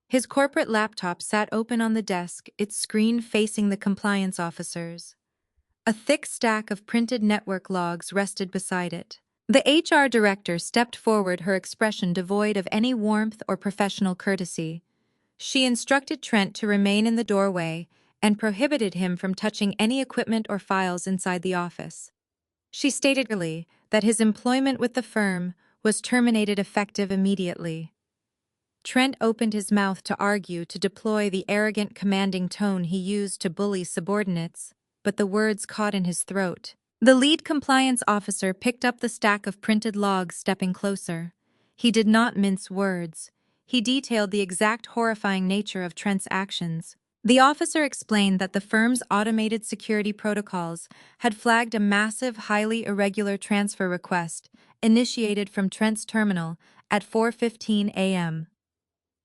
His corporate laptop sat open on the desk, its screen facing the compliance officers. A thick stack of printed network logs rested beside it. The HR director stepped forward, her expression devoid of any warmth or professional courtesy. She instructed Trent to remain in the doorway and prohibited him from touching any equipment or files inside the office. She stated clearly that his employment with the firm was terminated effective immediately. Trent opened his mouth to argue, to deploy the arrogant, commanding tone he used to bully subordinates, but the words caught in his throat. The lead compliance officer picked up the stack of printed logs, stepping closer. He did not mince words. He detailed the exact horrifying nature of Trent's actions. The officer explained that the firm's automated security protocols had flagged a massive, highly irregular transfer request initiated from Trent's terminal at 4:15 a.m.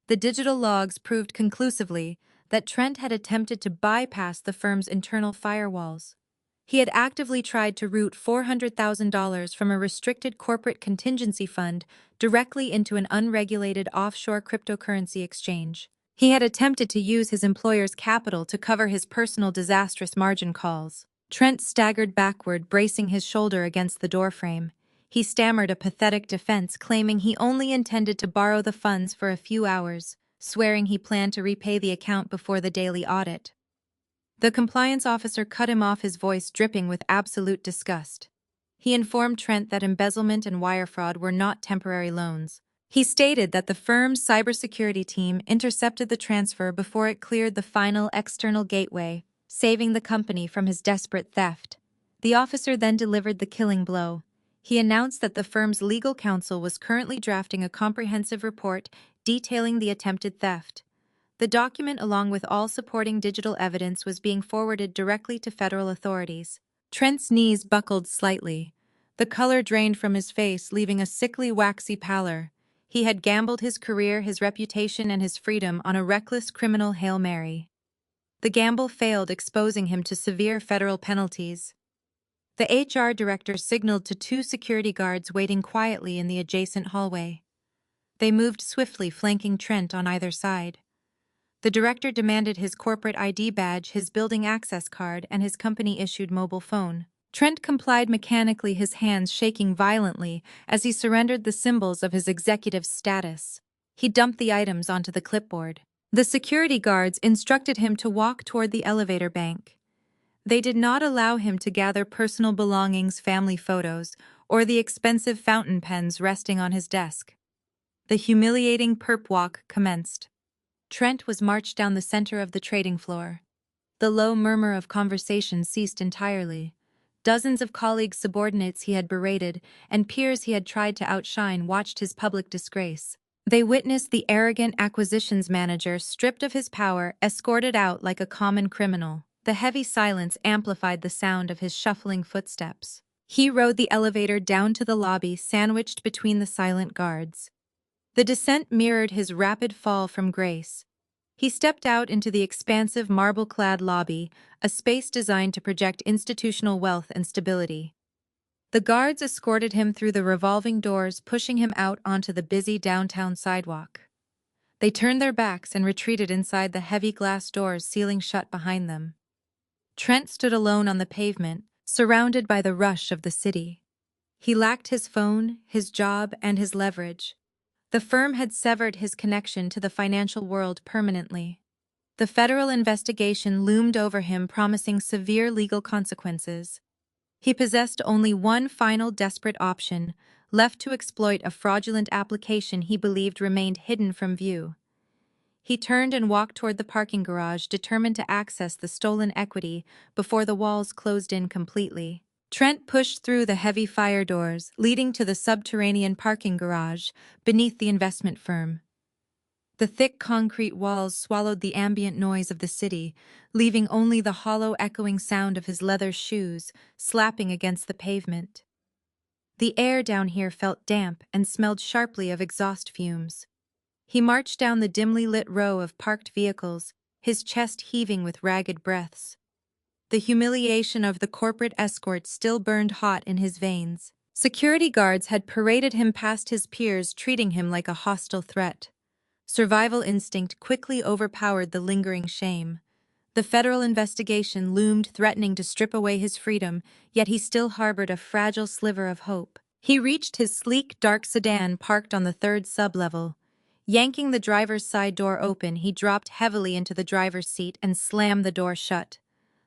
The digital logs proved conclusively that Trent had attempted to bypass the firm's internal firewalls. He had actively tried to route $400,000 from a restricted corporate contingency fund directly into an unregulated offshore cryptocurrency exchange. He had attempted to use his employer's capital to cover his personal disastrous margin calls. Trent staggered backward, bracing his shoulder against the doorframe. He stammered a pathetic defense, claiming he only intended to borrow the funds for a few hours, swearing he planned to repay the account before the daily audit. The compliance officer cut him off, his voice dripping with absolute disgust. He informed Trent that embezzlement and wire fraud were not temporary loans. He stated that the firm's cybersecurity team intercepted the transfer before it cleared the final external gateway, saving the company from his desperate theft. The officer then delivered the killing blow. He announced that the firm's legal counsel was currently drafting a comprehensive report detailing the attempted theft. The document, along with all supporting digital evidence, was being forwarded directly to federal authorities. Trent's knees buckled slightly. The color drained from his face, leaving a sickly, waxy pallor. He had gambled his career, his reputation, and his freedom on a reckless criminal Hail Mary. The gamble failed, exposing him to severe federal penalties. The HR director signaled to two security guards waiting quietly in the adjacent hallway. They moved swiftly, flanking Trent on either side. The director demanded his corporate ID badge, his building access card, and his company-issued mobile phone. Trent complied mechanically, his hands shaking violently as he surrendered the symbols of his executive status. He dumped the items onto the clipboard. The security guards instructed him to walk toward the elevator bank. They did not allow him to gather personal belongings, family photos, or the expensive fountain pens resting on his desk. The humiliating perp walk commenced. Trent was marched down the center of the trading floor. The low murmur of conversation ceased entirely. Dozens of colleagues, subordinates he had berated, and peers he had tried to outshine watched his public disgrace. They witnessed the arrogant acquisitions manager, stripped of his power, escorted out like a common criminal. The heavy silence amplified the sound of his shuffling footsteps. He rode the elevator down to the lobby, sandwiched between the silent guards. The descent mirrored his rapid fall from grace. He stepped out into the expansive marble-clad lobby, a space designed to project institutional wealth and stability. The guards escorted him through the revolving doors, pushing him out onto the busy downtown sidewalk. They turned their backs and retreated inside the heavy glass doors, sealing shut behind them. Trent stood alone on the pavement, surrounded by the rush of the city. He lacked his phone, his job, and his leverage. The firm had severed his connection to the financial world permanently. The federal investigation loomed over him, promising severe legal consequences. He possessed only one final desperate option, left to exploit a fraudulent application he believed remained hidden from view. He turned and walked toward the parking garage, determined to access the stolen equity before the walls closed in completely. Trent pushed through the heavy fire doors, leading to the subterranean parking garage beneath the investment firm. The thick concrete walls swallowed the ambient noise of the city, leaving only the hollow echoing sound of his leather shoes slapping against the pavement. The air down here felt damp and smelled sharply of exhaust fumes. He marched down the dimly lit row of parked vehicles, his chest heaving with ragged breaths. The humiliation of the corporate escort still burned hot in his veins. Security guards had paraded him past his peers, treating him like a hostile threat. Survival instinct quickly overpowered the lingering shame. The federal investigation loomed, threatening to strip away his freedom, yet he still harbored a fragile sliver of hope. He reached his sleek, dark sedan parked on the third sublevel. Yanking the driver's side door open, he dropped heavily into the driver's seat and slammed the door shut.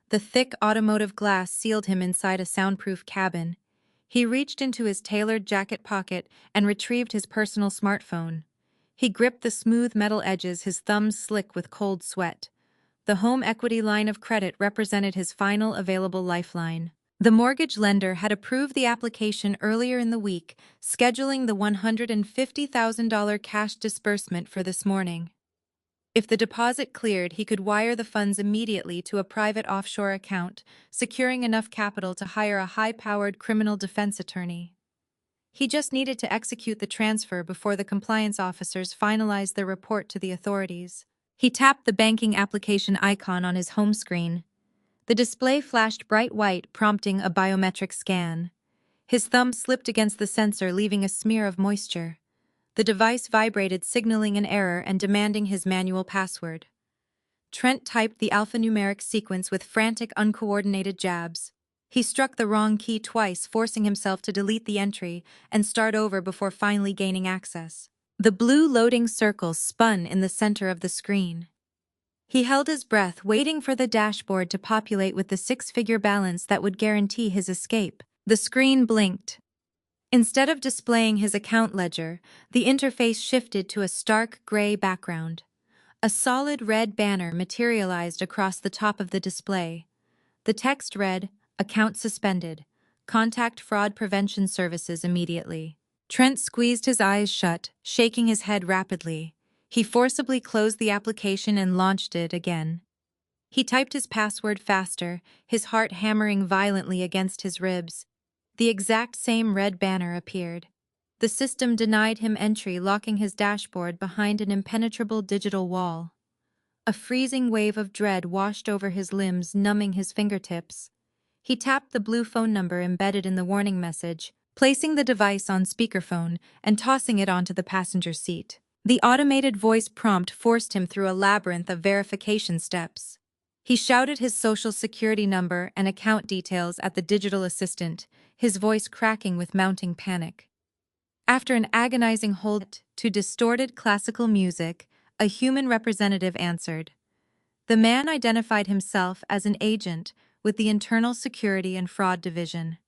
The thick automotive glass sealed him inside a soundproof cabin. He reached into his tailored jacket pocket and retrieved his personal smartphone. He gripped the smooth metal edges, his thumbs slick with cold sweat. The home equity line of credit represented his final available lifeline. The mortgage lender had approved the application earlier in the week, scheduling the $150,000 cash disbursement for this morning. If the deposit cleared, he could wire the funds immediately to a private offshore account, securing enough capital to hire a high-powered criminal defense attorney. He just needed to execute the transfer before the compliance officers finalized their report to the authorities. He tapped the banking application icon on his home screen. The display flashed bright white, prompting a biometric scan. His thumb slipped against the sensor, leaving a smear of moisture. The device vibrated, signaling an error and demanding his manual password. Trent typed the alphanumeric sequence with frantic, uncoordinated jabs. He struck the wrong key twice, forcing himself to delete the entry and start over before finally gaining access. The blue loading circle spun in the center of the screen. He held his breath, waiting for the dashboard to populate with the six-figure balance that would guarantee his escape. The screen blinked. Instead of displaying his account ledger, the interface shifted to a stark gray background. A solid red banner materialized across the top of the display. The text read, "Account suspended. Contact Fraud Prevention Services immediately." Trent squeezed his eyes shut, shaking his head rapidly. He forcibly closed the application and launched it again. He typed his password faster, his heart hammering violently against his ribs. The exact same red banner appeared. The system denied him entry, locking his dashboard behind an impenetrable digital wall. A freezing wave of dread washed over his limbs, numbing his fingertips. He tapped the blue phone number embedded in the warning message, placing the device on speakerphone and tossing it onto the passenger seat. The automated voice prompt forced him through a labyrinth of verification steps. He shouted his social security number and account details at the digital assistant, his voice cracking with mounting panic. After an agonizing hold to distorted classical music, a human representative answered. The man identified himself as an agent with the Internal Security and Fraud Division.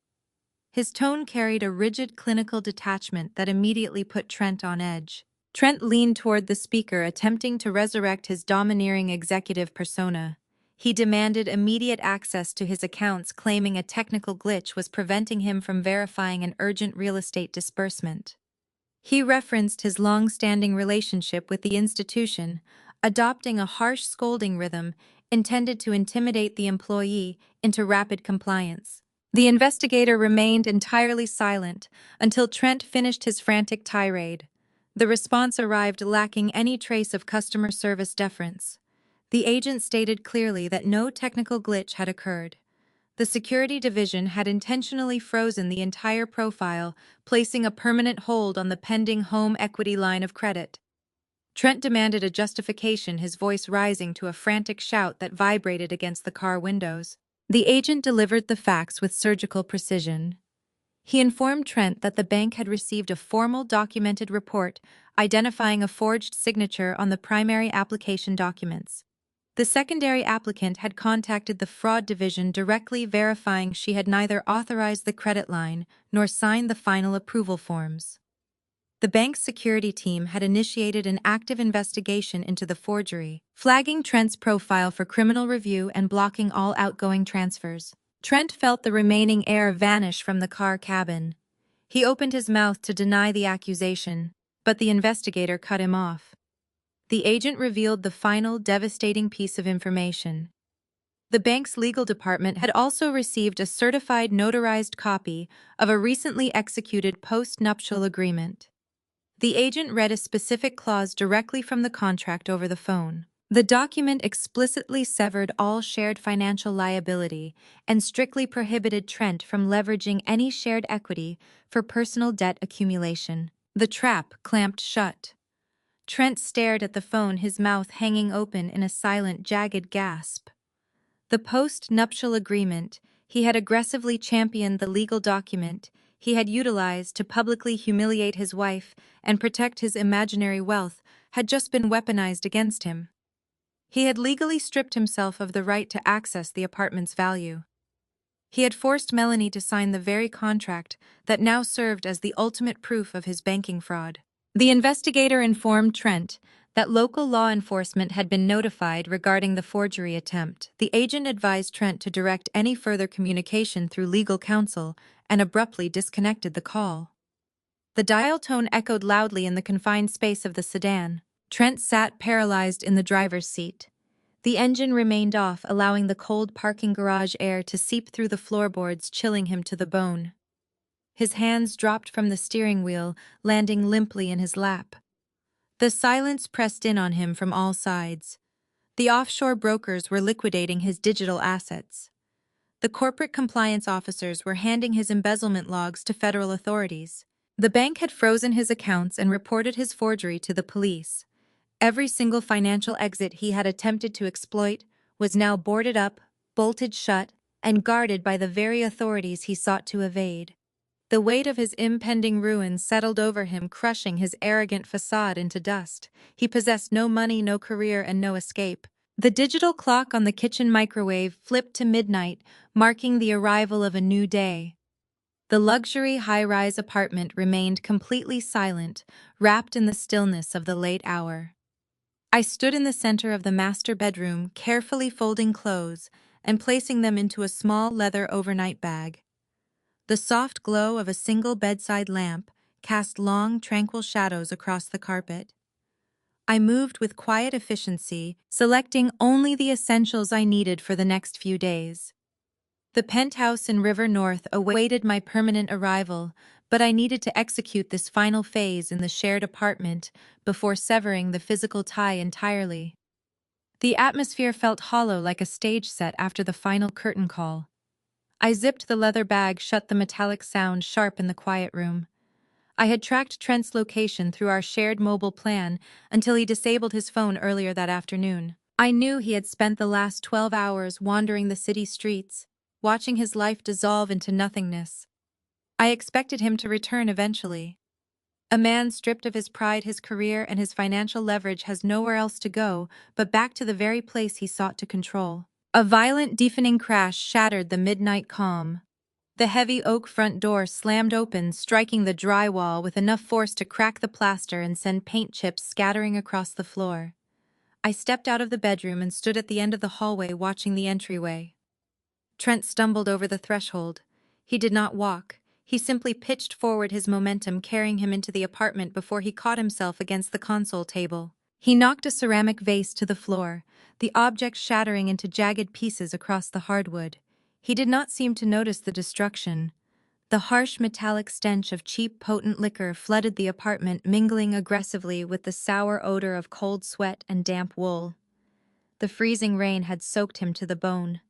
His tone carried a rigid clinical detachment that immediately put Trent on edge. Trent leaned toward the speaker, attempting to resurrect his domineering executive persona. He demanded immediate access to his accounts, claiming a technical glitch was preventing him from verifying an urgent real estate disbursement. He referenced his long-standing relationship with the institution, adopting a harsh scolding rhythm intended to intimidate the employee into rapid compliance. The investigator remained entirely silent until Trent finished his frantic tirade. The response arrived lacking any trace of customer service deference. The agent stated clearly that no technical glitch had occurred. The security division had intentionally frozen the entire profile, placing a permanent hold on the pending home equity line of credit. Trent demanded a justification, his voice rising to a frantic shout that vibrated against the car windows. The agent delivered the facts with surgical precision. He informed Trent that the bank had received a formal documented report identifying a forged signature on the primary application documents. The secondary applicant had contacted the fraud division directly verifying she had neither authorized the credit line nor signed the final approval forms. The bank's security team had initiated an active investigation into the forgery, flagging Trent's profile for criminal review and blocking all outgoing transfers. Trent felt the remaining air vanish from the car cabin. He opened his mouth to deny the accusation, but the investigator cut him off. The agent revealed the final devastating piece of information. The bank's legal department had also received a certified notarized copy of a recently executed post-nuptial agreement. The agent read a specific clause directly from the contract over the phone. The document explicitly severed all shared financial liability and strictly prohibited Trent from leveraging any shared equity for personal debt accumulation. The trap clamped shut. Trent stared at the phone, his mouth hanging open in a silent, jagged gasp. The post-nuptial agreement, he had aggressively championed the legal document he had utilized to publicly humiliate his wife and protect his imaginary wealth, had just been weaponized against him. He had legally stripped himself of the right to access the apartment's value. He had forced Melanie to sign the very contract that now served as the ultimate proof of his banking fraud. The investigator informed Trent that local law enforcement had been notified regarding the forgery attempt. The agent advised Trent to direct any further communication through legal counsel and abruptly disconnected the call. The dial tone echoed loudly in the confined space of the sedan. Trent sat paralyzed in the driver's seat. The engine remained off, allowing the cold parking garage air to seep through the floorboards, chilling him to the bone. His hands dropped from the steering wheel, landing limply in his lap. The silence pressed in on him from all sides. The offshore brokers were liquidating his digital assets. The corporate compliance officers were handing his embezzlement logs to federal authorities. The bank had frozen his accounts and reported his forgery to the police. Every single financial exit he had attempted to exploit was now boarded up, bolted shut, and guarded by the very authorities he sought to evade. The weight of his impending ruin settled over him, crushing his arrogant facade into dust. He possessed no money, no career, and no escape. The digital clock on the kitchen microwave flipped to midnight, marking the arrival of a new day. The luxury high-rise apartment remained completely silent, wrapped in the stillness of the late hour. I stood in the center of the master bedroom, carefully folding clothes and placing them into a small leather overnight bag. The soft glow of a single bedside lamp cast long, tranquil shadows across the carpet. I moved with quiet efficiency, selecting only the essentials I needed for the next few days. The penthouse in River North awaited my permanent arrival, but I needed to execute this final phase in the shared apartment before severing the physical tie entirely. The atmosphere felt hollow, like a stage set after the final curtain call. I zipped the leather bag shut, the metallic sound sharp in the quiet room. I had tracked Trent's location through our shared mobile plan until he disabled his phone earlier that afternoon. I knew he had spent the last 12 hours wandering the city streets, watching his life dissolve into nothingness. I expected him to return eventually. A man stripped of his pride, his career, and his financial leverage has nowhere else to go but back to the very place he sought to control. A violent, deafening crash shattered the midnight calm. The heavy oak front door slammed open, striking the drywall with enough force to crack the plaster and send paint chips scattering across the floor. I stepped out of the bedroom and stood at the end of the hallway watching the entryway. Trent stumbled over the threshold. He did not walk. He simply pitched forward, his momentum carrying him into the apartment before he caught himself against the console table. He knocked a ceramic vase to the floor, the object shattering into jagged pieces across the hardwood. He did not seem to notice the destruction. The harsh metallic stench of cheap, potent liquor flooded the apartment, mingling aggressively with the sour odor of cold sweat and damp wool. The freezing rain had soaked him to the bone.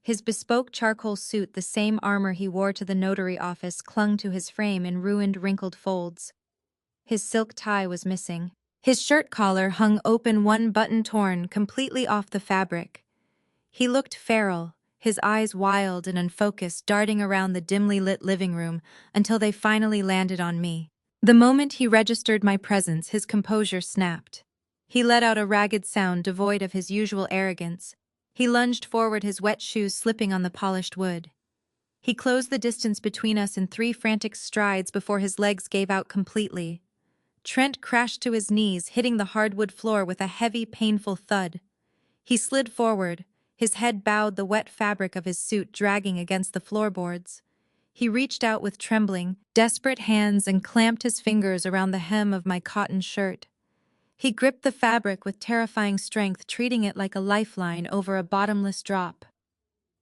His bespoke charcoal suit, the same armor he wore to the notary office, clung to his frame in ruined, wrinkled folds. His silk tie was missing. His shirt collar hung open, one button torn completely off the fabric. He looked feral, his eyes wild and unfocused, darting around the dimly lit living room until they finally landed on me. The moment he registered my presence, his composure snapped. He let out a ragged sound devoid of his usual arrogance. He lunged forward, his wet shoes slipping on the polished wood. He closed the distance between us in 3 frantic strides before his legs gave out completely. Trent crashed to his knees, hitting the hardwood floor with a heavy, painful thud. He slid forward, his head bowed, the wet fabric of his suit dragging against the floorboards. He reached out with trembling, desperate hands and clamped his fingers around the hem of my cotton shirt. He gripped the fabric with terrifying strength, treating it like a lifeline over a bottomless drop.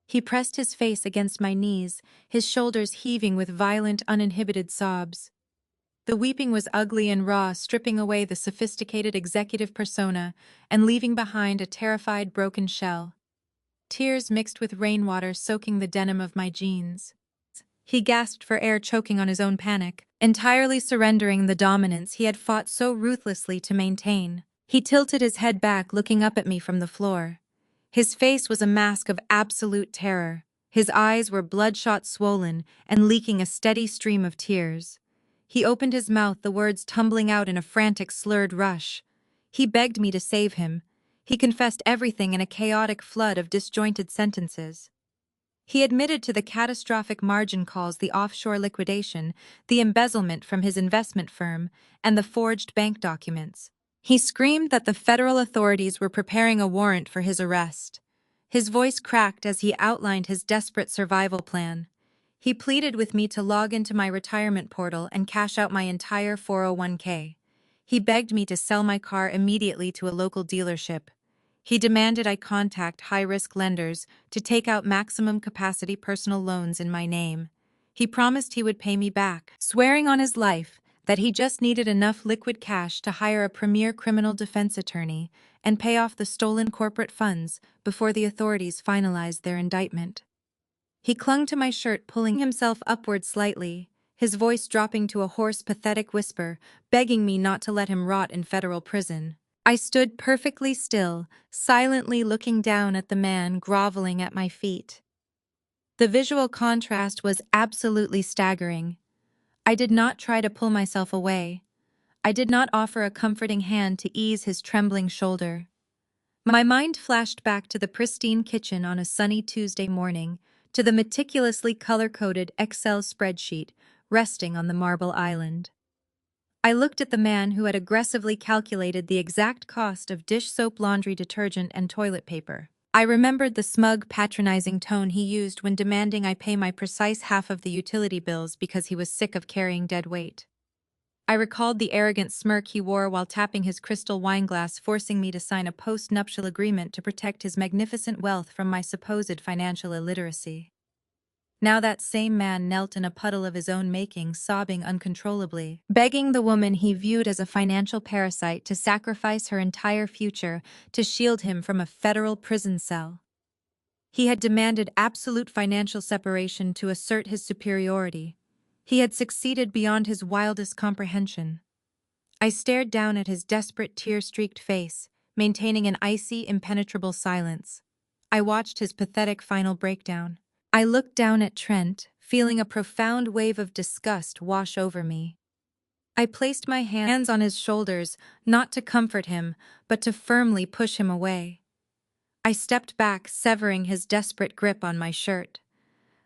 He pressed his face against my knees, his shoulders heaving with violent, uninhibited sobs. The weeping was ugly and raw, stripping away the sophisticated executive persona and leaving behind a terrified, broken shell. Tears mixed with rainwater soaking the denim of my jeans. He gasped for air, choking on his own panic, entirely surrendering the dominance he had fought so ruthlessly to maintain. He tilted his head back, looking up at me from the floor. His face was a mask of absolute terror. His eyes were bloodshot, swollen, and leaking a steady stream of tears. He opened his mouth, the words tumbling out in a frantic, slurred rush. He begged me to save him. He confessed everything in a chaotic flood of disjointed sentences. He admitted to the catastrophic margin calls, the offshore liquidation, the embezzlement from his investment firm, and the forged bank documents. He screamed that the federal authorities were preparing a warrant for his arrest. His voice cracked as he outlined his desperate survival plan. He pleaded with me to log into my retirement portal and cash out my entire 401k. He begged me to sell my car immediately to a local dealership. He demanded I contact high-risk lenders to take out maximum capacity personal loans in my name. He promised he would pay me back, swearing on his life that he just needed enough liquid cash to hire a premier criminal defense attorney and pay off the stolen corporate funds before the authorities finalized their indictment. He clung to my shirt, pulling himself upward slightly, his voice dropping to a hoarse, pathetic whisper, begging me not to let him rot in federal prison. I stood perfectly still, silently looking down at the man groveling at my feet. The visual contrast was absolutely staggering. I did not try to pull myself away. I did not offer a comforting hand to ease his trembling shoulder. My mind flashed back to the pristine kitchen on a sunny Tuesday morning, to the meticulously color-coded Excel spreadsheet resting on the marble island. I looked at the man who had aggressively calculated the exact cost of dish soap, laundry detergent, and toilet paper. I remembered the smug, patronizing tone he used when demanding I pay my precise half of the utility bills because he was sick of carrying dead weight. I recalled the arrogant smirk he wore while tapping his crystal wineglass, forcing me to sign a post-nuptial agreement to protect his magnificent wealth from my supposed financial illiteracy. Now that same man knelt in a puddle of his own making, sobbing uncontrollably, begging the woman he viewed as a financial parasite to sacrifice her entire future to shield him from a federal prison cell. He had demanded absolute financial separation to assert his superiority. He had succeeded beyond his wildest comprehension. I stared down at his desperate, tear-streaked face, maintaining an icy, impenetrable silence. I watched his pathetic final breakdown. I looked down at Trent, feeling a profound wave of disgust wash over me. I placed my hands on his shoulders, not to comfort him, but to firmly push him away. I stepped back, severing his desperate grip on my shirt.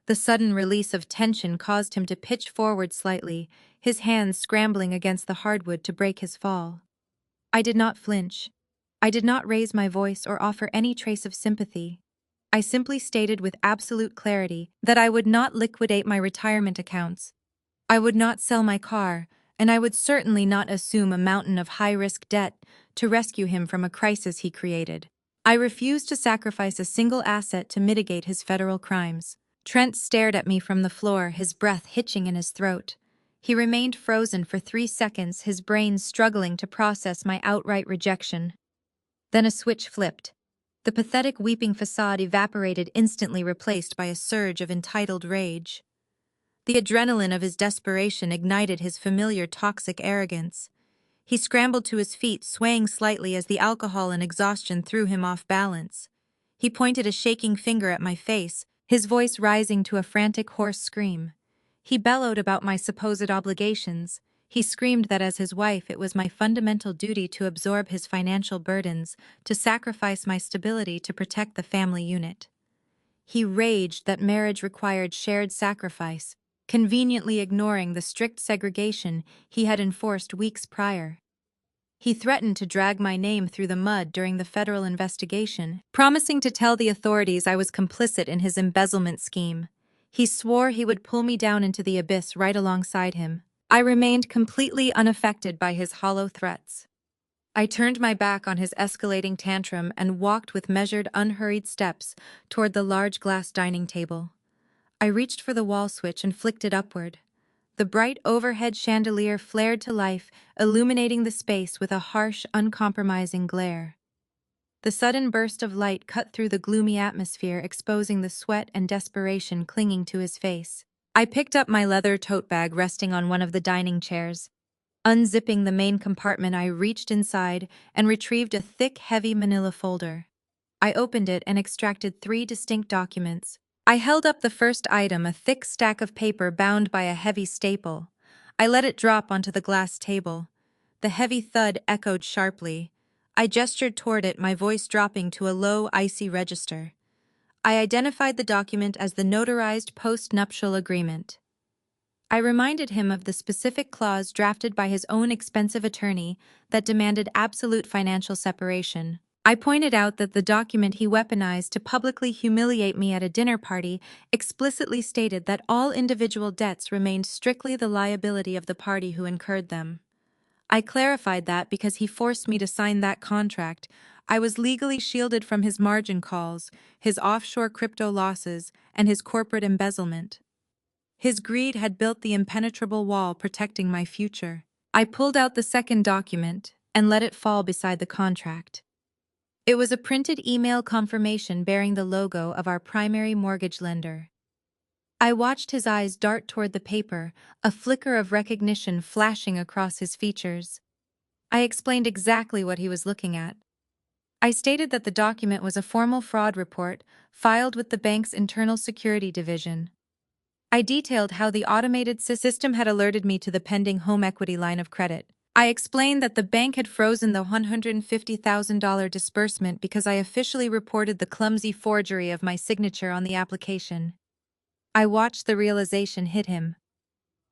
The sudden release of tension caused him to pitch forward slightly, his hands scrambling against the hardwood to break his fall. I did not flinch. I did not raise my voice or offer any trace of sympathy. I simply stated with absolute clarity that I would not liquidate my retirement accounts. I would not sell my car, and I would certainly not assume a mountain of high-risk debt to rescue him from a crisis he created. I refused to sacrifice a single asset to mitigate his federal crimes. Trent stared at me from the floor, his breath hitching in his throat. He remained frozen for 3 seconds, his brain struggling to process my outright rejection. Then a switch flipped. The pathetic weeping facade evaporated, instantly replaced by a surge of entitled rage. The adrenaline of his desperation ignited his familiar toxic arrogance. He scrambled to his feet, swaying slightly as the alcohol and exhaustion threw him off balance. He pointed a shaking finger at my face, his voice rising to a frantic hoarse scream. He bellowed about my supposed obligations. He screamed that as his wife it was my fundamental duty to absorb his financial burdens, to sacrifice my stability to protect the family unit. He raged that marriage required shared sacrifice, conveniently ignoring the strict segregation he had enforced weeks prior. He threatened to drag my name through the mud during the federal investigation, promising to tell the authorities I was complicit in his embezzlement scheme. He swore he would pull me down into the abyss right alongside him. I remained completely unaffected by his hollow threats. I turned my back on his escalating tantrum and walked with measured, unhurried steps toward the large glass dining table. I reached for the wall switch and flicked it upward. The bright overhead chandelier flared to life, illuminating the space with a harsh, uncompromising glare. The sudden burst of light cut through the gloomy atmosphere, exposing the sweat and desperation clinging to his face. I picked up my leather tote bag resting on one of the dining chairs. Unzipping the main compartment, I reached inside and retrieved a thick, heavy manila folder. I opened it and extracted 3 distinct documents. I held up the first item, a thick stack of paper bound by a heavy staple. I let it drop onto the glass table. The heavy thud echoed sharply. I gestured toward it, my voice dropping to a low, icy register. I identified the document as the notarized post-nuptial agreement. I reminded him of the specific clause drafted by his own expensive attorney that demanded absolute financial separation. I pointed out that the document he weaponized to publicly humiliate me at a dinner party explicitly stated that all individual debts remained strictly the liability of the party who incurred them. I clarified that because he forced me to sign that contract, I was legally shielded from his margin calls, his offshore crypto losses, and his corporate embezzlement. His greed had built the impenetrable wall protecting my future. I pulled out the second document and let it fall beside the contract. It was a printed email confirmation bearing the logo of our primary mortgage lender. I watched his eyes dart toward the paper, a flicker of recognition flashing across his features. I explained exactly what he was looking at. I stated that the document was a formal fraud report filed with the bank's internal security division. I detailed how the automated system had alerted me to the pending home equity line of credit. I explained that the bank had frozen the $150,000 disbursement because I officially reported the clumsy forgery of my signature on the application. I watched the realization hit him.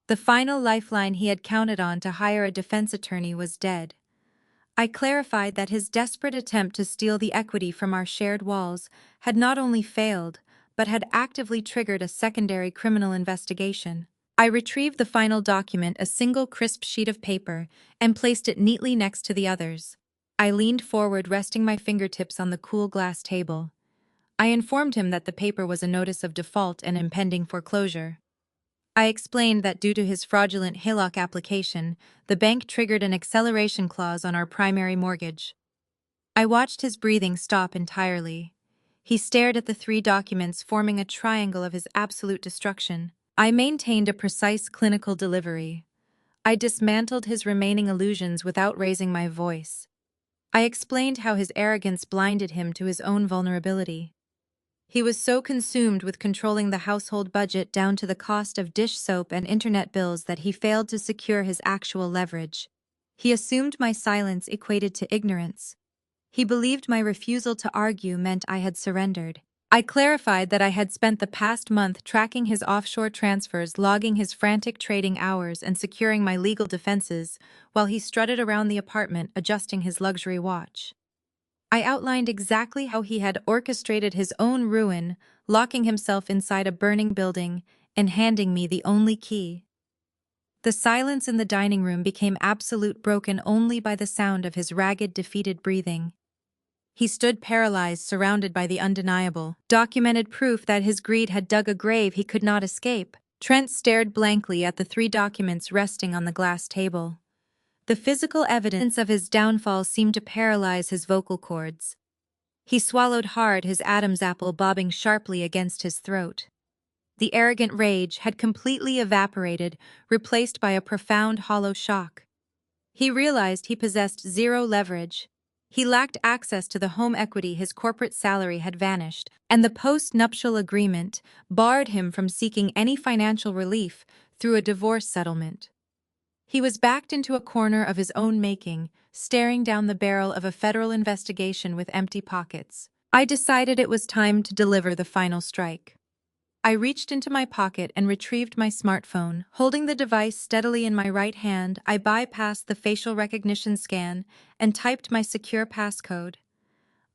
The final lifeline he had counted on to hire a defense attorney was dead. I clarified that his desperate attempt to steal the equity from our shared walls had not only failed, but had actively triggered a secondary criminal investigation. I retrieved the final document, a single crisp sheet of paper, and placed it neatly next to the others. I leaned forward, resting my fingertips on the cool glass table. I informed him that the paper was a notice of default and impending foreclosure. I explained that due to his fraudulent HELOC application, the bank triggered an acceleration clause on our primary mortgage. I watched his breathing stop entirely. He stared at the 3 documents, forming a triangle of his absolute destruction. I maintained a precise clinical delivery. I dismantled his remaining illusions without raising my voice. I explained how his arrogance blinded him to his own vulnerability. He was so consumed with controlling the household budget down to the cost of dish soap and internet bills that he failed to secure his actual leverage. He assumed my silence equated to ignorance. He believed my refusal to argue meant I had surrendered. I clarified that I had spent the past month tracking his offshore transfers, logging his frantic trading hours, and securing my legal defenses, while he strutted around the apartment adjusting his luxury watch. I outlined exactly how he had orchestrated his own ruin, locking himself inside a burning building and handing me the only key. The silence in the dining room became absolute, broken only by the sound of his ragged, defeated breathing. He stood paralyzed, surrounded by the undeniable, documented proof that his greed had dug a grave he could not escape. Trent stared blankly at the 3 documents resting on the glass table. The physical evidence of his downfall seemed to paralyze his vocal cords. He swallowed hard, his Adam's apple bobbing sharply against his throat. The arrogant rage had completely evaporated, replaced by a profound, hollow shock. He realized he possessed 0 leverage. He lacked access to the home equity his corporate salary had vanished, and the post-nuptial agreement barred him from seeking any financial relief through a divorce settlement. He was backed into a corner of his own making, staring down the barrel of a federal investigation with empty pockets. I decided it was time to deliver the final strike. I reached into my pocket and retrieved my smartphone. Holding the device steadily in my right hand, I bypassed the facial recognition scan and typed my secure passcode.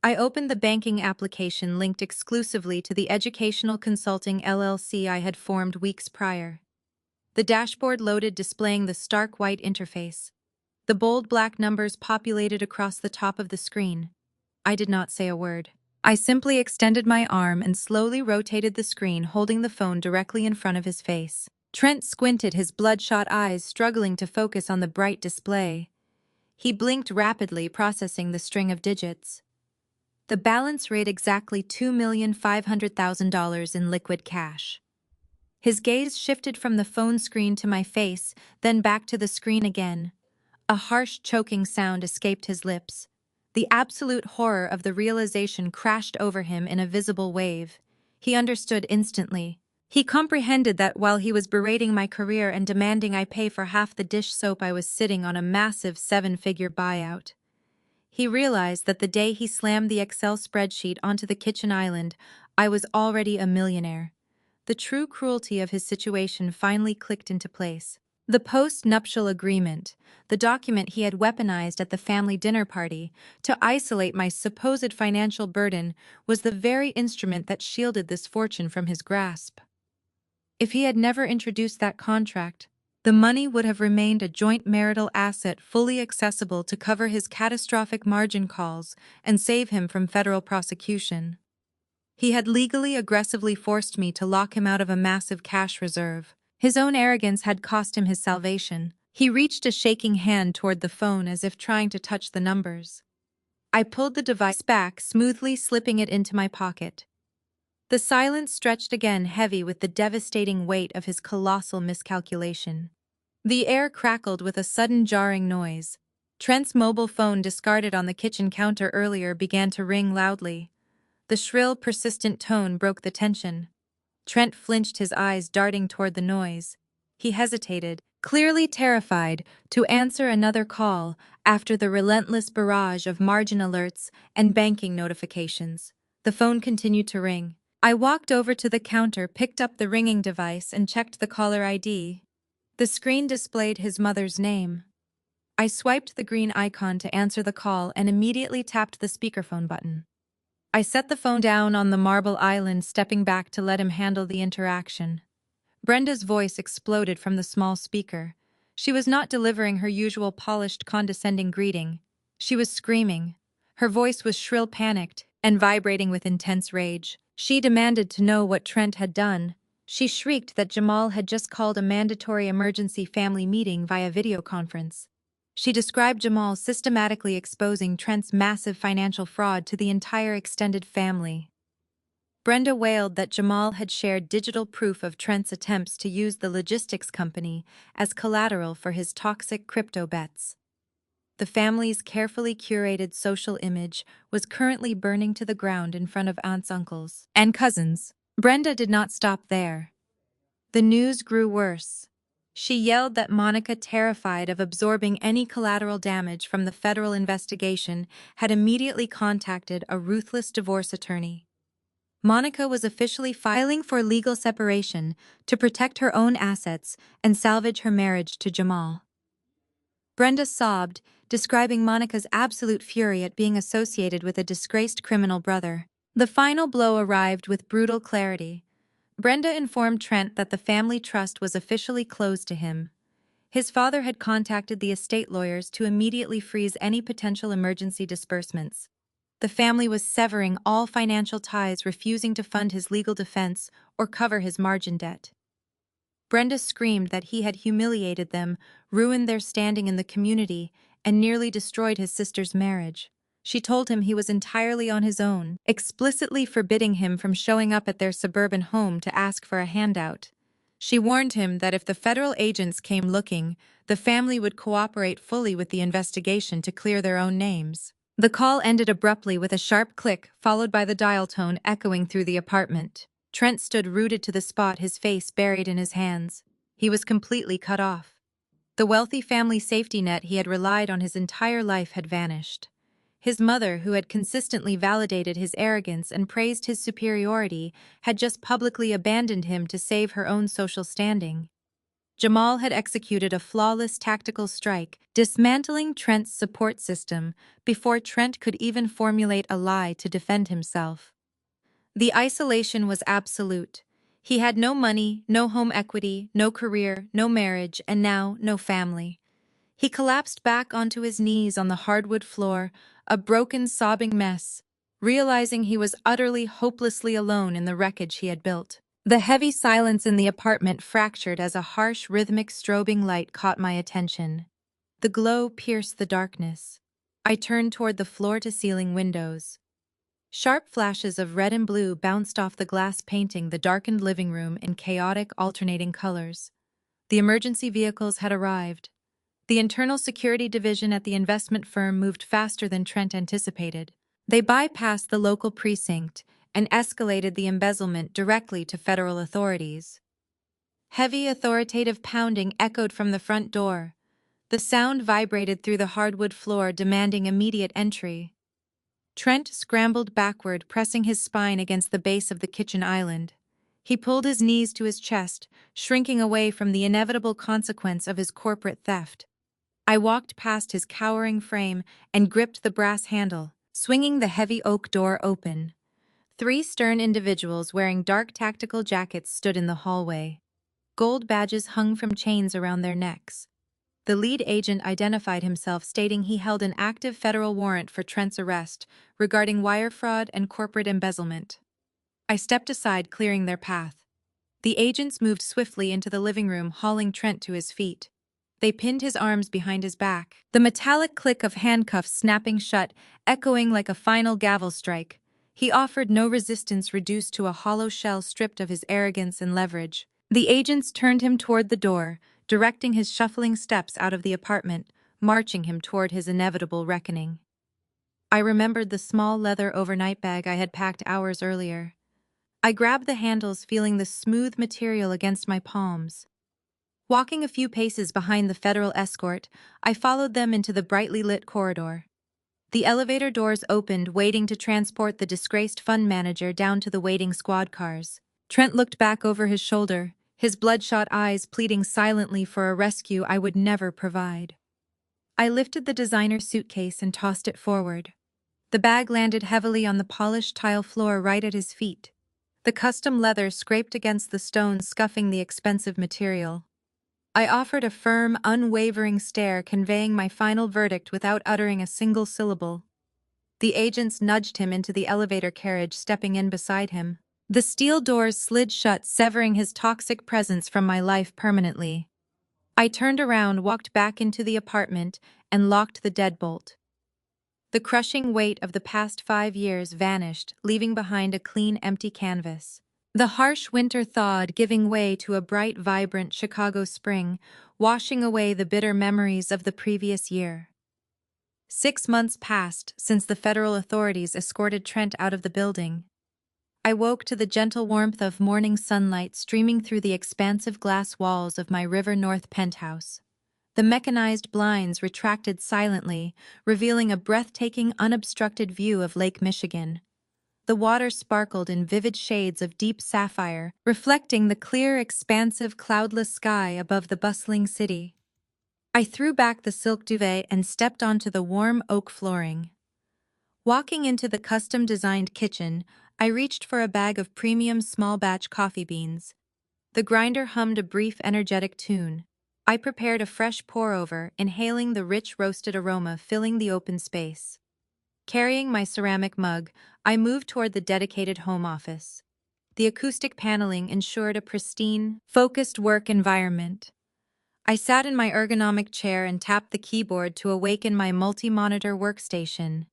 I opened the banking application linked exclusively to the educational consulting LLC I had formed weeks prior. The dashboard loaded, displaying the stark white interface. The bold black numbers populated across the top of the screen. I did not say a word. I simply extended my arm and slowly rotated the screen, holding the phone directly in front of his face. Trent squinted, his bloodshot eyes struggling to focus on the bright display. He blinked rapidly, processing the string of digits. The balance read exactly $2,500,000 in liquid cash. His gaze shifted from the phone screen to my face, then back to the screen again. A harsh, choking sound escaped his lips. The absolute horror of the realization crashed over him in a visible wave. He understood instantly. He comprehended that while he was berating my career and demanding I pay for half the dish soap, I was sitting on a massive 7-figure buyout. He realized that the day he slammed the Excel spreadsheet onto the kitchen island, I was already a millionaire. The true cruelty of his situation finally clicked into place. The post-nuptial agreement, the document he had weaponized at the family dinner party to isolate my supposed financial burden, was the very instrument that shielded this fortune from his grasp. If he had never introduced that contract, the money would have remained a joint marital asset fully accessible to cover his catastrophic margin calls and save him from federal prosecution. He had legally aggressively forced me to lock him out of a massive cash reserve. His own arrogance had cost him his salvation. He reached a shaking hand toward the phone as if trying to touch the numbers. I pulled the device back, smoothly slipping it into my pocket. The silence stretched again, heavy with the devastating weight of his colossal miscalculation. The air crackled with a sudden jarring noise. Trent's mobile phone, discarded on the kitchen counter earlier, began to ring loudly. The shrill, persistent tone broke the tension. Trent flinched, his eyes darting toward the noise. He hesitated, clearly terrified, to answer another call after the relentless barrage of margin alerts and banking notifications. The phone continued to ring. I walked over to the counter, picked up the ringing device, and checked the caller ID. The screen displayed his mother's name. I swiped the green icon to answer the call and immediately tapped the speakerphone button. I set the phone down on the marble island, stepping back to let him handle the interaction. Brenda's voice exploded from the small speaker. She was not delivering her usual polished, condescending greeting. She was screaming. Her voice was shrill, panicked, and vibrating with intense rage. She demanded to know what Trent had done. She shrieked that Jamal had just called a mandatory emergency family meeting via video conference. She described Jamal systematically exposing Trent's massive financial fraud to the entire extended family. Brenda wailed that Jamal had shared digital proof of Trent's attempts to use the logistics company as collateral for his toxic crypto bets. The family's carefully curated social image was currently burning to the ground in front of aunts, uncles, and cousins. Brenda did not stop there. The news grew worse. She yelled that Monica, terrified of absorbing any collateral damage from the federal investigation, had immediately contacted a ruthless divorce attorney. Monica was officially filing for legal separation to protect her own assets and salvage her marriage to Jamal. Brenda sobbed, describing Monica's absolute fury at being associated with a disgraced criminal brother. The final blow arrived with brutal clarity. Brenda informed Trent that the family trust was officially closed to him. His father had contacted the estate lawyers to immediately freeze any potential emergency disbursements. The family was severing all financial ties, refusing to fund his legal defense or cover his margin debt. Brenda screamed that he had humiliated them, ruined their standing in the community, and nearly destroyed his sister's marriage. She told him he was entirely on his own, explicitly forbidding him from showing up at their suburban home to ask for a handout. She warned him that if the federal agents came looking, the family would cooperate fully with the investigation to clear their own names. The call ended abruptly with a sharp click, followed by the dial tone echoing through the apartment. Trent stood rooted to the spot, his face buried in his hands. He was completely cut off. The wealthy family safety net he had relied on his entire life had vanished. His mother, who had consistently validated his arrogance and praised his superiority, had just publicly abandoned him to save her own social standing. Jamal had executed a flawless tactical strike, dismantling Trent's support system before Trent could even formulate a lie to defend himself. The isolation was absolute. He had no money, no home equity, no career, no marriage, and now no family. He collapsed back onto his knees on the hardwood floor, a broken, sobbing mess, realizing he was utterly, hopelessly alone in the wreckage he had built. The heavy silence in the apartment fractured as a harsh, rhythmic strobing light caught my attention. The glow pierced the darkness. I turned toward the floor-to-ceiling windows. Sharp flashes of red and blue bounced off the glass, painting the darkened living room in chaotic, alternating colors. The emergency vehicles had arrived. The internal security division at the investment firm moved faster than Trent anticipated. They bypassed the local precinct and escalated the embezzlement directly to federal authorities. Heavy, authoritative pounding echoed from the front door. The sound vibrated through the hardwood floor, demanding immediate entry. Trent scrambled backward, pressing his spine against the base of the kitchen island. He pulled his knees to his chest, shrinking away from the inevitable consequence of his corporate theft. I walked past his cowering frame and gripped the brass handle, swinging the heavy oak door open. 3 stern individuals wearing dark tactical jackets stood in the hallway. Gold badges hung from chains around their necks. The lead agent identified himself, stating he held an active federal warrant for Trent's arrest regarding wire fraud and corporate embezzlement. I stepped aside, clearing their path. The agents moved swiftly into the living room, hauling Trent to his feet. They pinned his arms behind his back, the metallic click of handcuffs snapping shut, echoing like a final gavel strike. He offered no resistance, reduced to a hollow shell stripped of his arrogance and leverage. The agents turned him toward the door, directing his shuffling steps out of the apartment, marching him toward his inevitable reckoning. I remembered the small leather overnight bag I had packed hours earlier. I grabbed the handles, feeling the smooth material against my palms. Walking a few paces behind the federal escort, I followed them into the brightly lit corridor. The elevator doors opened, waiting to transport the disgraced fund manager down to the waiting squad cars. Trent looked back over his shoulder, his bloodshot eyes pleading silently for a rescue I would never provide. I lifted the designer suitcase and tossed it forward. The bag landed heavily on the polished tile floor right at his feet. The custom leather scraped against the stone, scuffing the expensive material. I offered a firm, unwavering stare, conveying my final verdict without uttering a single syllable. The agents nudged him into the elevator carriage, stepping in beside him. The steel doors slid shut, severing his toxic presence from my life permanently. I turned around, walked back into the apartment, and locked the deadbolt. The crushing weight of the past 5 years vanished, leaving behind a clean, empty canvas. The harsh winter thawed, giving way to a bright, vibrant Chicago spring, washing away the bitter memories of the previous year. 6 months passed since the federal authorities escorted Trent out of the building. I woke to the gentle warmth of morning sunlight streaming through the expansive glass walls of my River North penthouse. The mechanized blinds retracted silently, revealing a breathtaking, unobstructed view of Lake Michigan. The water sparkled in vivid shades of deep sapphire, reflecting the clear, expansive, cloudless sky above the bustling city. I threw back the silk duvet and stepped onto the warm oak flooring. Walking into the custom-designed kitchen, I reached for a bag of premium small-batch coffee beans. The grinder hummed a brief, energetic tune. I prepared a fresh pour-over, inhaling the rich roasted aroma filling the open space. Carrying my ceramic mug, I moved toward the dedicated home office. The acoustic paneling ensured a pristine, focused work environment. I sat in my ergonomic chair and tapped the keyboard to awaken my multi-monitor workstation.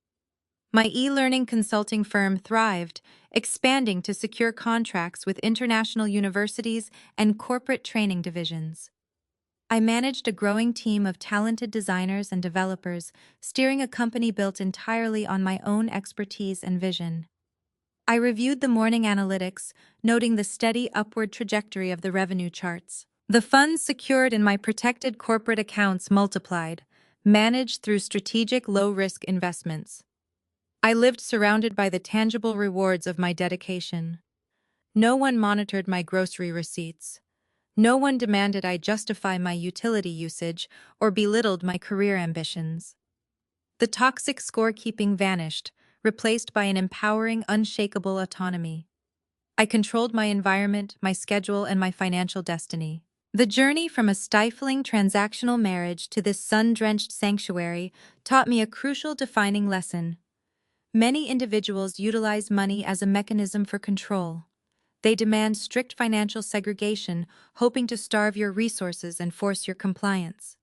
My e-learning consulting firm thrived, expanding to secure contracts with international universities and corporate training divisions. I managed a growing team of talented designers and developers, steering a company built entirely on my own expertise and vision. I reviewed the morning analytics, noting the steady upward trajectory of the revenue charts. The funds secured in my protected corporate accounts multiplied, managed through strategic low-risk investments. I lived surrounded by the tangible rewards of my dedication. No one monitored my grocery receipts. No one demanded I justify my utility usage or belittled my career ambitions. The toxic scorekeeping vanished, replaced by an empowering, unshakable autonomy. I controlled my environment, my schedule, and my financial destiny. The journey from a stifling transactional marriage to this sun-drenched sanctuary taught me a crucial defining lesson. Many individuals utilize money as a mechanism for control. They demand strict financial segregation, hoping to starve your resources and force your compliance.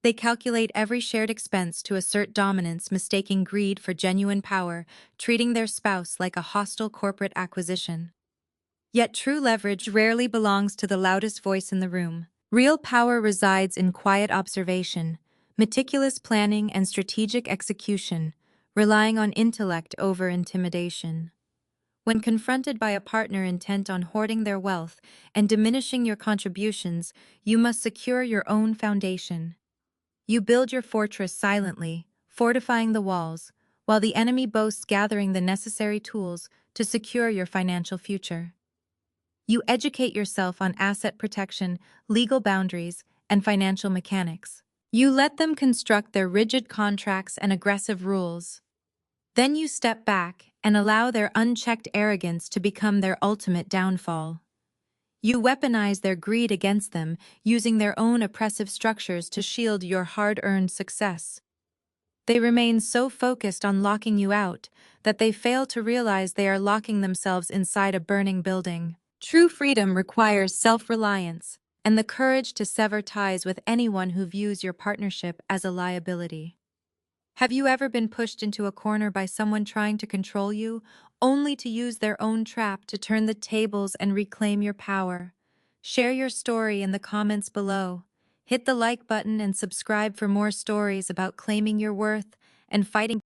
They calculate every shared expense to assert dominance, mistaking greed for genuine power, treating their spouse like a hostile corporate acquisition. Yet true leverage rarely belongs to the loudest voice in the room. Real power resides in quiet observation, meticulous planning, and strategic execution, relying on intellect over intimidation. When confronted by a partner intent on hoarding their wealth and diminishing your contributions, you must secure your own foundation. You build your fortress silently, fortifying the walls, while the enemy boasts gathering the necessary tools to secure your financial future. You educate yourself on asset protection, legal boundaries, and financial mechanics. You let them construct their rigid contracts and aggressive rules. Then you step back and allow their unchecked arrogance to become their ultimate downfall. You weaponize their greed against them, using their own oppressive structures to shield your hard-earned success. They remain so focused on locking you out that they fail to realize they are locking themselves inside a burning building. True freedom requires self-reliance and the courage to sever ties with anyone who views your partnership as a liability. Have you ever been pushed into a corner by someone trying to control you, only to use their own trap to turn the tables and reclaim your power? Share your story in the comments below. Hit the like button and subscribe for more stories about claiming your worth and fighting